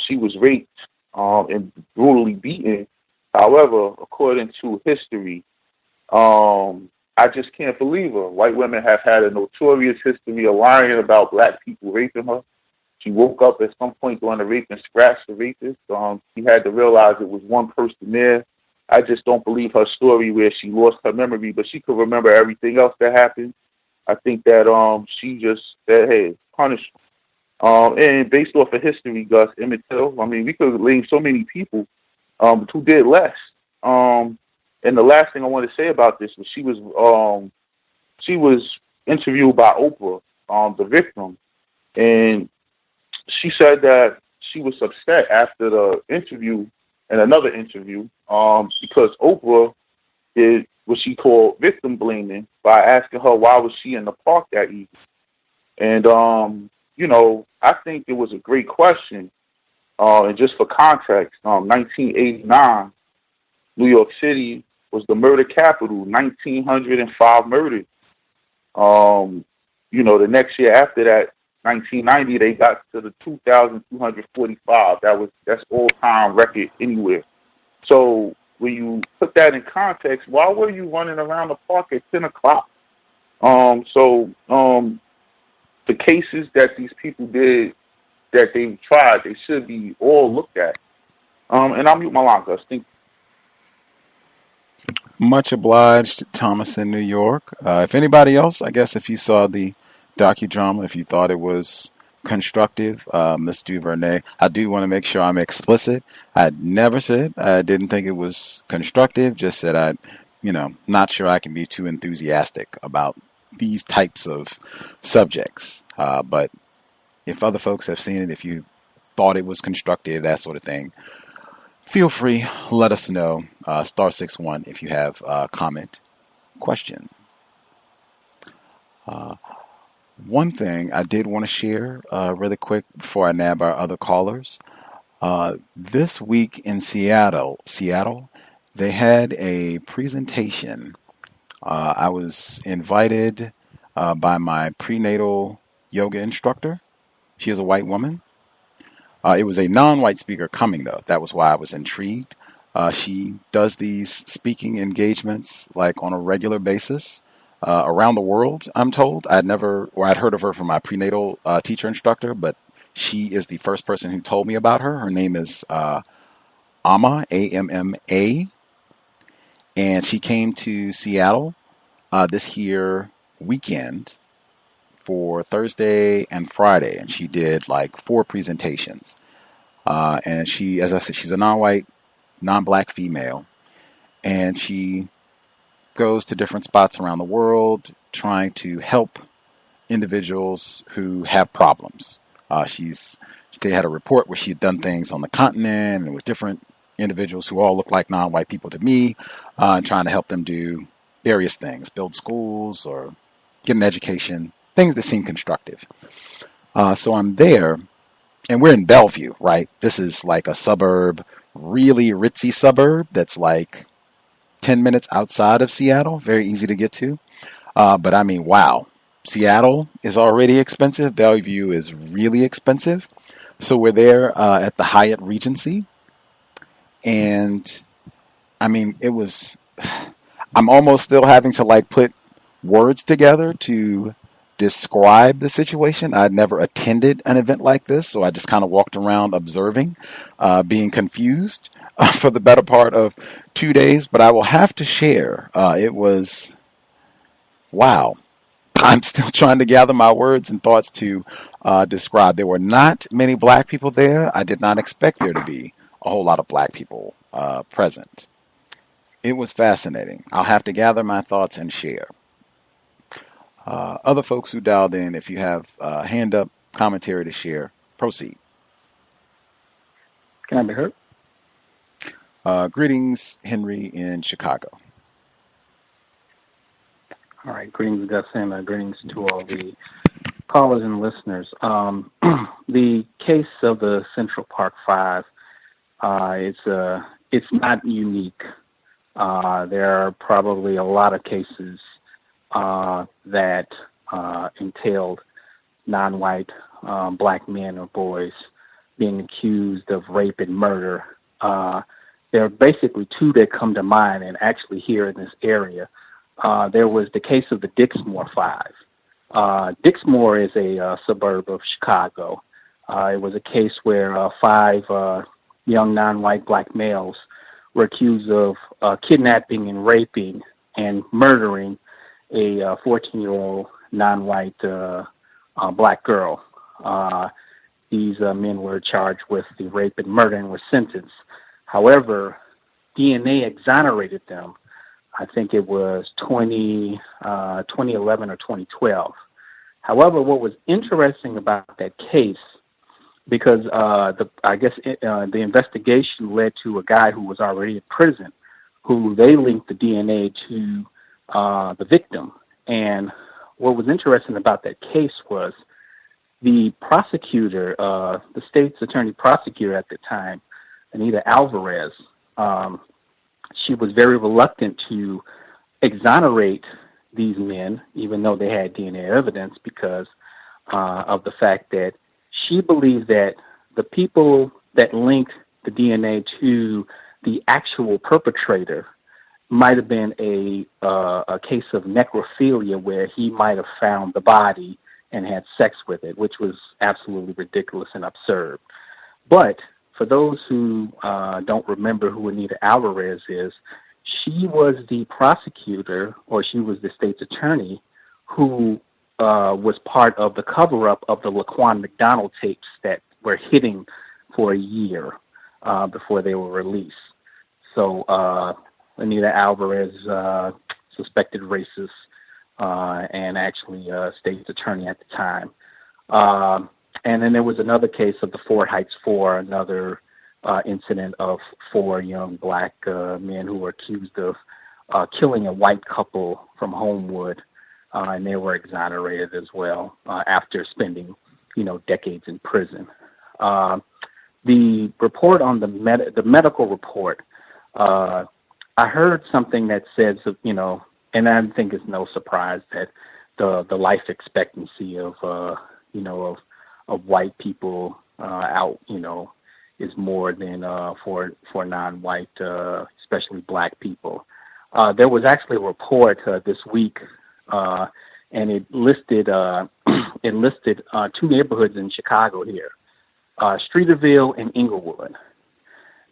she was raped and brutally beaten. However, according to history, I just can't believe her. White women have had a notorious history of lying about black people raping her. She woke up at some point during the rape and scratched the rapist. She had to realize it was one person there. I just don't believe her story where she lost her memory, but she could remember everything else that happened. I think that she just said, hey, punish them. And based off of history, Gus, Emmett Till, I mean, we could name so many people who did less. And the last thing I want to say about this was she was interviewed by Oprah, the victim, and she said that she was upset after the interview and another interview because Oprah did what she called victim blaming by asking her why was she in the park that evening. And, I think it was a great question. And just for context, 1989, New York City was the murder capital, 1,905 murders. The next year after that, 1990, they got to the 2,245. That's all-time record anywhere. So when you put that in context, why were you running around the park at 10 o'clock? The cases that these people did, that they tried, they should be all looked at. And I'll mute my line, Gus. Thank you. Much obliged, Thomas in New York. If anybody else, I guess if you saw the docudrama, if you thought it was constructive, Ms. DuVernay, I do want to make sure I'm explicit. I never said I didn't think it was constructive, just said I, not sure I can be too enthusiastic about these types of subjects. But if other folks have seen it, if you thought it was constructive, that sort of thing, feel free, let us know. *61 if you have a comment, question. One thing I did want to share really quick before I nab our other callers. This week in Seattle, they had a presentation. I was invited by my prenatal yoga instructor. She is a white woman. It was a non-white speaker coming, though. That was why I was intrigued. She does these speaking engagements like on a regular basis around the world, I'm told. I'd heard of her from my prenatal teacher instructor, but she is the first person who told me about her. Her name is Amma, A-M-M-A, and she came to Seattle this here weekend for Thursday and Friday, and she did like 4 presentations. And she, as I said, she's a non-white, non-black female, and she goes to different spots around the world trying to help individuals who have problems. They had a report where she had done things on the continent and with different individuals who all look like non-white people to me, trying to help them do various things, build schools or get an education, things that seem constructive. So I'm there, and we're in Bellevue, right? This is like a suburb, really ritzy suburb that's like 10 minutes outside of Seattle, very easy to get to. But I mean, wow, Seattle is already expensive. Bellevue is really expensive. So we're there at the Hyatt Regency. And I mean, I'm almost still having to like put words together to describe the situation. I'd never attended an event like this, so I just kind of walked around observing, being confused for the better part of 2 days. But I will have to share, it was, wow. I'm still trying to gather my words and thoughts to describe. There were not many black people there. I did not expect there to be a whole lot of black people present. It was fascinating. I'll have to gather my thoughts and share. Other folks who dialed in, if you have hand up commentary to share, proceed. Can I be heard? Greetings, Henry in Chicago. All right, greetings, Gus, and greetings to all the callers and listeners. The case of the Central Park Five, it's not unique. There are probably a lot of cases that entailed non-white black men or boys being accused of rape and murder. There are basically two that come to mind, and actually here in this area. There was the case of the Dixmoor Five. Dixmoor is a suburb of Chicago. It was a case where five young non-white black males were accused of kidnapping and raping and murdering a 14-year-old non-white black girl. These men were charged with the rape and murder and were sentenced. However, DNA exonerated them. I think it was 2011 or 2012. However, what was interesting about that case, because the investigation led to a guy who was already in prison, who they linked the DNA to the victim. And what was interesting about that case was the prosecutor, the state's attorney prosecutor at the time, Anita Alvarez, she was very reluctant to exonerate these men, even though they had DNA evidence, because of the fact that she believed that the people that linked the DNA to the actual perpetrator might have been a case of necrophilia, where he might have found the body and had sex with it, which was absolutely ridiculous and absurd. But for those who don't remember who Anita Alvarez is, she was the prosecutor, or she was the state's attorney, who was part of the cover-up of the Laquan McDonald tapes that were hidden for a year before they were released. So Anita Alvarez, suspected racist, and actually state's attorney at the time. And then there was another case of the Ford Heights Four, another incident of four young black men who were accused of killing a white couple from Homewood, and they were exonerated as well after spending, decades in prison. The report on the medical report, I heard something that says, and I think it's no surprise that the life expectancy of white people out, is more than for non-white, especially black people. There was actually a report this week, and it listed two neighborhoods in Chicago here, Streeterville and Inglewood.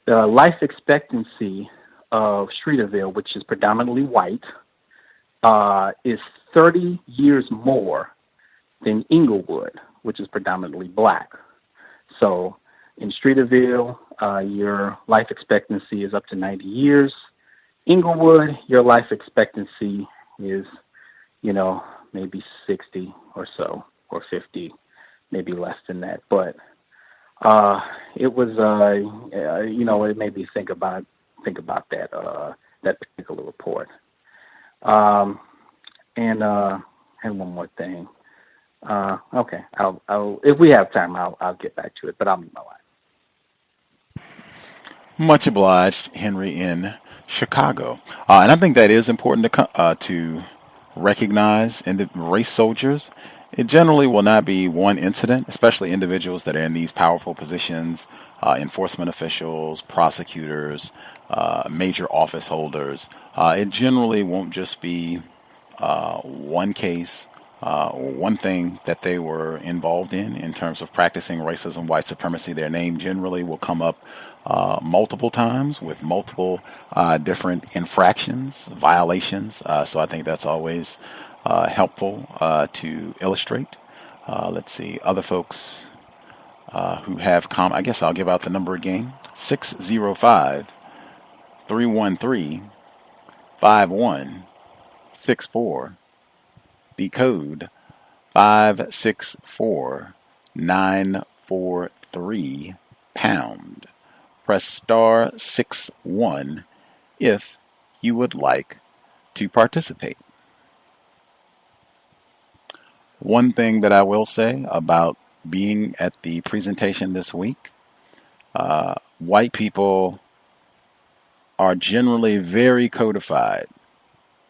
The life expectancy of Streeterville, which is predominantly white, is 30 years more than Inglewood, which is predominantly black. So in Streeterville, your life expectancy is up to 90 years. Inglewood, your life expectancy is, maybe 60 or so, or 50, maybe less than that. But It was, it made me think about that particular report. And one more thing. Okay, I'll if we have time, I'll get back to it. But I'll mute my line. Much obliged, Henry in Chicago. And I think that is important to recognize in the race soldiers. It generally will not be one incident, especially individuals that are in these powerful positions, enforcement officials, prosecutors, major office holders. It generally won't just be one case or one thing that they were involved in terms of practicing racism, white supremacy. Their name generally will come up multiple times with multiple different infractions, violations. So I think that's always helpful to illustrate. Let's see, other folks who have I guess I'll give out the number again. 605-313-5164. The code 564943 pound. Press star 61 if you would like to participate. One thing that I will say about being at the presentation this week, white people are generally very codified,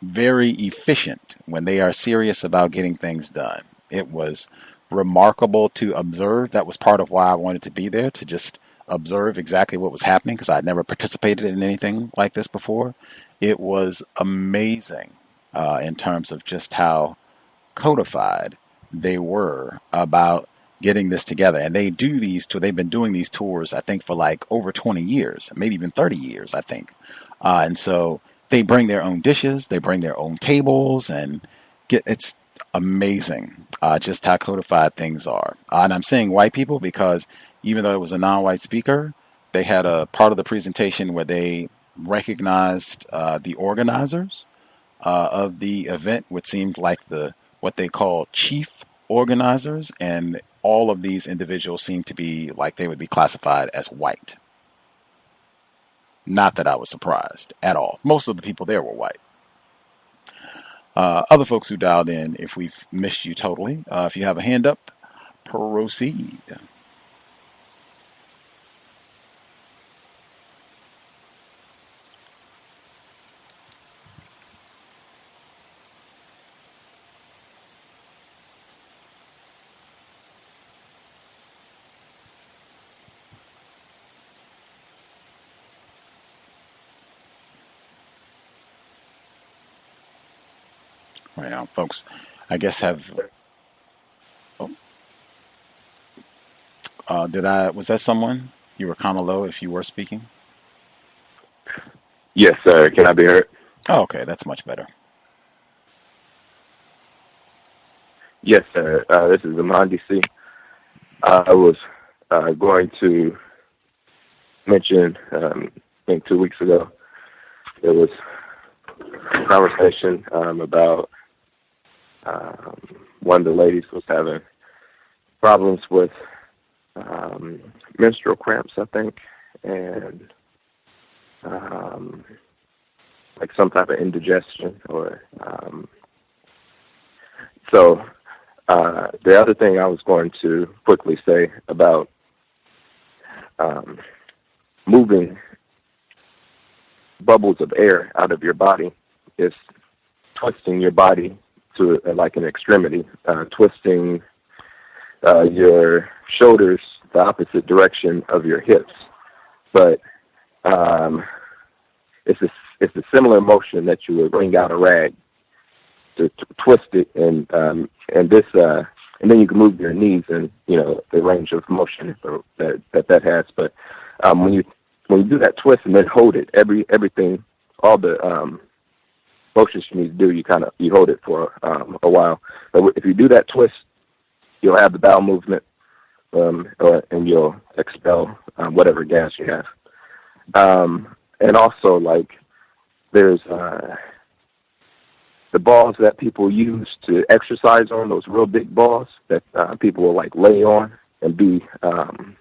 very efficient when they are serious about getting things done. It was remarkable to observe. That was part of why I wanted to be there, to just observe exactly what was happening, because I'd never participated in anything like this before. It was amazing in terms of just how codified they were about getting this together. And they've been doing these tours, I think, for like over 20 years, maybe even 30 years, I think. And so they bring their own dishes, they bring their own tables, and it's amazing just how codified things are. And I'm saying white people because even though it was a non-white speaker, they had a part of the presentation where they recognized the organizers of the event, which seemed like what they call chief organizers, and all of these individuals seemed to be like they would be classified as white. Not that I was surprised at all. Most of the people there were white. Other folks who dialed in, if we've missed you totally, if you have a hand up, proceed. Right now, folks, I guess was that someone? You were kind of low if you were speaking. Yes, sir. Can I be heard? Oh, okay, that's much better. Yes, sir. This is Amandi C. I was going to mention, I think 2 weeks ago, there was a conversation about one of the ladies was having problems with menstrual cramps, I think, and like some type of indigestion or so the other thing I was going to quickly say about moving bubbles of air out of your body is twisting your body to like an extremity, twisting your shoulders the opposite direction of your hips. But it's a similar motion that you would wring out a rag to twist it, and then you can move your knees and the range of motion that has. But when you do that twist and then hold it, everything, all the motions you need to do, you hold it for a while. But if you do that twist, you'll have the bowel movement, and you'll expel whatever gas you have. And also, like, there's the balls that people use to exercise on, those real big balls that people will like lay on and be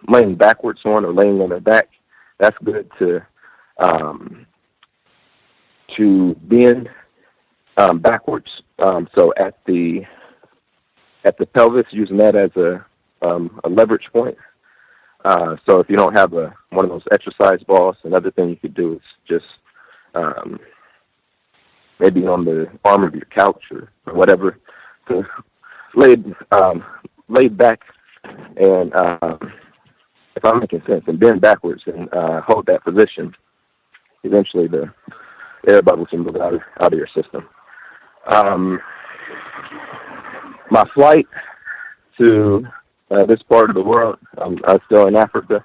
laying backwards on or laying on their back. That's good to bend backwards. So at the pelvis, using that as a leverage point. So if you don't have one of those exercise balls, another thing you could do is just maybe on the arm of your couch or whatever, to lay back and, if I'm making sense, and bend backwards and hold that position. Eventually the air bubbles can move out of your system. My flight to this part of the world, I'm still in Africa.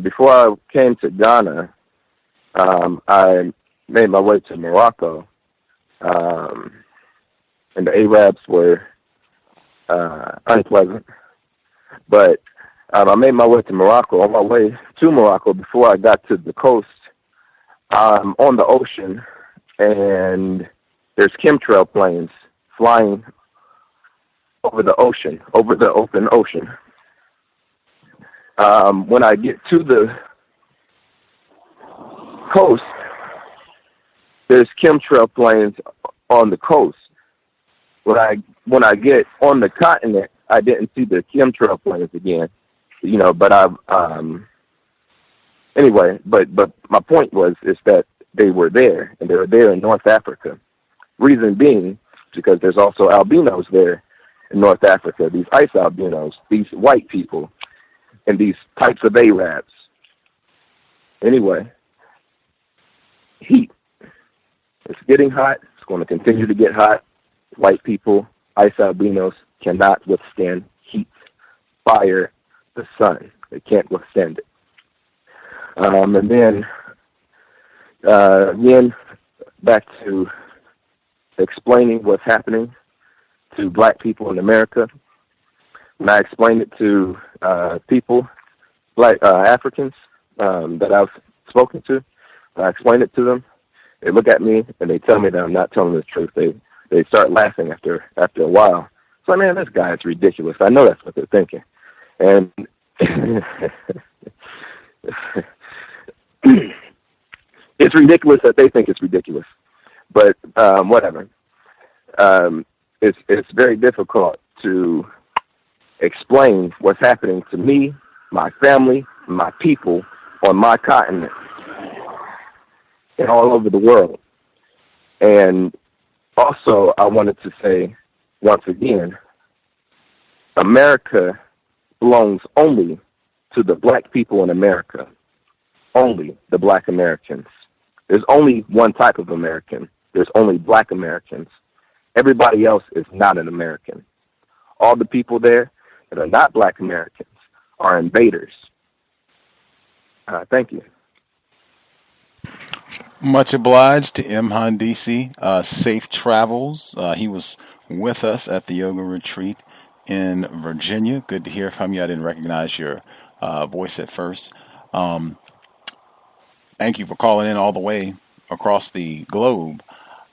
Before I came to Ghana, I made my way to Morocco, and the Arabs were unpleasant. But I made my way to Morocco. On my way to Morocco, before I got to the coast, I'm on the ocean, and there's chemtrail planes flying over the ocean, over the open ocean. When I get to the coast, there's chemtrail planes on the coast. When I get on the continent, I didn't see the chemtrail planes again, but anyway, but my point is that they were there, and they were there in North Africa. Reason being, because there's also albinos there in North Africa, these ice albinos, these white people, and these types of Arabs. Anyway, heat. It's getting hot. It's going to continue to get hot. White people, ice albinos, cannot withstand heat, fire, the sun. They can't withstand it. And then, again, back to explaining what's happening to black people in America. When I explain it to people, black Africans that I've spoken to, I explain it to them. They look at me and they tell me that I'm not telling the truth. They start laughing after a while. So, man, this guy is ridiculous. I know that's what they're thinking. And it's ridiculous that they think it's ridiculous. But whatever. It's very difficult to explain what's happening to me, my family, my people on my continent and all over the world. And also, I wanted to say, once again, America belongs only to the black people in America, only the black Americans. There's only one type of American. There's only black Americans. Everybody else is not an American. All the people there that are not black Americans are invaders. Thank you. Much obliged to M. Handisi. Safe travels. He was with us at the yoga retreat in Virginia. Good to hear from you. I didn't recognize your voice at first. Thank you for calling in all the way across the globe.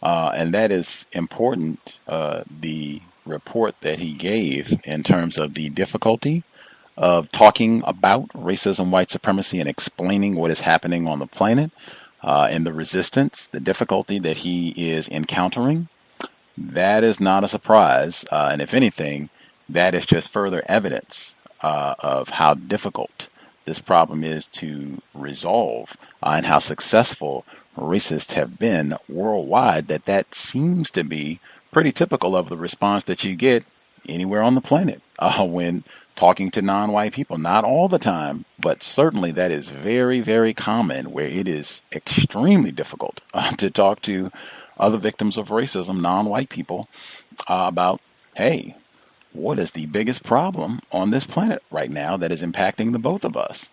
And that is important, the report that he gave in terms of the difficulty of talking about racism, white supremacy, and explaining what is happening on the planet, and the resistance, the difficulty that he is encountering. That is not a surprise. And if anything, that is just further evidence of how difficult this problem is to resolve, and how successful racists have been worldwide. That seems to be pretty typical of the response that you get anywhere on the planet when talking to non-white people. Not all the time, but certainly that is very, very common, where it is extremely difficult to talk to other victims of racism, non-white people, about, hey, what is the biggest problem on this planet right now that is impacting the both of us?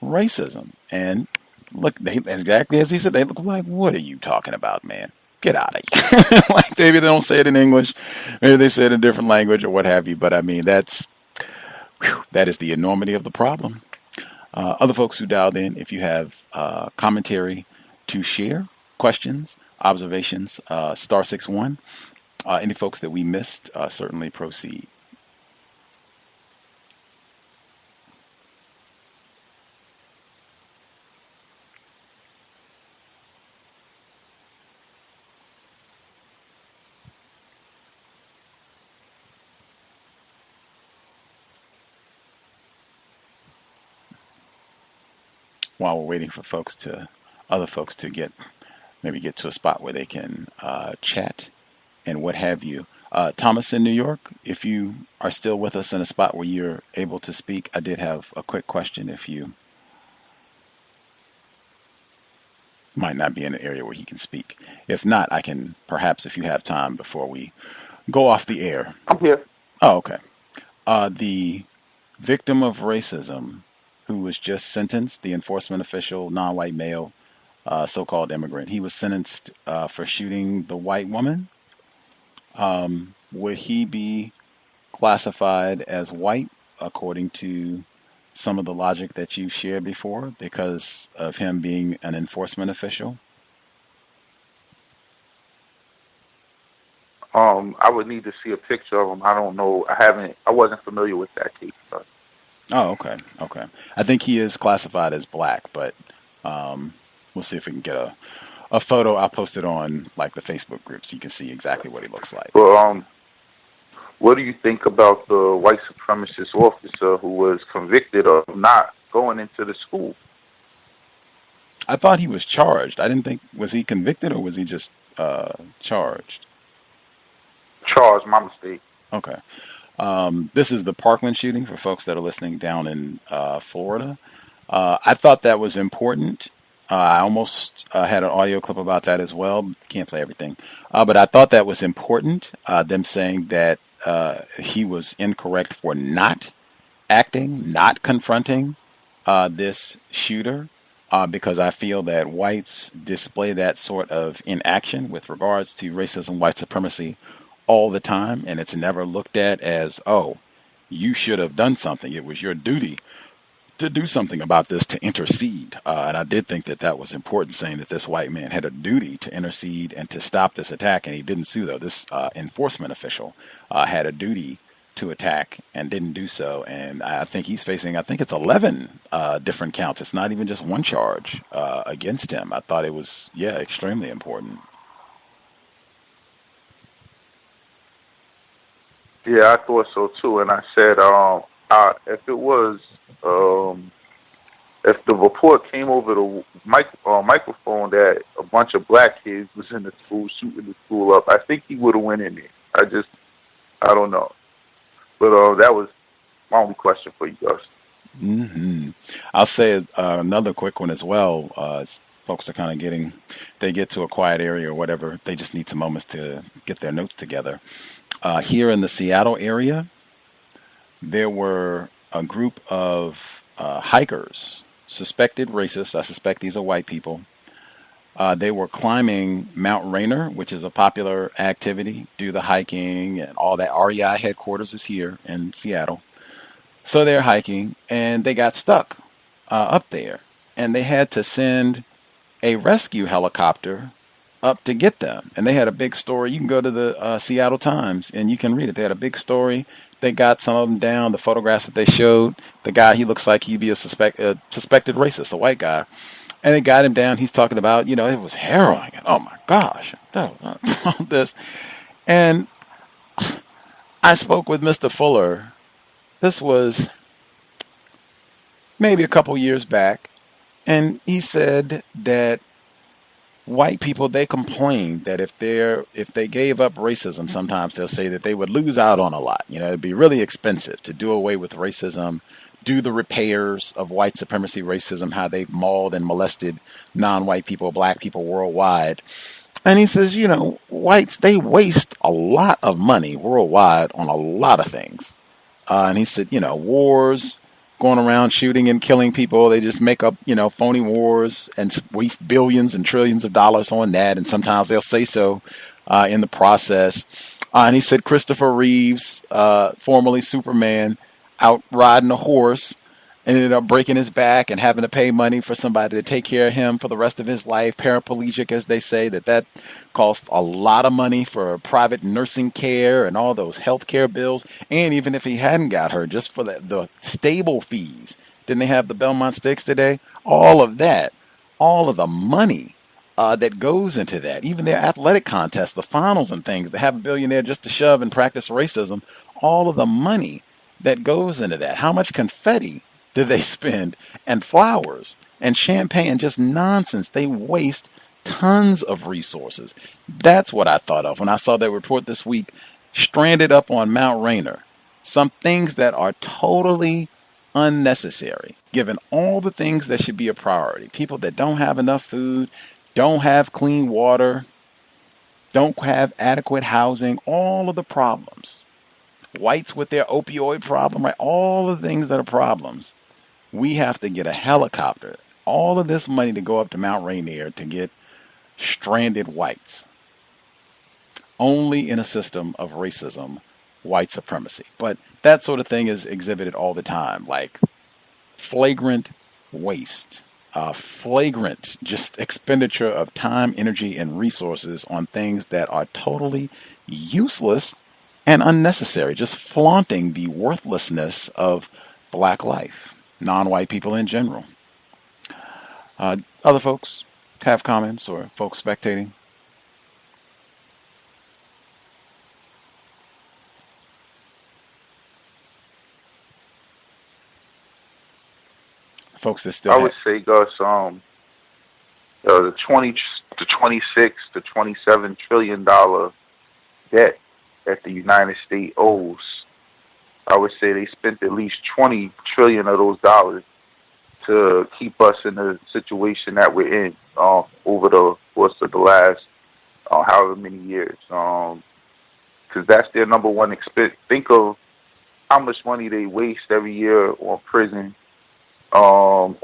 Racism. And look, they, exactly as he said, they look like, what are you talking about, man? Get out of here. Like, maybe they don't say it in English, maybe they say it in a different language or what have you, but I mean, that is the enormity of the problem. Other folks who dialed in, if you have commentary to share, questions, observations, *61. Any folks that we missed, certainly proceed. while we're waiting for other folks to get to a spot where they can chat and what have you. Thomas in New York, if you are still with us in a spot where you're able to speak, I did have a quick question. If you might not be in an area where he can speak. If not, I can perhaps, if you have time before we go off the air. I'm here. Oh, okay. The victim of racism who was just sentenced, the enforcement official, non-white male, so-called immigrant, he was sentenced for shooting the white woman. Would he be classified as white according to some of the logic that you've shared before because of him being an enforcement official? I would need to see a picture of him. I don't know. I wasn't familiar with that case. So. Oh, okay. Okay. I think he is classified as black, but we'll see if we can get a photo. I'll post it on like the Facebook group so you can see exactly what he looks like. Well, what do you think about the white supremacist officer who was convicted of not going into the school? I thought he was charged. I didn't think, was he convicted or was he just charged? Charged, my mistake. Okay. This is the Parkland shooting for folks that are listening down in Florida. I thought that was important. I almost had an audio clip about that as well. Can't play everything. But I thought that was important, them saying that he was incorrect for not acting, not confronting this shooter, because I feel that whites display that sort of inaction with regards to racism, white supremacy all the time, and it's never looked at as, oh, you should have done something. It was your duty to do something about this, to intercede. And I did think that that was important, saying that this white man had a duty to intercede and to stop this attack, and he didn't do so. This enforcement official had a duty to attack and didn't do so. And I think he's facing, I think it's 11 different counts. It's not even just one charge against him. I thought it was, extremely important. Yeah, I thought so too. And I said, if it was, if the report came over the microphone that a bunch of black kids was in the school shooting the school up, I think he would have went in there. I don't know. But that was my only question for you guys. Mm-hmm. I'll say another quick one as well. Folks are kind of they get to a quiet area or whatever. They just need some moments to get their notes together. Here in the Seattle area, there were a group of hikers, suspected racists. I suspect these are white people. They were climbing Mount Rainier, which is a popular activity, do the hiking and all that. REI headquarters is here in Seattle. So they're hiking and they got stuck up there, and they had to send a rescue helicopter up to get them. And they had a big story. You can go to the Seattle Times and you can read it. They had a big story. They got some of them down. The photographs that they showed, the guy, he looks like he'd be a suspected racist, a white guy. And they got him down. He's talking about, it was harrowing. And, oh my gosh, this. And I spoke with Mr. Fuller. This was maybe a couple years back. And he said that white people, they complain that if they gave up racism, sometimes they'll say that they would lose out on a lot. It'd be really expensive to do away with racism, do the repairs of white supremacy racism, how they've mauled and molested non-white people, black people worldwide. And he says, whites, they waste a lot of money worldwide on a lot of things. And he said, wars, going around shooting and killing people. They just make up, phony wars and waste billions and trillions of dollars on that. And sometimes they'll say so in the process. And he said Christopher Reeves, formerly Superman, out riding a horse, ended up breaking his back and having to pay money for somebody to take care of him for the rest of his life. Paraplegic, as they say, that costs a lot of money for private nursing care and all those health care bills. And even if he hadn't got hurt, just for the stable fees. Didn't they have the Belmont Stakes today? All of that, all of the money that goes into that, even their athletic contests, the finals and things, they have a billionaire just to shove and practice racism, all of the money that goes into that. How much confetti do they spend? And flowers and champagne and just nonsense. They waste tons of resources. That's what I thought of when I saw that report this week, stranded up on Mount Rainier. Some things that are totally unnecessary, given all the things that should be a priority. People that don't have enough food, don't have clean water, don't have adequate housing, all of the problems. Whites with their opioid problem, right? All the things that are problems. We have to get a helicopter, all of this money to go up to Mount Rainier to get stranded whites. Only in a system of racism, white supremacy. But that sort of thing is exhibited all the time, like flagrant waste, flagrant just expenditure of time, energy, and resources on things that are totally useless and unnecessary, just flaunting the worthlessness of black life, non-white people in general. Other folks have comments, or folks spectating? Folks that still I would say, Gus, the 26 to 27 trillion dollar debt that the United States owes, I would say they spent at least 20 trillion of those dollars to keep us in the situation that we're in over the course of the last however many years. Because that's their number one expense. Think of how much money they waste every year on prison, on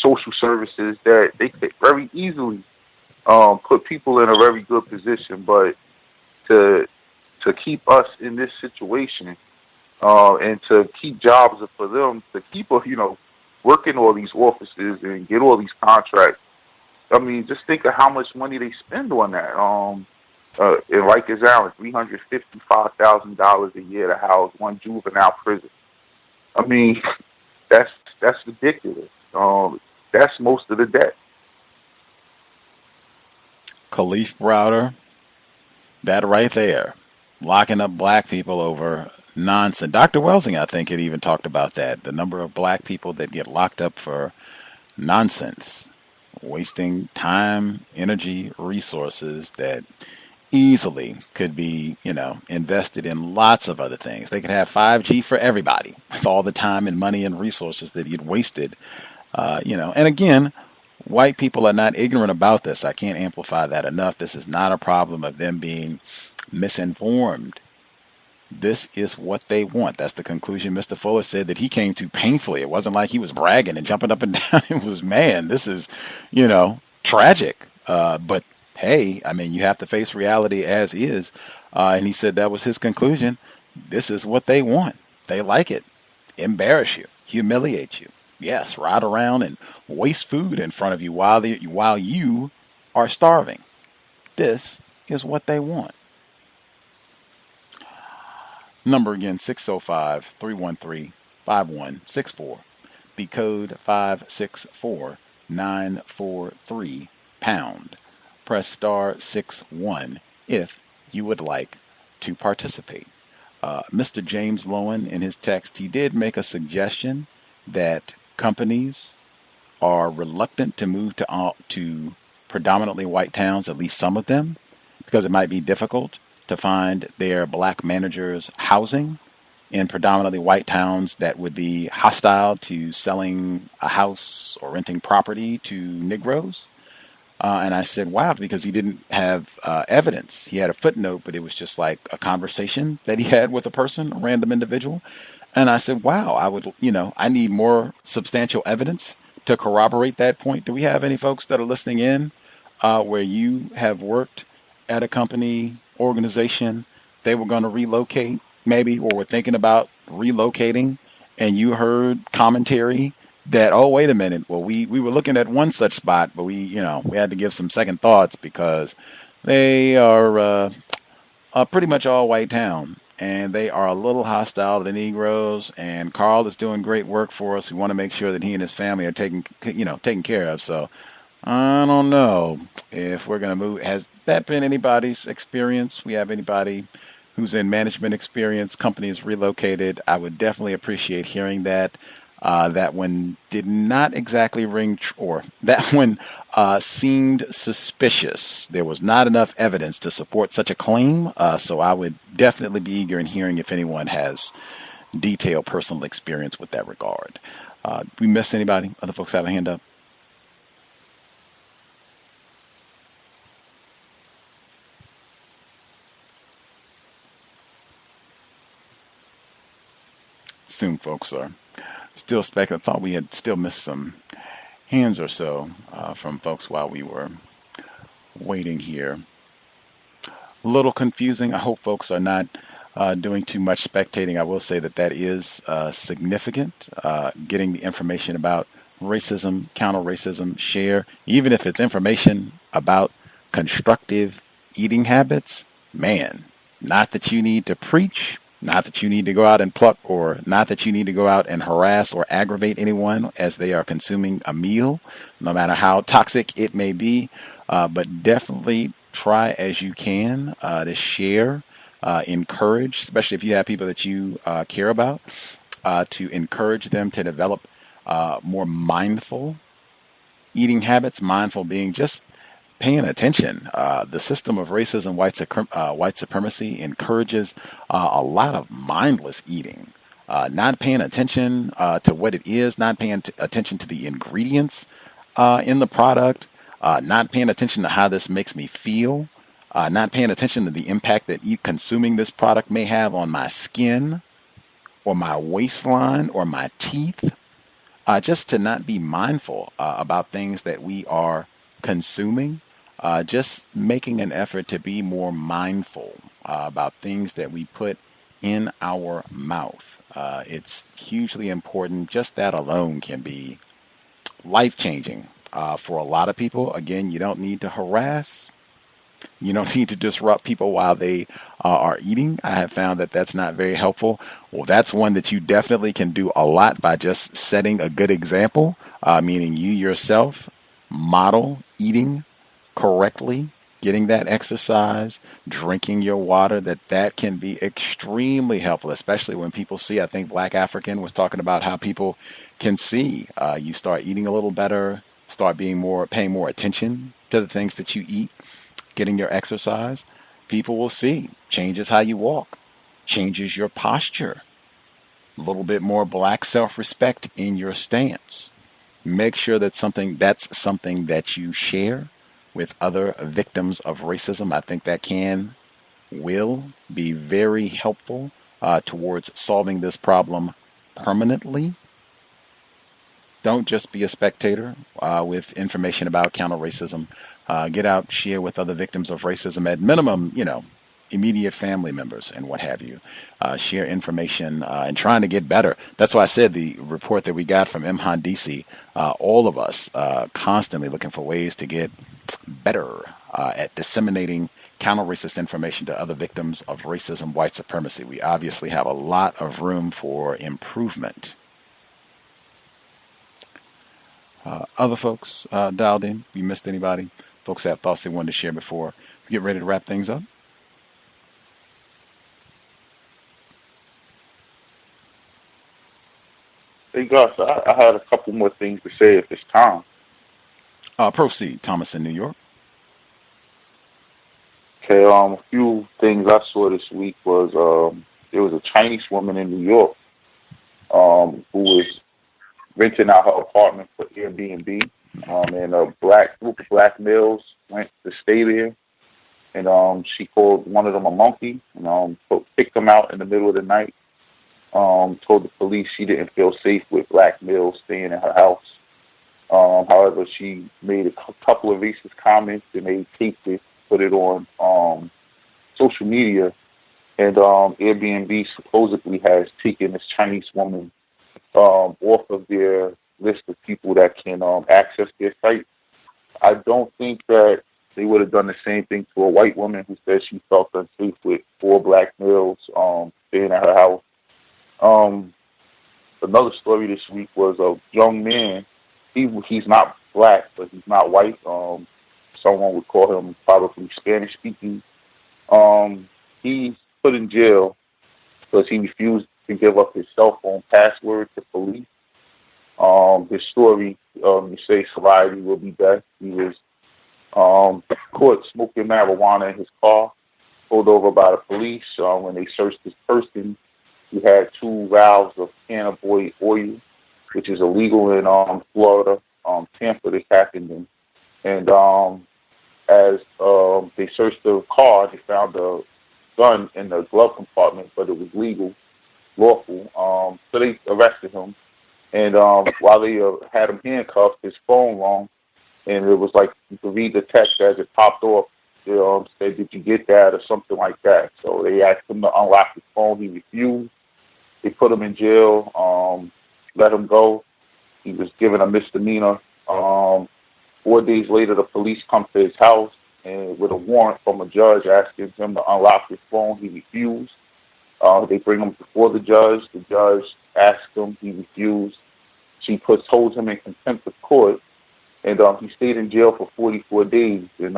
social services that they could very easily put people in a very good position, but to keep us in this situation and to keep jobs for them, to keep working all these offices and get all these contracts. I mean, just think of how much money they spend on that. And Rikers Island, $355,000 a year to house one juvenile prison. I mean, that's ridiculous. That's most of the debt. Khalif Browder, that right there, locking up black people over nonsense. Dr. Welsing, I think, had even talked about that. The number of black people that get locked up for nonsense, wasting time, energy, resources that easily could be, invested in lots of other things. They could have 5G for everybody with all the time and money and resources that you'd wasted, And again, white people are not ignorant about this. I can't amplify that enough. This is not a problem of them being misinformed. This is what they want. That's the conclusion Mr. Fuller said that he came to painfully. It wasn't like he was bragging and jumping up and down. It was, man, this is, tragic. But hey, I mean, you have to face reality as is. And he said that was his conclusion. This is what they want. They like it. Embarrass you, humiliate you. Yes, ride around and waste food in front of you while you are starving. This is what they want. Number again, 605-313-5164. The code 564943 #. Press *61 if you would like to participate. Mr. James Lowen, in his text, he did make a suggestion that companies are reluctant to move to predominantly white towns, at least some of them, because it might be difficult to find their black managers housing in predominantly white towns that would be hostile to selling a house or renting property to Negroes. And I said, wow, because he didn't have evidence. He had a footnote, but it was just like a conversation that he had with a person, a random individual. And I said, wow, I need more substantial evidence to corroborate that point. Do we have any folks that are listening in where you have worked at a company, organization, they were going to relocate maybe, or were thinking about relocating, and you heard commentary that, oh, wait a minute, well, we were looking at one such spot, but we had to give some second thoughts because they are a pretty much all white town, and they are a little hostile to Negroes, and Carl is doing great work for us. We want to make sure that he and his family are taken care of. So I don't know if we're going to move. Has that been anybody's experience? We have anybody who's in management experience, companies relocated, I would definitely appreciate hearing that. That one did not exactly ring, or that one seemed suspicious. There was not enough evidence to support such a claim, so I would definitely be eager in hearing if anyone has detailed personal experience with that regard. We miss anybody? Other folks have a hand up? Soon folks are still speculating. I thought we had still missed some hands or so from folks while we were waiting here. A little confusing. I hope folks are not doing too much spectating. I will say that that is significant. Getting the information about racism, counter-racism, share, even if it's information about constructive eating habits, man, not that you need to preach, not that you need to go out and pluck, or not that you need to go out and harass or aggravate anyone as they are consuming a meal, no matter how toxic it may be, but definitely try as you can to share, encourage, especially if you have people that you care about, to encourage them to develop more mindful eating habits, mindful being just paying attention. The system of racism, white supremacy encourages a lot of mindless eating, not paying attention to what it is, not paying attention to the ingredients in the product, not paying attention to how this makes me feel, not paying attention to the impact that consuming this product may have on my skin or my waistline or my teeth, just to not be mindful about things that we are consuming. Just making an effort to be more mindful about things that we put in our mouth. It's hugely important. Just that alone can be life-changing for a lot of people. Again, you don't need to harass. You don't need to disrupt people while they are eating. I have found that that's not very helpful. Well, that's one that you definitely can do a lot by just setting a good example, meaning you yourself model eating correctly, getting that exercise, drinking your water, that can be extremely helpful, especially when people see. I think Black African was talking about how people can see. You start eating a little better, start paying more attention to the things that you eat, getting your exercise. People will see. Changes how you walk, changes your posture, a little bit more Black self-respect in your stance. Make sure that's something that you share with other victims of racism. I think that will be very helpful towards solving this problem permanently. Don't just be a spectator with information about counter-racism. Get out, share with other victims of racism. At minimum, immediate family members and what have you. Share information and trying to get better. That's why I said the report that we got from Mhandisi, all of us constantly looking for ways to get better at disseminating counter-racist information to other victims of racism, white supremacy. We obviously have a lot of room for improvement. Other folks dialed in? You missed anybody? Folks have thoughts they wanted to share before we get ready to wrap things up? Hey, Gus, I had a couple more things to say at this time. Proceed, Thomas in New York. Okay, a few things I saw this week was there was a Chinese woman in New York who was renting out her apartment for Airbnb, and a group of black males went to stay there, and she called one of them a monkey, and kicked them out in the middle of the night. Told the police she didn't feel safe with black males staying in her house. However, she made a couple of racist comments, and they taped it, put it on social media, and Airbnb supposedly has taken this Chinese woman off of their list of people that can access their site. I don't think that they would have done the same thing to a white woman who said she felt unsafe with 4 black males staying at her house. Another story this week was a young man. He's not black, but he's not white. Someone would call him probably Spanish speaking. He put in jail because he refused to give up his cell phone password to police. His story, you say sobriety will be death. He was caught smoking marijuana in his car, pulled over by the police. When they searched his person, he had 2 valves of cannabinoid oil, which is illegal in Florida. Tampa, this happened in. And as they searched the car, they found a gun in the glove compartment, but it was lawful. So they arrested him. And while they had him handcuffed, his phone rang, and it was like you could read the text as it popped off. Said, "Did you get that?" or something like that. So they asked him to unlock his phone. He refused. They put him in jail, let him go. He was given a misdemeanor. 4 days later, the police come to his house and with a warrant from a judge asking him to unlock his phone. He refused. They bring him before the judge. The judge asked him. He refused. She holds him in contempt of court, and he stayed in jail for 44 days. And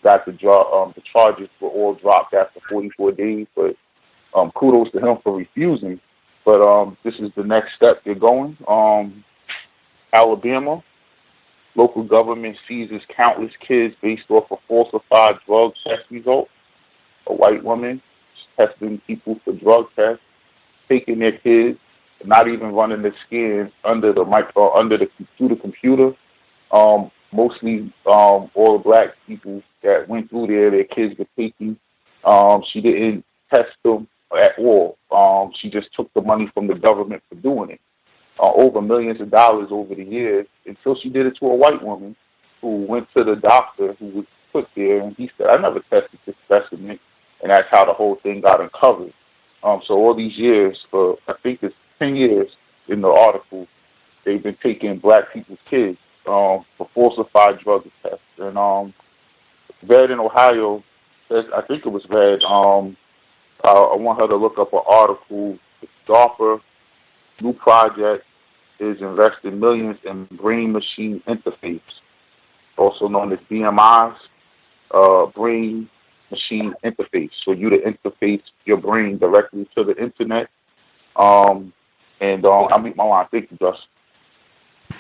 got the charges were all dropped after 44 days. But kudos to him for refusing. But this is the next step they're going. Alabama, local government seizes countless kids based off of falsified drug test results. A white woman testing people for drug tests, taking their kids, not even running the scans under the computer. Mostly all black people that went through there, their kids were taken. She didn't test them at all. She just took the money from the government for doing it. Over millions of dollars over the years, until she did it to a white woman who went to the doctor who was put there, and he said, "I never tested this specimen," and that's how the whole thing got uncovered. So all these years, for I think it's 10 years in the article, they've been taking black people's kids for falsified drug tests. And Red in Ohio says, I think it was Red. I want her to look up an article. DARPA new project is investing millions in brain-machine interface, also known as BMIs, brain-machine interface, for you to interface your brain directly to the internet. I meet my line. Thank you, Gus.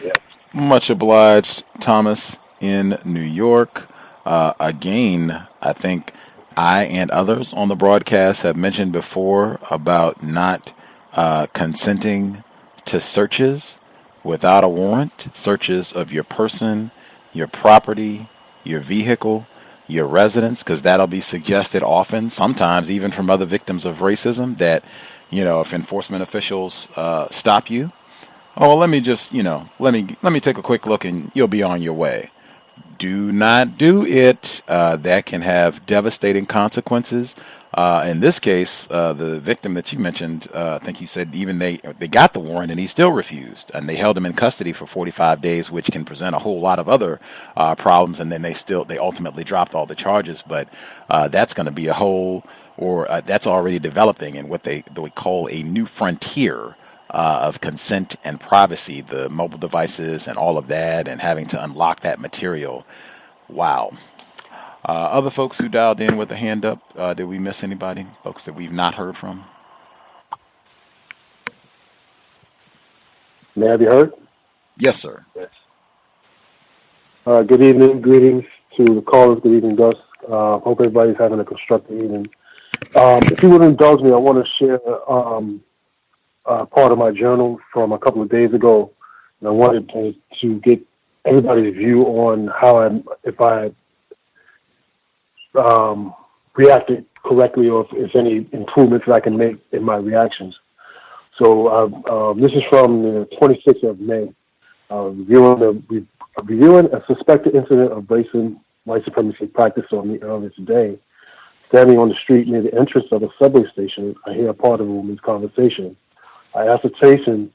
Yeah. Much obliged, Thomas in New York. Again, I think I and others on the broadcast have mentioned before about not consenting to searches without a warrant, searches of your person, your property, your vehicle, your residence, because that'll be suggested often, sometimes even from other victims of racism, that, if enforcement officials stop you, let me just, let me take a quick look and you'll be on your way. Do not do it. That can have devastating consequences. In this case, the victim that you mentioned, I think you said even they got the warrant and he still refused, and they held him in custody for 45 days, which can present a whole lot of other problems. And then they ultimately dropped all the charges. But that's going to be that's already developing in what they call a new frontier of consent and privacy, the mobile devices and all of that, and having to unlock that material. Wow. Other folks who dialed in with a hand up, did we miss anybody? Folks that we've not heard from? May I be heard? Yes, sir. Yes. Good evening. Greetings to the callers. Good evening, Gus. Hope everybody's having a constructive evening. If you would indulge me, I want to share part of my journal from a couple of days ago, and I wanted to get everybody's view on if I reacted correctly, or if any improvements that I can make in my reactions. So this is from the 26th of May, reviewing a suspected incident of racist white supremacy practice on me earlier today. Standing on the street near the entrance of a subway station, I hear a part of a woman's conversation. I ascertain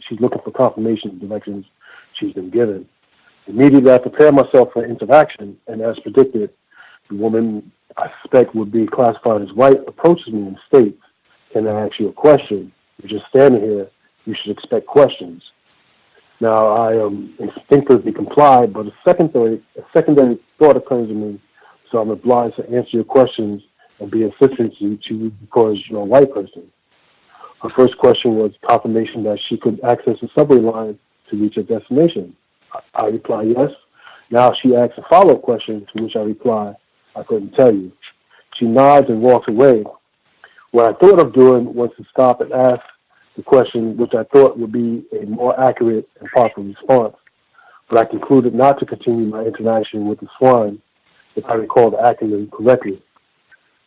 she's looking for confirmation of directions she's been given. Immediately, I prepare myself for interaction, and as predicted, the woman I suspect would be classified as white approaches me and states, "Can I ask you a question? You're just standing here. You should expect questions." Now, I instinctively complied, but a secondary thought occurs to me, so I'm obliged to answer your questions and be assistant to you because you're a white person. Her first question was confirmation that she could access the subway line to reach her destination. I reply yes. Now she asks a follow-up question, to which I reply, I couldn't tell you. She nods and walks away. What I thought of doing was to stop and ask the question, which I thought would be a more accurate and proper response. But I concluded not to continue my interaction with the swine, if I recall the acronym correctly.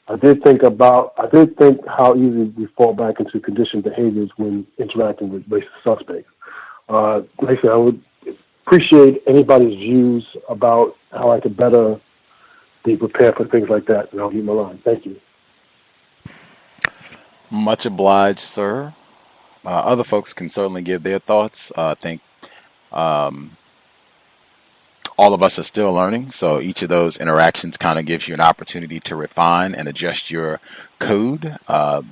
I did think how easy we fall back into conditioned behaviors when interacting with racist suspects. Like I said, I would appreciate anybody's views about how I could better be prepared for things like that, and I'll leave my line. Thank you. Much obliged, sir. Other folks can certainly give their thoughts. I think all of us are still learning, so each of those interactions kind of gives you an opportunity to refine and adjust your code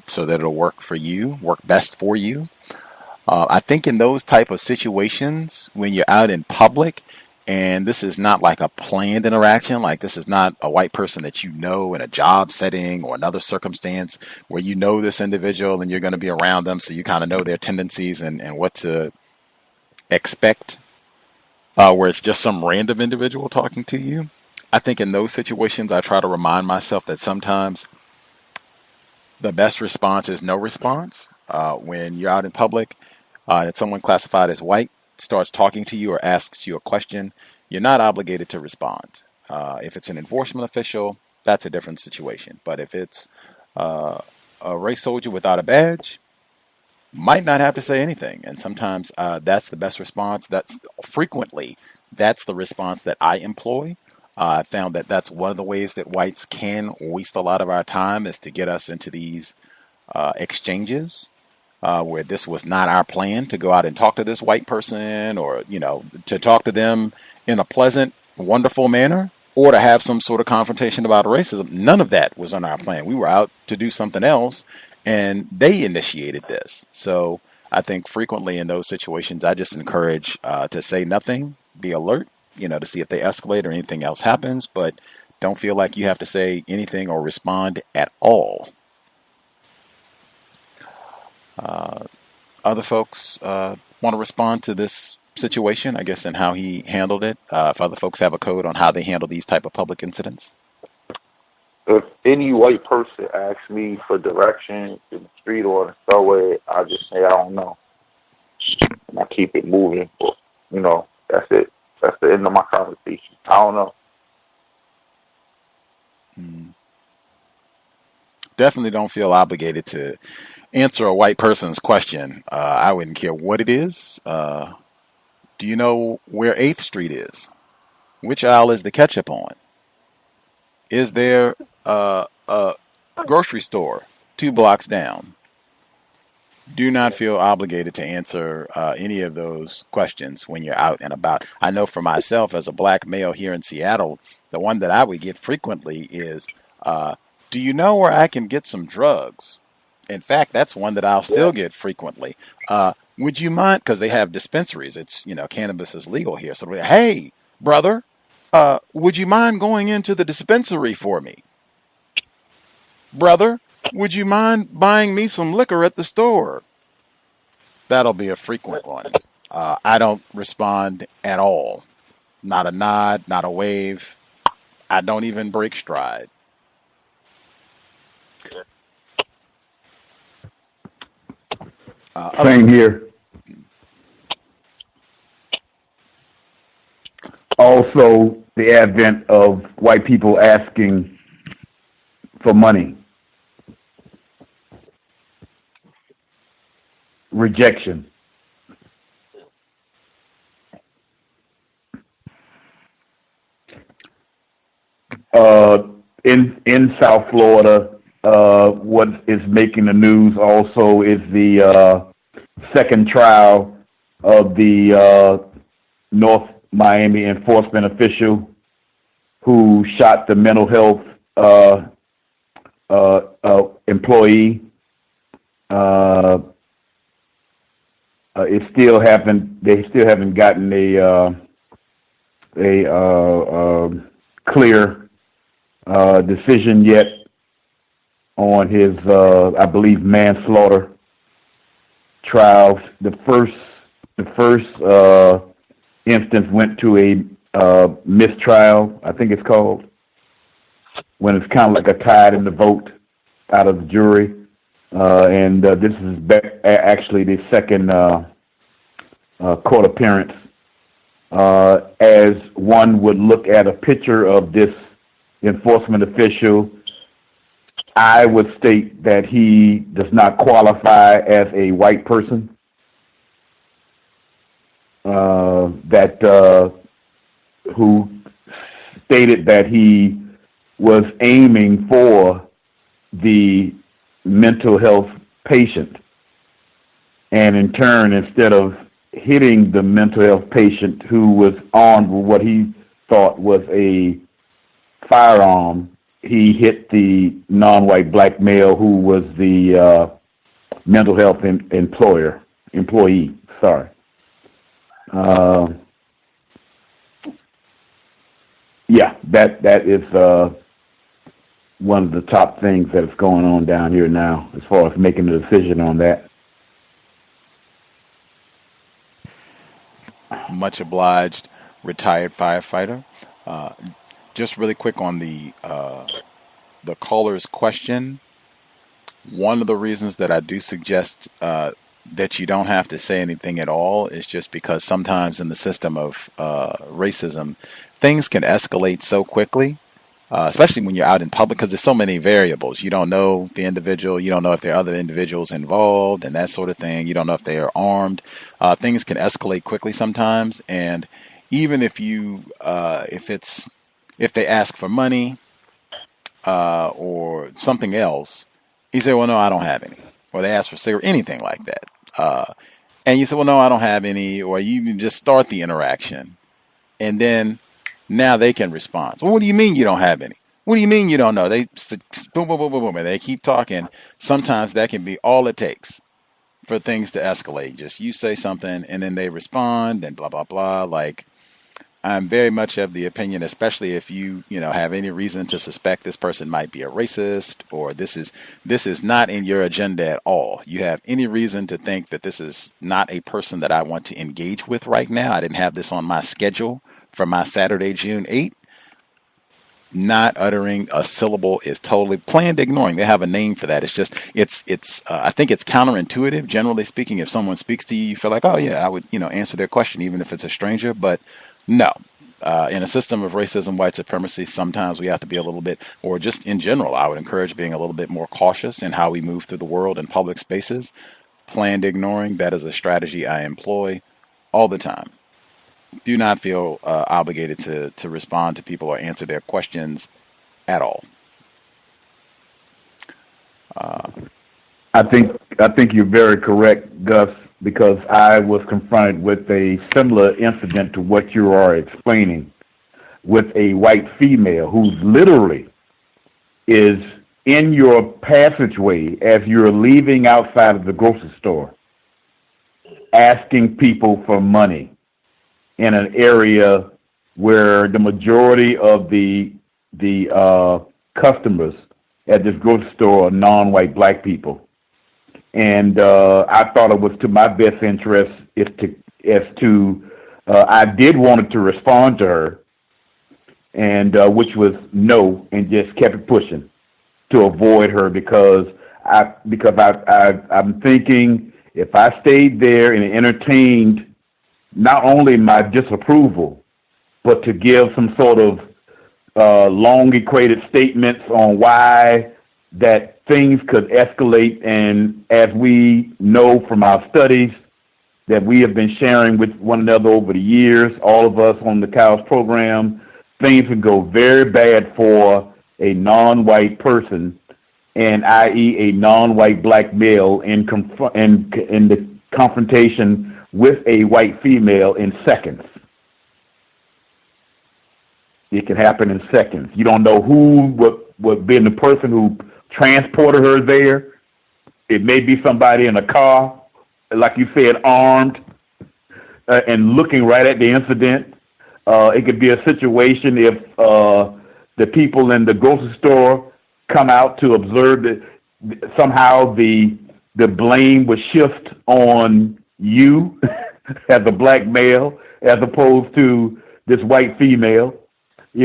so that it'll work for you, work best for you. I think in those type of situations, when you're out in public, and this is not like a planned interaction, like this is not a white person that you know in a job setting or another circumstance where you know this individual and you're going to be around them, so you kind of know their tendencies and what to expect, where it's just some random individual talking to you. I think in those situations, I try to remind myself that sometimes the best response is no response. When you're out in public, and someone classified as white starts talking to you or asks you a question, you're not obligated to respond. If it's an enforcement official, that's a different situation. But if it's a race soldier without a badge, might not have to say anything. And sometimes that's the best response. That's the response that I employ. I found that that's one of the ways that whites can waste a lot of our time, is to get us into these exchanges where this was not our plan to go out and talk to this white person, or, to talk to them in a pleasant, wonderful manner, or to have some sort of confrontation about racism. None of that was on our plan. We were out to do something else, and they initiated this. So I think frequently in those situations, I just encourage to say nothing, be alert, to see if they escalate or anything else happens, but don't feel like you have to say anything or respond at all. Other folks want to respond to this situation, I guess, and how he handled it. If other folks have a code on how they handle these type of public incidents. If any white person asks me for directions in the street or the subway, I just say I don't know, and I keep it moving. That's it. That's the end of my conversation. I don't know. Definitely don't feel obligated to answer a white person's question. I wouldn't care what it is. Do you know where 8th Street is? Which aisle is the ketchup on? Is there a grocery store 2 blocks down? Do not feel obligated to answer any of those questions when you're out and about. I know for myself, as a black male here in Seattle, the one that I would get frequently is, do you know where I can get some drugs? In fact, that's one that I'll still get frequently. Would you mind, because they have dispensaries, it's, cannabis is legal here. So, hey, brother, would you mind going into the dispensary for me? Brother, would you mind buying me some liquor at the store? That'll be a frequent one. I don't respond at all. Not a nod, not a wave. I don't even break stride. Same here. Also, the advent of white people asking for money. Rejection. In South Florida, what is making the news also is the second trial of the North Miami enforcement official who shot the mental health employee. They still haven't gotten a clear decision yet. on his, I believe, manslaughter trials. The first instance went to a mistrial, I think it's called, when it's kind of like a tied in the vote out of the jury. And this is actually the second court appearance. As one would look at a picture of this enforcement official, I would state that he does not qualify as a white person. Who stated that he was aiming for the mental health patient, and in turn, instead of hitting the mental health patient who was armed with what he thought was a firearm, he hit the non-white black male who was the mental health employee. Sorry. Yeah, that is one of the top things that is going on down here now, as far as making a decision on that. Much obliged, retired firefighter. Just really quick on the caller's question. One of the reasons that I do suggest that you don't have to say anything at all is just because sometimes in the system of racism, things can escalate so quickly, especially when you're out in public, because there's so many variables. You don't know the individual. You don't know if there are other individuals involved and that sort of thing. You don't know if they are armed. Things can escalate quickly sometimes. And even if you, if they ask for money or something else, you say, well, no, I don't have any. Or they ask for cigarette, anything like that. And you say, well, no, I don't have any. Or you can just start the interaction. And then now they can respond. So what do you mean you don't have any? What do you mean you don't know? They boom, boom, boom, boom, boom, and they keep talking. Sometimes that can be all it takes for things to escalate. Just you say something and then they respond and blah, blah, blah. Like, I'm very much of the opinion, especially if you have any reason to suspect this person might be a racist, or this is not in your agenda at all. You have any reason to think that this is not a person that I want to engage with right now. I didn't have this on my schedule for my Saturday, June 8th. Not uttering a syllable is totally planned ignoring. They have a name for that. It's just, I think it's counterintuitive. Generally speaking, if someone speaks to you, you feel like, oh yeah, I would, answer their question, even if it's a stranger. But no, in a system of racism, white supremacy, sometimes we have to be a little bit, or just in general, I would encourage being a little bit more cautious in how we move through the world in public spaces. Planned ignoring, that is a strategy I employ all the time. Do not feel obligated to respond to people or answer their questions at all. I think you're very correct, Gus, because I was confronted with a similar incident to what you are explaining, with a white female who literally is in your passageway as you're leaving outside of the grocery store, asking people for money in an area where the majority of the customers at this grocery store are non-white black people. And I thought it was to my best interest I did want to respond to her, and which was no, and just kept it pushing to avoid her because I'm thinking if I stayed there and entertained not only my disapproval, but to give some sort of long equated statements on why that things could escalate, and as we know from our studies that we have been sharing with one another over the years, all of us on the C.O.W.S program, things can go very bad for a non-white person, and i.e. a non-white black male in the confrontation with a white female in seconds. It can happen in seconds. You don't know who would be the person who transported her there. It may be somebody in a car, like you said, armed and looking right at the incident. It could be a situation if the people in the grocery store come out to observe that somehow the blame would shift on you as a black male as opposed to this white female.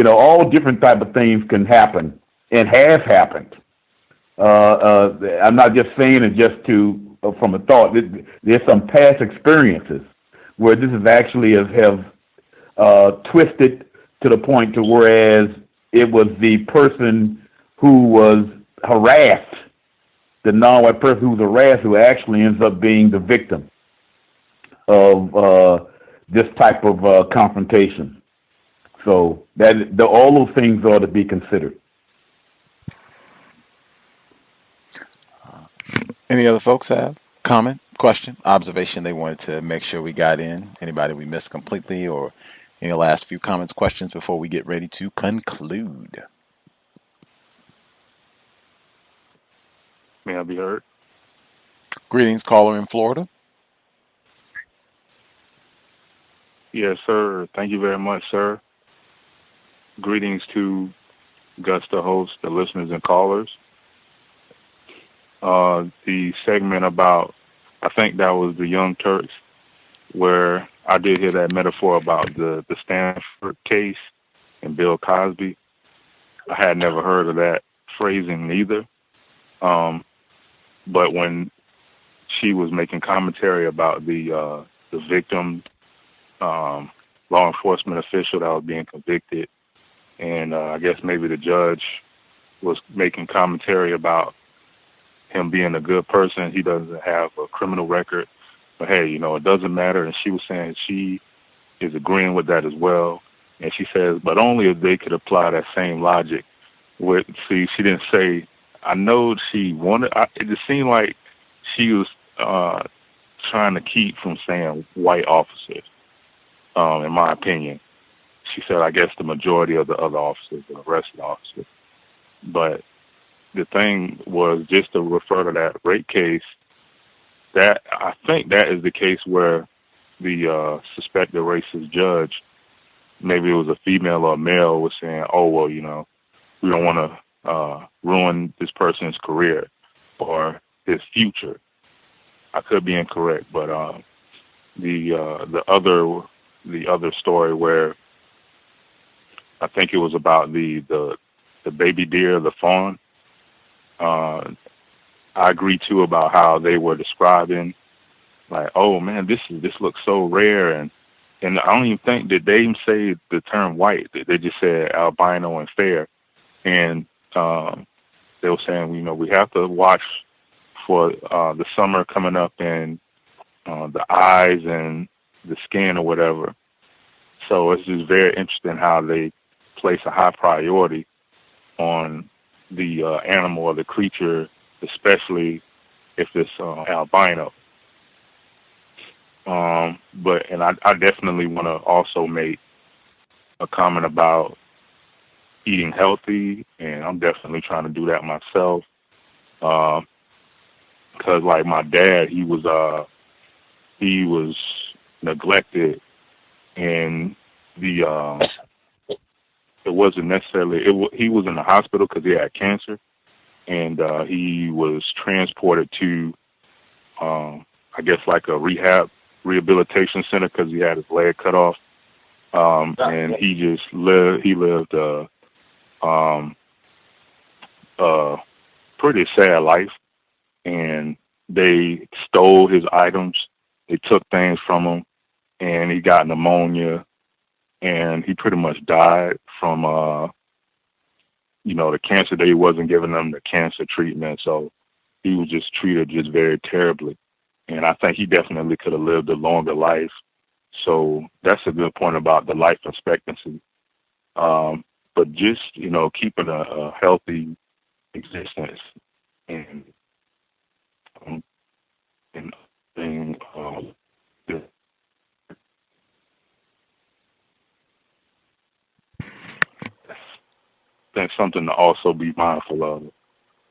All different type of things can happen and have happened. I'm not just saying it just from a thought. There's some past experiences where this is actually have twisted to the point to whereas it was the person who was harassed, the non-white person who was harassed, who actually ends up being the victim of this type of confrontation. So all those things ought to be considered. Any other folks have comment, question, observation they wanted to make sure we got in? Anybody we missed completely, or any last few comments, questions before we get ready to conclude? May I be heard? Greetings, caller in Florida. Yes, sir. Thank you very much, sir. Greetings to Gus, the host, the listeners and callers. The segment about, I think that was the Young Turks, where I did hear that metaphor about the Stanford case and Bill Cosby. I had never heard of that phrasing either. But when she was making commentary about the victim, law enforcement official that was being convicted, and I guess maybe the judge was making commentary about him being a good person. He doesn't have a criminal record, but hey, it doesn't matter. And she was saying she is agreeing with that as well. And she says, but only if they could apply that same logic. See, she didn't say, I know she wanted, it just seemed like she was trying to keep from saying white officers, in my opinion. She said, I guess the majority of the other officers, the arrested officers. But the thing was just to refer to that rape case, that I think that is the case where the suspected racist judge, maybe it was a female or a male, was saying, oh, well, we don't want to ruin this person's career or his future. I could be incorrect, but the other story where I think it was about the baby deer, the fawn. I agree too about how they were describing, like, oh man, this looks so rare, and I don't even think that they even say the term white. They just said albino and fair, and they were saying, we have to watch for the summer coming up and the eyes and the skin or whatever. So it's just very interesting how they place a high priority on the animal or the creature, especially if it's albino. But I definitely want to also make a comment about eating healthy, and I'm definitely trying to do that myself. Because like my dad, he was neglected, and it wasn't necessarily, he was in the hospital because he had cancer, and he was transported to, I guess, like a rehabilitation center because he had his leg cut off. And he lived a pretty sad life, and they stole his items. They took things from him, and he got pneumonia, and he pretty much died from, the cancer. They wasn't giving him the cancer treatment, so he was just treated just very terribly. And I think he definitely could have lived a longer life. So that's a good point about the life expectancy. But just, keeping a healthy existence and that's something to also be mindful of.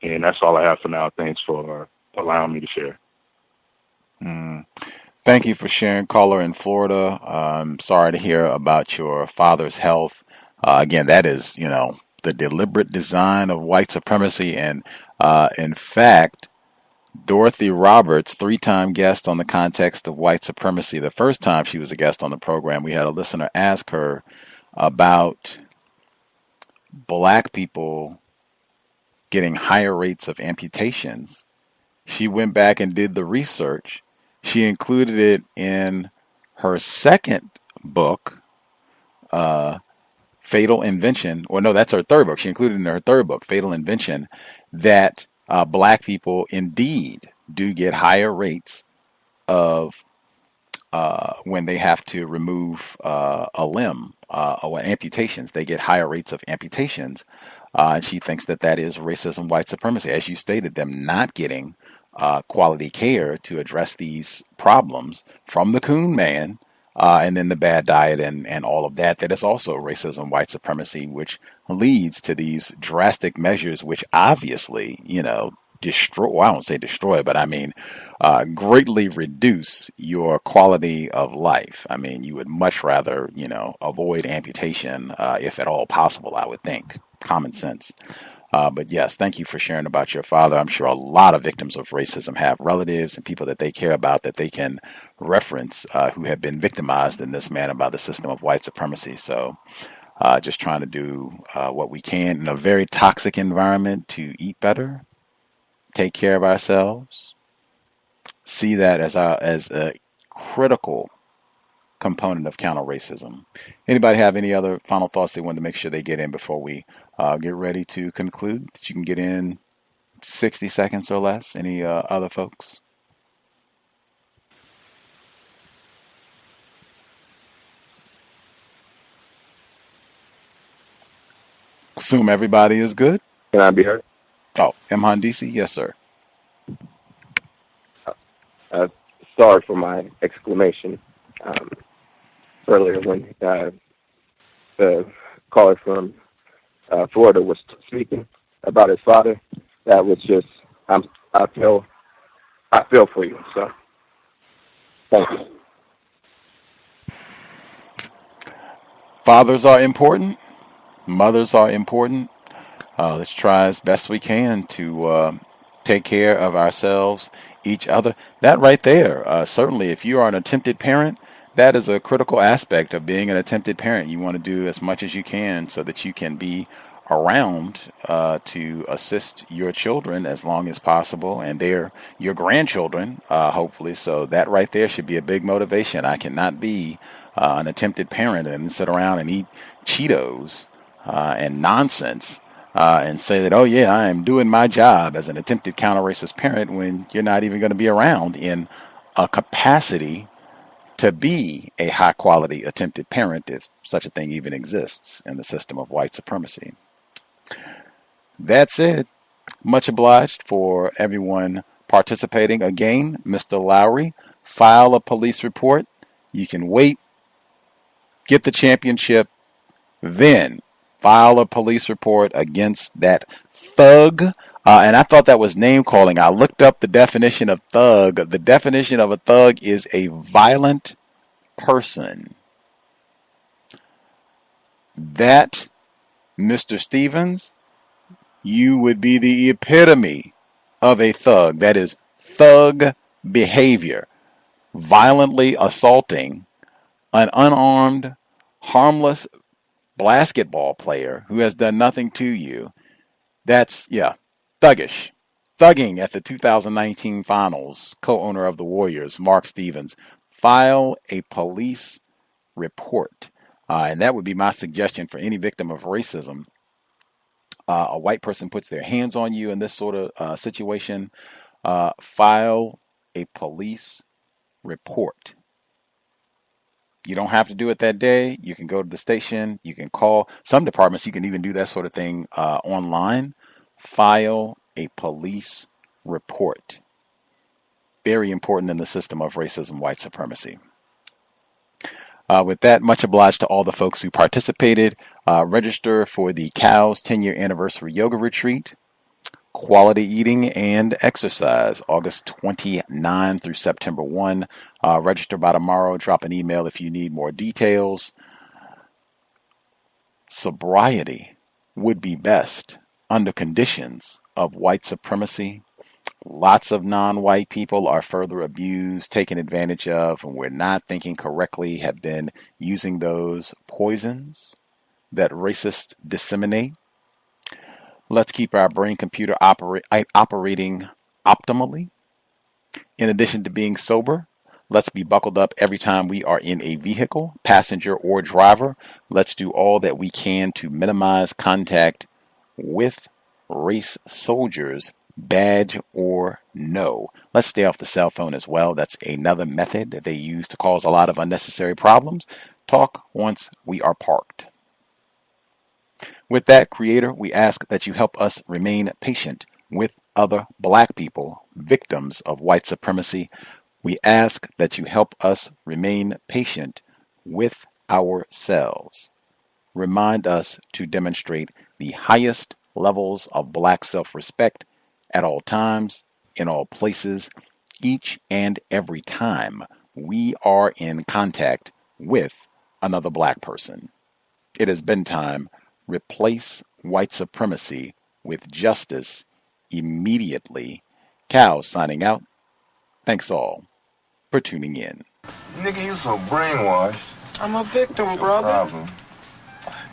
And that's all I have for now. Thanks for allowing me to share. Thank you for sharing, caller in Florida. I'm sorry to hear about your father's health. Again, that is, the deliberate design of white supremacy. And in fact, Dorothy Roberts, 3-time guest on the Context of White Supremacy. The first time she was a guest on the program, we had a listener ask her about black people getting higher rates of amputations. She went back and did the research. She included it in her second book, Fatal Invention. Or no, that's her third book. She included in her third book, Fatal Invention, that black people indeed do get higher rates of when they have to remove a limb or amputations. They get higher rates of amputations. And she thinks that that is racism, white supremacy. As you stated, them not getting quality care to address these problems from the Coonman, and then the bad diet and all of that. That is also racism, white supremacy, which leads to these drastic measures, which obviously, destroy, well, I won't say destroy, but I mean, greatly reduce your quality of life. I mean, you would much rather, avoid amputation, if at all possible, I would think. Common sense. But yes, thank you for sharing about your father. I'm sure a lot of victims of racism have relatives and people that they care about that they can reference who have been victimized in this manner by the system of white supremacy. So just trying to do what we can in a very toxic environment to eat better, take care of ourselves, see that as a critical component of counter-racism. Anybody have any other final thoughts they wanted to make sure they get in before we get ready to conclude? That you can get in 60 seconds or less. Any other folks? Assume everybody is good. Can I be heard? Oh, Mhandisi? Yes, sir. Sorry for my exclamation earlier when the caller from Florida was speaking about his father. That was just, I feel for you. So, thank you. Fathers are important. Mothers are important. Let's try as best we can to take care of ourselves, each other. That right there, certainly if you are an attempted parent, that is a critical aspect of being an attempted parent. You want to do as much as you can so that you can be around to assist your children as long as possible, and they're your grandchildren, hopefully. So that right there should be a big motivation. I cannot be an attempted parent and sit around and eat Cheetos and nonsense and say that, oh yeah, I am doing my job as an attempted counter-racist parent when you're not even going to be around in a capacity to be a high-quality attempted parent, if such a thing even exists in the system of white supremacy. That's it. Much obliged for everyone participating. Again, Mr. Lowry, file a police report. You can wait, get the championship, then file a police report against that thug. And I thought that was name calling. I looked up the definition of thug. The definition of a thug is a violent person. That, Mr. Stevens, you would be the epitome of a thug. That is thug behavior. Violently assaulting an unarmed, harmless basketball player who has done nothing to you. That's, thuggish. Thugging at the 2019 finals. Co-owner of the Warriors, Mark Stevens. File a police report. And that would be my suggestion for any victim of racism. A white person puts their hands on you in this sort of situation. File a police report. You don't have to do it that day. You can go to the station. You can call. Some departments, you can even do that sort of thing online. File a police report. Very important in the system of racism, white supremacy. With that, much obliged to all the folks who participated. Register for the C.O.W.S 10-year anniversary yoga retreat. Quality eating and exercise, August 29 through September 1. Register by tomorrow. Drop an email if you need more details. Sobriety would be best under conditions of white supremacy. Lots of non-white people are further abused, taken advantage of, and we're not thinking correctly, have been using those poisons that racists disseminate. Let's keep our brain computer operating optimally. In addition to being sober, let's be buckled up every time we are in a vehicle, passenger or driver. Let's do all that we can to minimize contact with race soldiers, badge or no. Let's stay off the cell phone as well. That's another method that they use to cause a lot of unnecessary problems. Talk once we are parked. With that, Creator, we ask that you help us remain patient with other black people, victims of white supremacy. We ask that you help us remain patient with ourselves. Remind us to demonstrate the highest levels of black self-respect at all times, in all places, each and every time we are in contact with another black person. It has been time. Replace white supremacy with justice immediately. Cal signing out. Thanks all for tuning in. Nigga, you so brainwashed. I'm a victim, brother. Problem.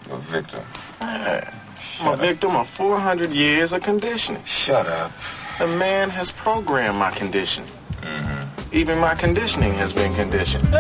You're a victim. I'm a victim of 400 years of conditioning. Shut up. The man has programmed my conditioning. Even my conditioning has been conditioned.